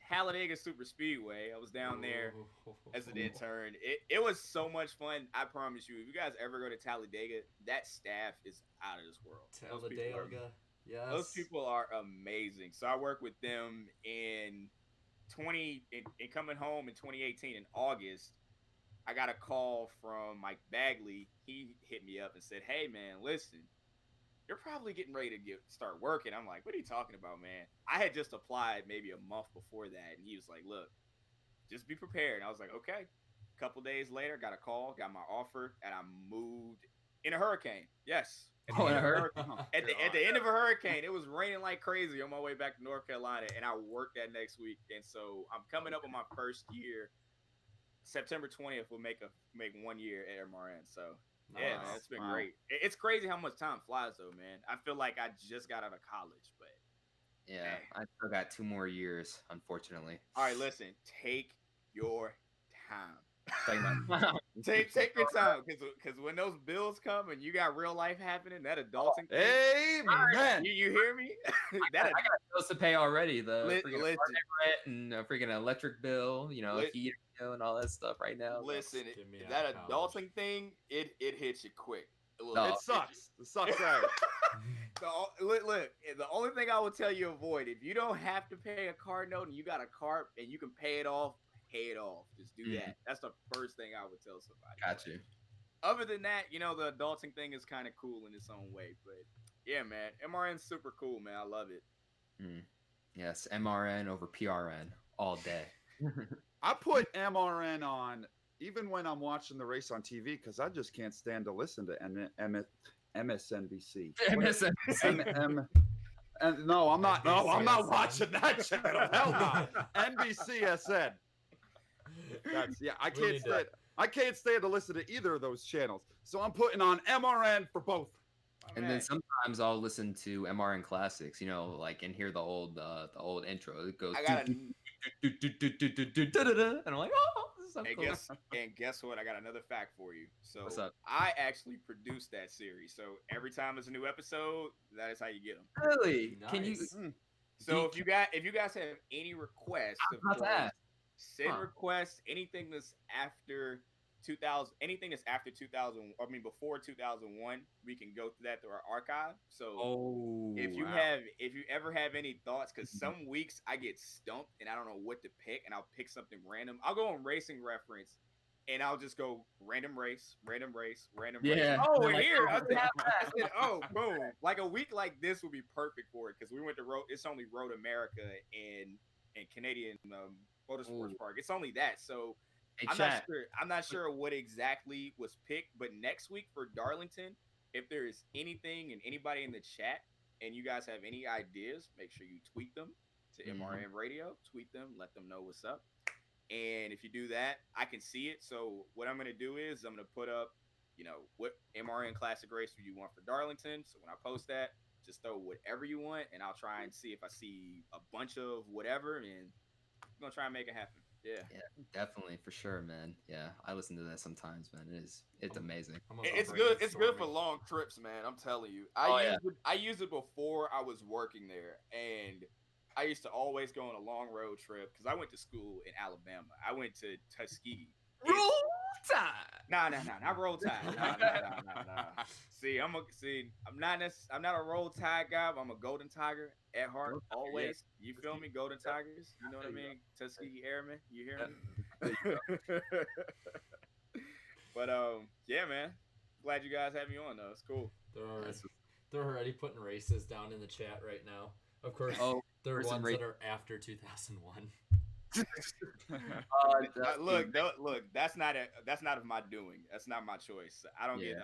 Talladega Super Speedway. I was down there as an intern. It was so much fun. I promise you, if you guys ever go to Talladega, that staff is out of this world. Talladega. Yes. Those people are amazing. So I worked with them in coming home in 2018 in August. I got a call from Mike Bagley. He hit me up and said, "Hey man, listen, you're probably getting ready to start working." I'm like, "What are you talking about, man?" I had just applied maybe a month before that, and he was like, "Look, just be prepared." And I was like, "Okay." A couple days later, got a call, got my offer, and I moved in a hurricane. Yes. At the end of a hurricane, it was raining like crazy on my way back to North Carolina, and I worked that next week. And so I'm coming up on my first year. September 20th will make 1 year at MRN. So yeah, man, it's been great. It's crazy how much time flies though, man. I feel like I just got out of college, but Yeah, man. I still got 2 more years, unfortunately. All right, listen, take your time. Take your time, because when those bills come and you got real life happening, that adulting thing. Amen. You hear me? I got bills to pay already. The freaking listen. apartment rent and a freaking electric bill, Lit- heat bill and all that stuff right now. Listen, Give me that out of college. adulting thing, it hits you quick. Look, No. It sucks. It sucks out. Look, the only thing I will tell you avoid, if you don't have to pay a car note and you got a car and you can pay it off. Just do that. That's the first thing I would tell somebody. Got you. Other than that, the adulting thing is kind of cool in its own way. But yeah, man, MRN's super cool, man. I love it. Yes, MRN over PRN all day. I put MRN on even when I'm watching the race on TV because I just can't stand to listen to MSNBC. MSNBC. And no, I'm not. No, I'm not watching that channel. Hell no. NBCSN. I can't stand to listen to either of those channels. So I'm putting on MRN for both. And then sometimes I'll listen to MRN classics, and hear the old intro. It goes, and I'm like, oh, this is so cool. Guess what? I got another fact for you. So What's up? I actually produced that series. So every time there's a new episode, that is how you get them. Really? Nice. Can you? So if you guys have any requests, send requests. Anything that's after 2000, anything that's after 2000, before 2001, we can go through that through our archive. So if you ever have any thoughts, because some weeks I get stumped and I don't know what to pick, and I'll pick something random. I'll go on Racing Reference, and I'll just go random race. Yeah. Oh, and here I said, oh, boom! Like a week like this would be perfect for it because we went to It's only Road America and Canadian Motorsports Park. It's only that. So I'm not sure what exactly was picked, but next week for Darlington, if there is anything and anybody in the chat and you guys have any ideas, make sure you tweet them to MRN Radio. Tweet them, let them know what's up. And if you do that, I can see it. So what I'm going to do is I'm going to put up, what MRN Classic race do you want for Darlington? So when I post that, just throw whatever you want, and I'll try and see if I see a bunch of whatever, and I'm going to try and make it happen. Yeah, definitely, for sure, man. Yeah, I listen to that sometimes, man. It's amazing. It's good. It's good for long trips, man. I'm telling you. I used it before I was working there, and I used to always go on a long road trip because I went to school in Alabama. I went to Tuskegee. Roll Tide. Nah, not Roll Tide. Nah. I'm not a Roll Tide guy, but I'm a Golden Tiger at heart always. You feel me? Golden Tigers. You know what I mean? Tuskegee Airmen. You hear me? But yeah, man. Glad you guys had me on though. It's cool. They're already putting races down in the chat right now. Of course, there are ones that are after 2001. Look, that's not of my doing. That's not my choice. I don't get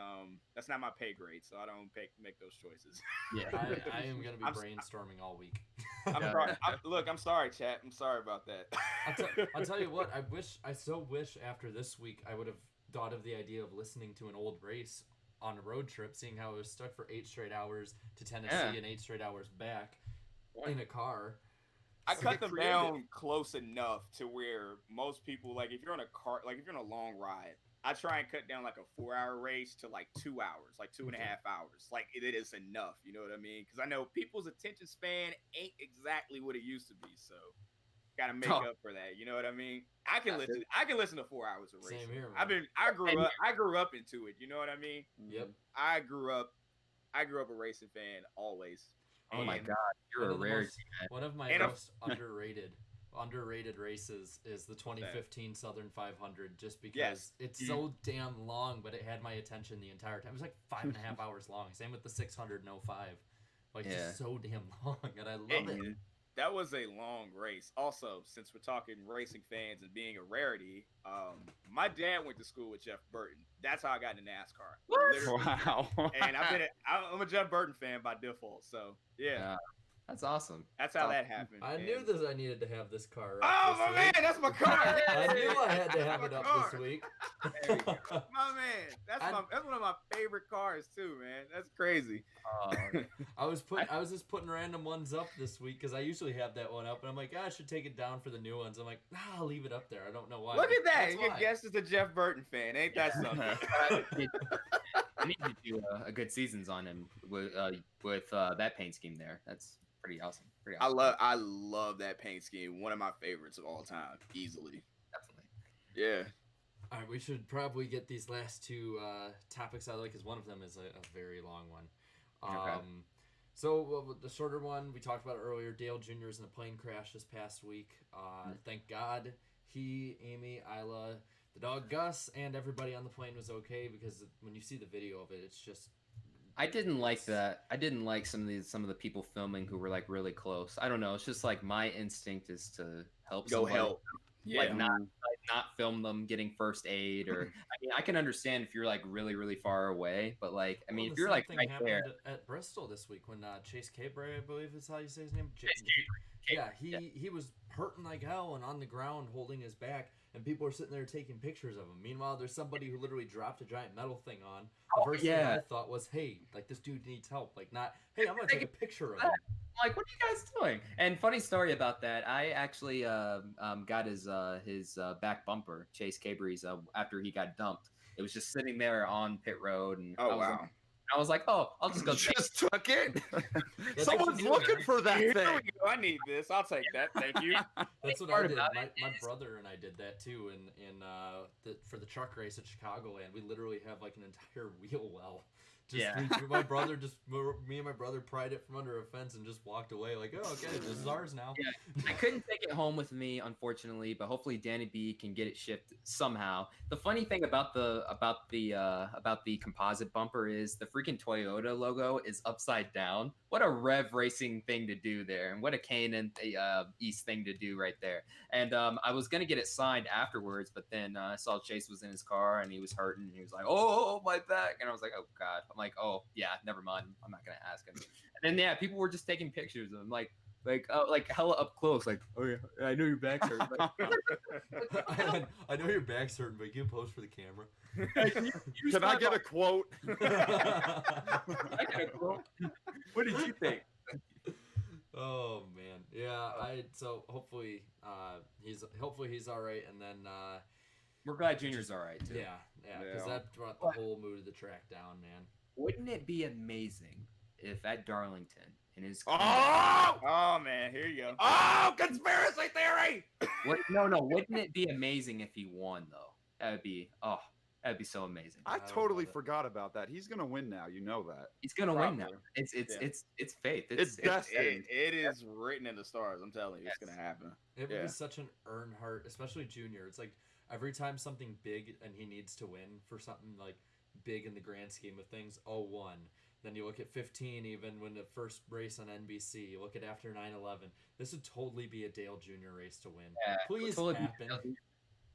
that's not my pay grade, so I don't make those choices. Yeah, I am gonna be brainstorming all week. I'm sorry, chat. I'm sorry about that. I'll tell you what. I so wish after this week I would have thought of the idea of listening to an old race on a road trip, seeing how I was stuck for 8 straight hours to Tennessee and 8 straight hours back in a car. I cut them down close enough to where most people, like if you're on a car, like if you're on a long ride, I try and cut down like a 4-hour race to like 2 hours, like 2.5 hours. Like it is enough, you know what I mean? Because I know people's attention span ain't exactly what it used to be, so gotta make up for that. You know what I mean? I can listen to 4 hours of racing. Same here, man. I grew up into it. You know what I mean? Yep. I grew up a racing fan always. Oh my God, you're a rarity, man. One of my most underrated races is the 2015 Southern 500, just because it's so damn long, but it had my attention the entire time. It was like 5.5 hours long. Same with the 600 and 05. Just so damn long, and I love it. That was a long race. Also, since we're talking racing fans and being a rarity, my dad went to school with Jeff Burton. That's how I got into NASCAR. Wow. And I'm a Jeff Burton fan by default. So yeah. That's awesome. That's how that happened. I and- knew this. I needed to have this car. Oh Up my this man, week. that's my car. I knew I had to have That's it my up car. this week. There you go. My man, that's one of my favorite cars too, man. That's crazy. I was just putting random ones up this week because I usually have that one up, and I'm like, I should take it down for the new ones. I'm like, nah, I'll leave it up there. I don't know why. Look at that. That's Your why. guest is a Jeff Burton fan. Ain't that something? I need to do a good seasons on him with that paint scheme there. That's pretty awesome. Pretty awesome. I love that paint scheme. One of my favorites of all time, easily. Definitely. Yeah. All right, we should probably get these last two topics out of the way because one of them is a very long one. Okay. So the shorter one we talked about earlier. Dale Jr. is in a plane crash this past week. Thank God he, Amy, Isla, the dog Gus, and everybody on the plane was okay because when you see the video of it, it's just. I didn't like that. I didn't like some of the people filming who were like really close. I don't know. It's just like my instinct is to help. Go somebody. help. Yeah. Like not film them getting first aid, or I mean, I can understand if you're like really really far away, but like I mean, if you're like right there at Bristol this week when Chase Cabre, I believe is how you say his name. Yeah, he was hurting like hell and on the ground holding his back, and people are sitting there taking pictures of him. Meanwhile, there's somebody who literally dropped a giant metal thing on. The first thing I thought was, hey, like this dude needs help. Like not, hey, I'm gonna take a picture of him. Like, what are you guys doing? And funny story about that, I actually got his back bumper, Chase Cabre's, after he got dumped. It was just sitting there on pit road, and I was like, oh, I'll just go. Just took it. That's Someone's what you do, looking for that Here thing. we go. I need this. I'll take that. Thank you. That's what part I did. about My brother and I did that too. For the truck race at Chicagoland, we literally have like an entire wheel well. My brother me and my brother pried it from under a fence and just walked away like, oh, okay, this is ours now. Yeah, I couldn't take it home with me, unfortunately, but hopefully Danny B can get it shipped somehow. The funny thing about the composite bumper is the freaking Toyota logo is upside down. What a Rev Racing thing to do there, and what a K&N East thing to do right there. And I was gonna get it signed afterwards, but then I saw Chase was in his car and he was hurting, and he was like, "Oh, my back," and I was like, "Oh God." I'm like, "Oh yeah, never mind. I'm not gonna ask him." And then people were just taking pictures of him, like hella up close, like, "Oh yeah, I know your back's hurt." Like, I know your back's hurting, but you can pose for the camera. Can I get a quote? I get a quote. What did you think? Oh man, yeah. So hopefully he's all right, and then We're glad Junior's all right too. yeah, because that brought the whole mood of the track down, man. Wouldn't it be amazing if at Darlington in his Oh man, here you go. Oh, conspiracy theory! Wouldn't it be amazing if he won though? That'd be so amazing. I totally forgot about that. He's gonna win now. You know that. He's gonna win now. It's fate. It's destined. It is written in the stars. I'm telling you, it's gonna happen. It would be such an Earnhardt, especially Junior. It's like every time something big and he needs to win for something like big in the grand scheme of things. 01. Then you look at 15, even when the first race on NBC. You look at after 9/11. This would totally be a Dale Jr. race to win. Yeah, Please totally happen.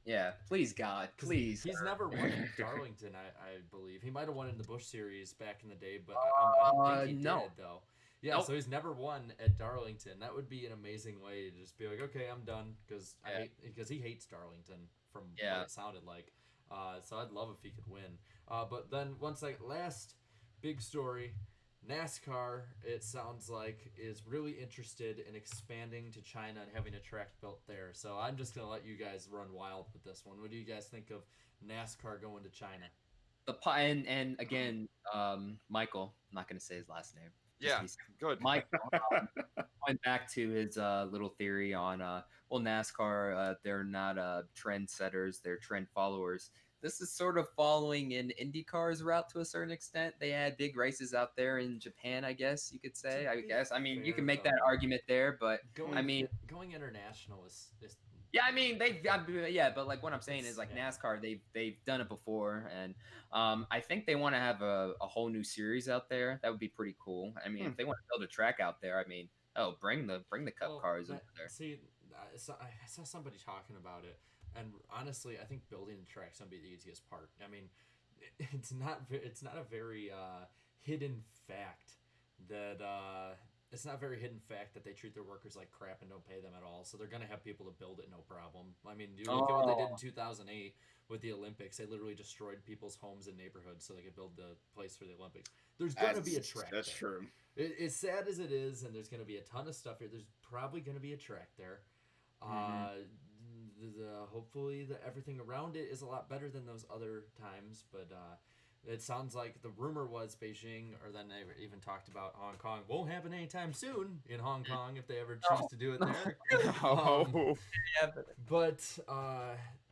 Yeah, please God, please. He's never won in Darlington, I believe. He might have won in the Busch Series back in the day, but I don't think he did, though. Yeah, Nope. So he's never won at Darlington. That would be an amazing way to just be like, okay, I'm done, because he hates Darlington from what it sounded like. So I'd love if he could win. But then last big story, NASCAR, it sounds like, is really interested in expanding to China and having a track built there. So I'm just going to let you guys run wild with this one. What do you guys think of NASCAR going to China? And again, Michael, I'm not going to say his last name. Yeah, good. Michael went back to his little theory on, NASCAR, they're not trendsetters, they're trend followers. This is sort of following in IndyCar's route to a certain extent. They had big races out there in Japan, I guess you could say. I mean, you can make that argument there, but going international is yeah, I mean, but like what I'm saying is like NASCAR, they've done it before, and I think they want to have a whole new series out there. That would be pretty cool. I mean, if they want to build a track out there, I mean, bring the Cup cars over there. See, I saw somebody talking about it, and honestly, I think building the track's gonna be the easiest part. I mean, it's not a very hidden fact that it's not a very hidden fact that they treat their workers like crap and don't pay them at all. So they're gonna have people to build it, no problem. I mean, you look at what they did in 2008 with the Olympics. They literally destroyed people's homes and neighborhoods so they could build the place for the Olympics. There's gonna be a track. That's there. true. It's sad as it is, and there's gonna be a ton of stuff here. There's probably gonna be a track there. Hopefully everything around it is a lot better than those other times, but it sounds like the rumor was Beijing, or then they even talked about Hong Kong. Won't happen anytime soon in Hong Kong if they ever choose to do it there. But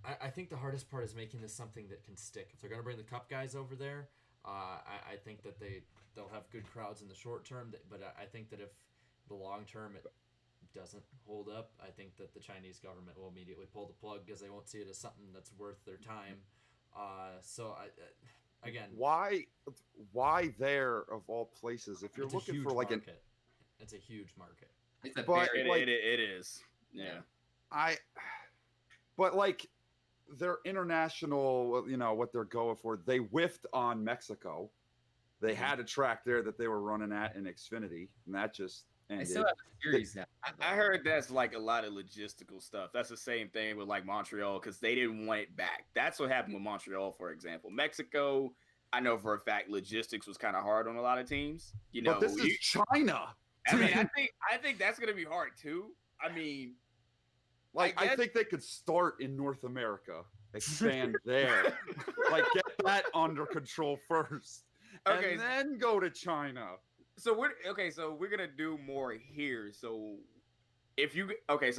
I think the hardest part is making this something that can stick. If they're going to bring the Cup guys over there, I think that they'll have good crowds in the short term. But I think that if the long term it doesn't hold up, I think that the Chinese government will immediately pull the plug because they won't see it as something that's worth their time. Again, why there of all places? If you're looking for like market. It's a huge market. It's a But, very, like- it is. Yeah. but like their international, what they're going for. They whiffed on Mexico. They had a track there that they were running at in Xfinity, and that just they ended. still have a series now. I heard that's like a lot of logistical stuff. That's the same thing with like Montreal because they didn't want it back. That's what happened with Montreal, for example. Mexico, I know for a fact logistics was kind of hard on a lot of teams. But this is China. I mean, I think that's gonna be hard too. I mean, Like, I think they could start in North America, expand there, like get that under control first, Okay. and then go to China. so we're gonna do more here. So so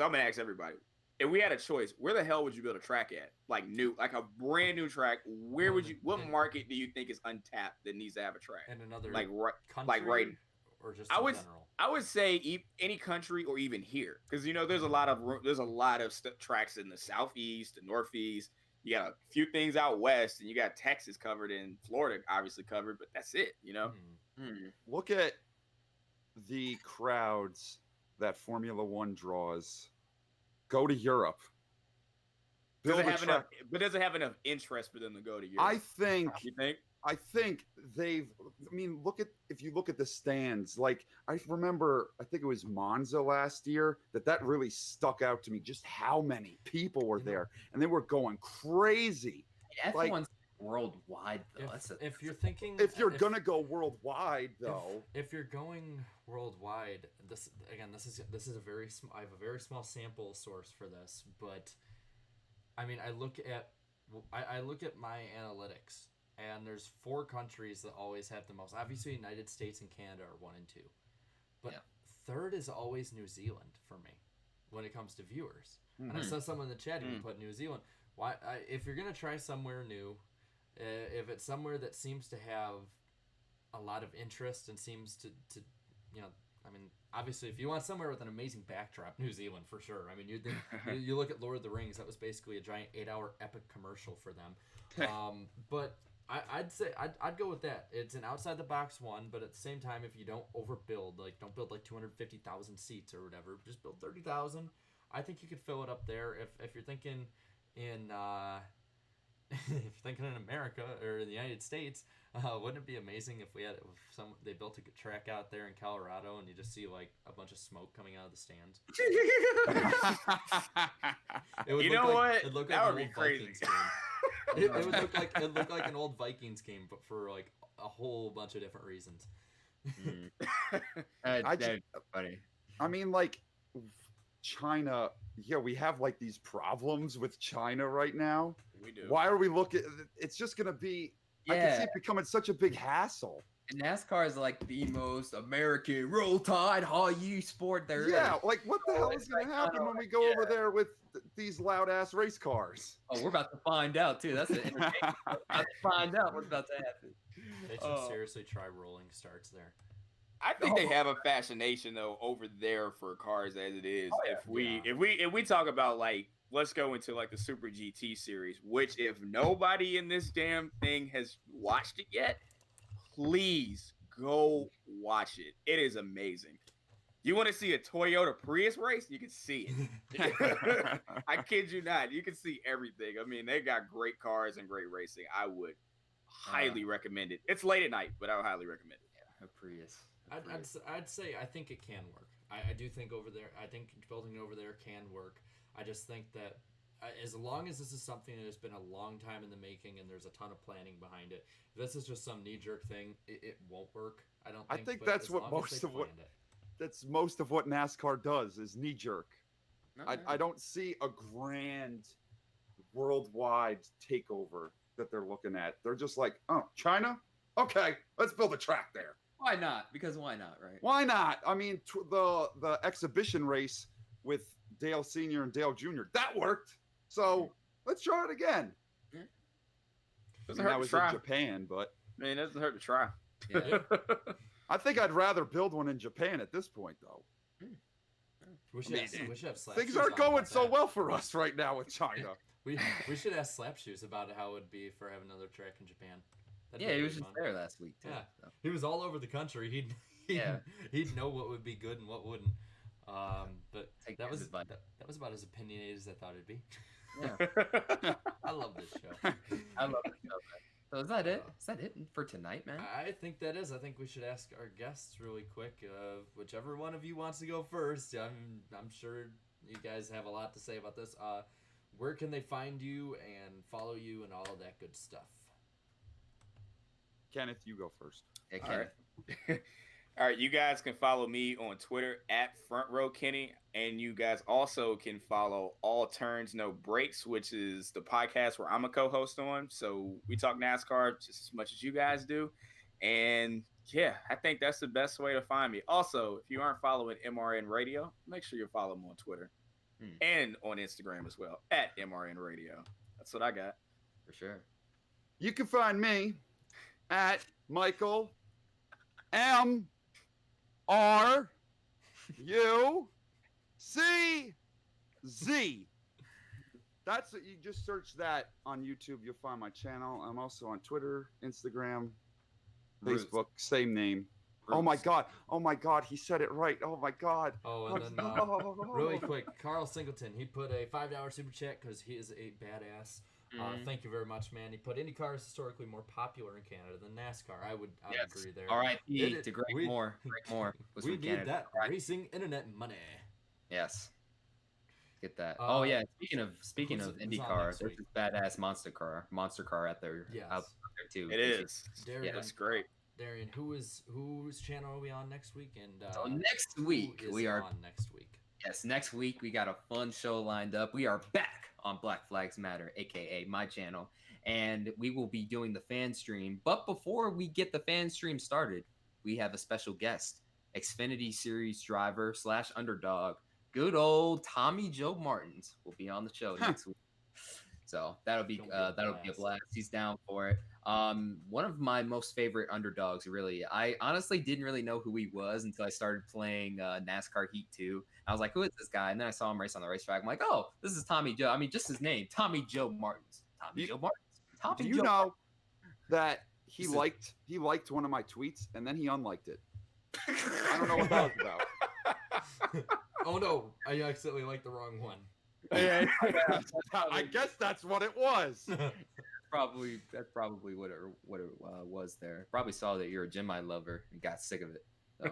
I'm gonna ask everybody. If we had a choice, where the hell would you build a track at? Like a brand new track. Where would you? What market do you think is untapped that needs to have a track? And another Like country, right. or just I in would- general. I would say any country or even here, because there's a lot of tracks in the southeast, the northeast. You got a few things out west, and you got Texas covered and Florida obviously covered, but that's it. Look at the crowds that Formula One draws. Go to Europe. Does Build it a have track. enough? But does it have enough interest for them to go to Europe? You think? I think if you look at the stands, like I think it was Monza last year that really stuck out to me, just how many people were there, and they were going crazy. F1's worldwide though. If you're thinking, If you're gonna go worldwide, though, if you're going worldwide, this is a very I have a very small sample source for this, but I mean, I look at my analytics. And there's 4 countries that always have the most. Obviously, United States and Canada are 1 and 2. But third is always New Zealand for me when it comes to viewers. And I saw someone in the chat even put New Zealand. If you're going to try somewhere new, if it's somewhere that seems to have a lot of interest and seems to I mean, obviously, if you want somewhere with an amazing backdrop, New Zealand for sure. I mean, you look at Lord of the Rings, that was basically a giant 8-hour epic commercial for them. But I'd say I'd go with that. It's an outside the box one, but at the same time, if you don't overbuild, like don't build like 250,000 seats or whatever, just build 30,000. I think you could fill it up there. If you're thinking in America or in the United States, wouldn't it be amazing if they built a track out there in Colorado and you just see like a bunch of smoke coming out of the stands? It would That look would be crazy. It would look like an old Vikings game, but for like a whole bunch of different reasons. Funny. I mean, like China. Yeah, we have like these problems with China right now. We do. Why are we looking? It's just gonna be. I can see it becoming such a big hassle. And NASCAR is like the most American roll tide high sport there is. Yeah, like what the hell is going to happen when we go over there with these loud ass race cars? Oh, we're about to find out too. That's an entertainment. We're about to find out what's about to happen. They should seriously try rolling starts there. I think they have a fascination though over there for cars as it is. If we talk about like, let's go into like the Super GT series, which if nobody in this damn thing has watched it yet, please go watch it. It is amazing. You want to see a Toyota Prius race? You can see it. I kid you not. You can see everything. I mean, they got great cars and great racing. I would highly recommend it. It's late at night, but I would highly recommend it. a Prius. I'd say I think it can work. I do think over there. I think building over there can work. I just think that as long as this is something that has been a long time in the making and there's a ton of planning behind it, if this is just some knee jerk thing, it won't work. I think. But that's as what long as most they of what planned it. that's most of what NASCAR does is knee jerk. Okay. I don't see a grand worldwide takeover that they're looking at. They're just like, oh, China? Okay, let's build a track there. Why not? Because why not, right? Why not? I mean, the exhibition race with Dale Sr. and Dale Jr., that worked. So let's try it again. Doesn't that hurt to was try. in Japan, but I mean, it doesn't hurt to try. Yeah. I think I'd rather build one in Japan at this point, though. We should have slap Things shoes aren't on going about so that. well for us right now with China. We should ask Slapshoes about how it would be for having another track in Japan. That'd Yeah, be he really was just fun. there last week too. Yeah. so. He was all over the country. He'd know what would be good and what wouldn't. But Take that his was advice. that was about as opinionated as I thought it'd be. Yeah, I love this show. I love it. So is that it? Is that it for tonight, man? I think that is. I think we should ask our guests really quick. Whichever one of you wants to go first. I'm sure you guys have a lot to say about this. Where can they find you and follow you and all of that good stuff? Kenneth, you go first. Yeah, All Kenneth. right. All right, you guys can follow me on Twitter at Front Row Kenny, and you guys also can follow All Turns No Breaks, which is the podcast where I'm a co-host on. So we talk NASCAR just as much as you guys do, and yeah, I think that's the best way to find me. Also, if you aren't following MRN Radio, make sure you follow them on Twitter and on Instagram as well at MRN Radio. That's what I got. For sure. You can find me at Michael MRUCZ. That's it. You just search that on YouTube. You'll find my channel. I'm also on Twitter, Instagram, Mrucz. Facebook, same name. Oh my God, he said it right. Oh my God. Oh, and then really quick, Carl Singleton, he put a $5 super chat because he is a badass. Thank you very much, man. He put IndyCar is historically more popular in Canada than NASCAR. I would agree there. R.I.P. to Greg we- Moore. Greg Moore was We from need Canada. that Right. racing internet money. Yes. Get that. Uh, oh yeah. Speaking who's- of who's on IndyCar, next there's week? this badass monster car out there. Yes. Out there too. It is. Darien, That's great. Darien, whose channel are we on next week? And So next week who is we are on next week. Yes, next week we got a fun show lined up. We are back on Black Flags Matter, aka my channel, and we will be doing the fan stream. But before we get the fan stream started, we have a special guest, Xfinity Series driver / underdog, good old Tommy Joe Martins will be on the show next week. So that'll be a blast. He's down for it. One of my most favorite underdogs, really. I honestly didn't really know who he was until I started playing NASCAR Heat 2. I was like, who is this guy? And then I saw him race on the racetrack. I'm like, oh, this is Tommy Joe. I mean, just his name, Tommy Joe Martins. Joe Martins. Do you know that he liked one of my tweets and then he unliked it? I don't know what that was about. Oh no, I accidentally liked the wrong one. Yeah, I guess that's what it was. That's probably what it was there. Probably saw that you're a Gemini lover and got sick of it. So.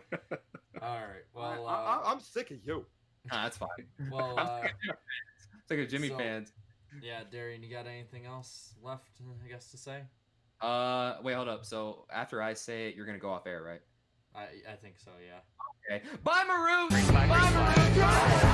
All right. Well, I'm sick of you. Nah, that's fine. well, Sick of Jimmy so- fans. yeah, Darien, you got anything else left, I guess, to say? Wait, hold up. So after I say it, you're gonna go off air, right? I think so. Yeah. Okay. Bye, Mrucz. Green flag, green flag.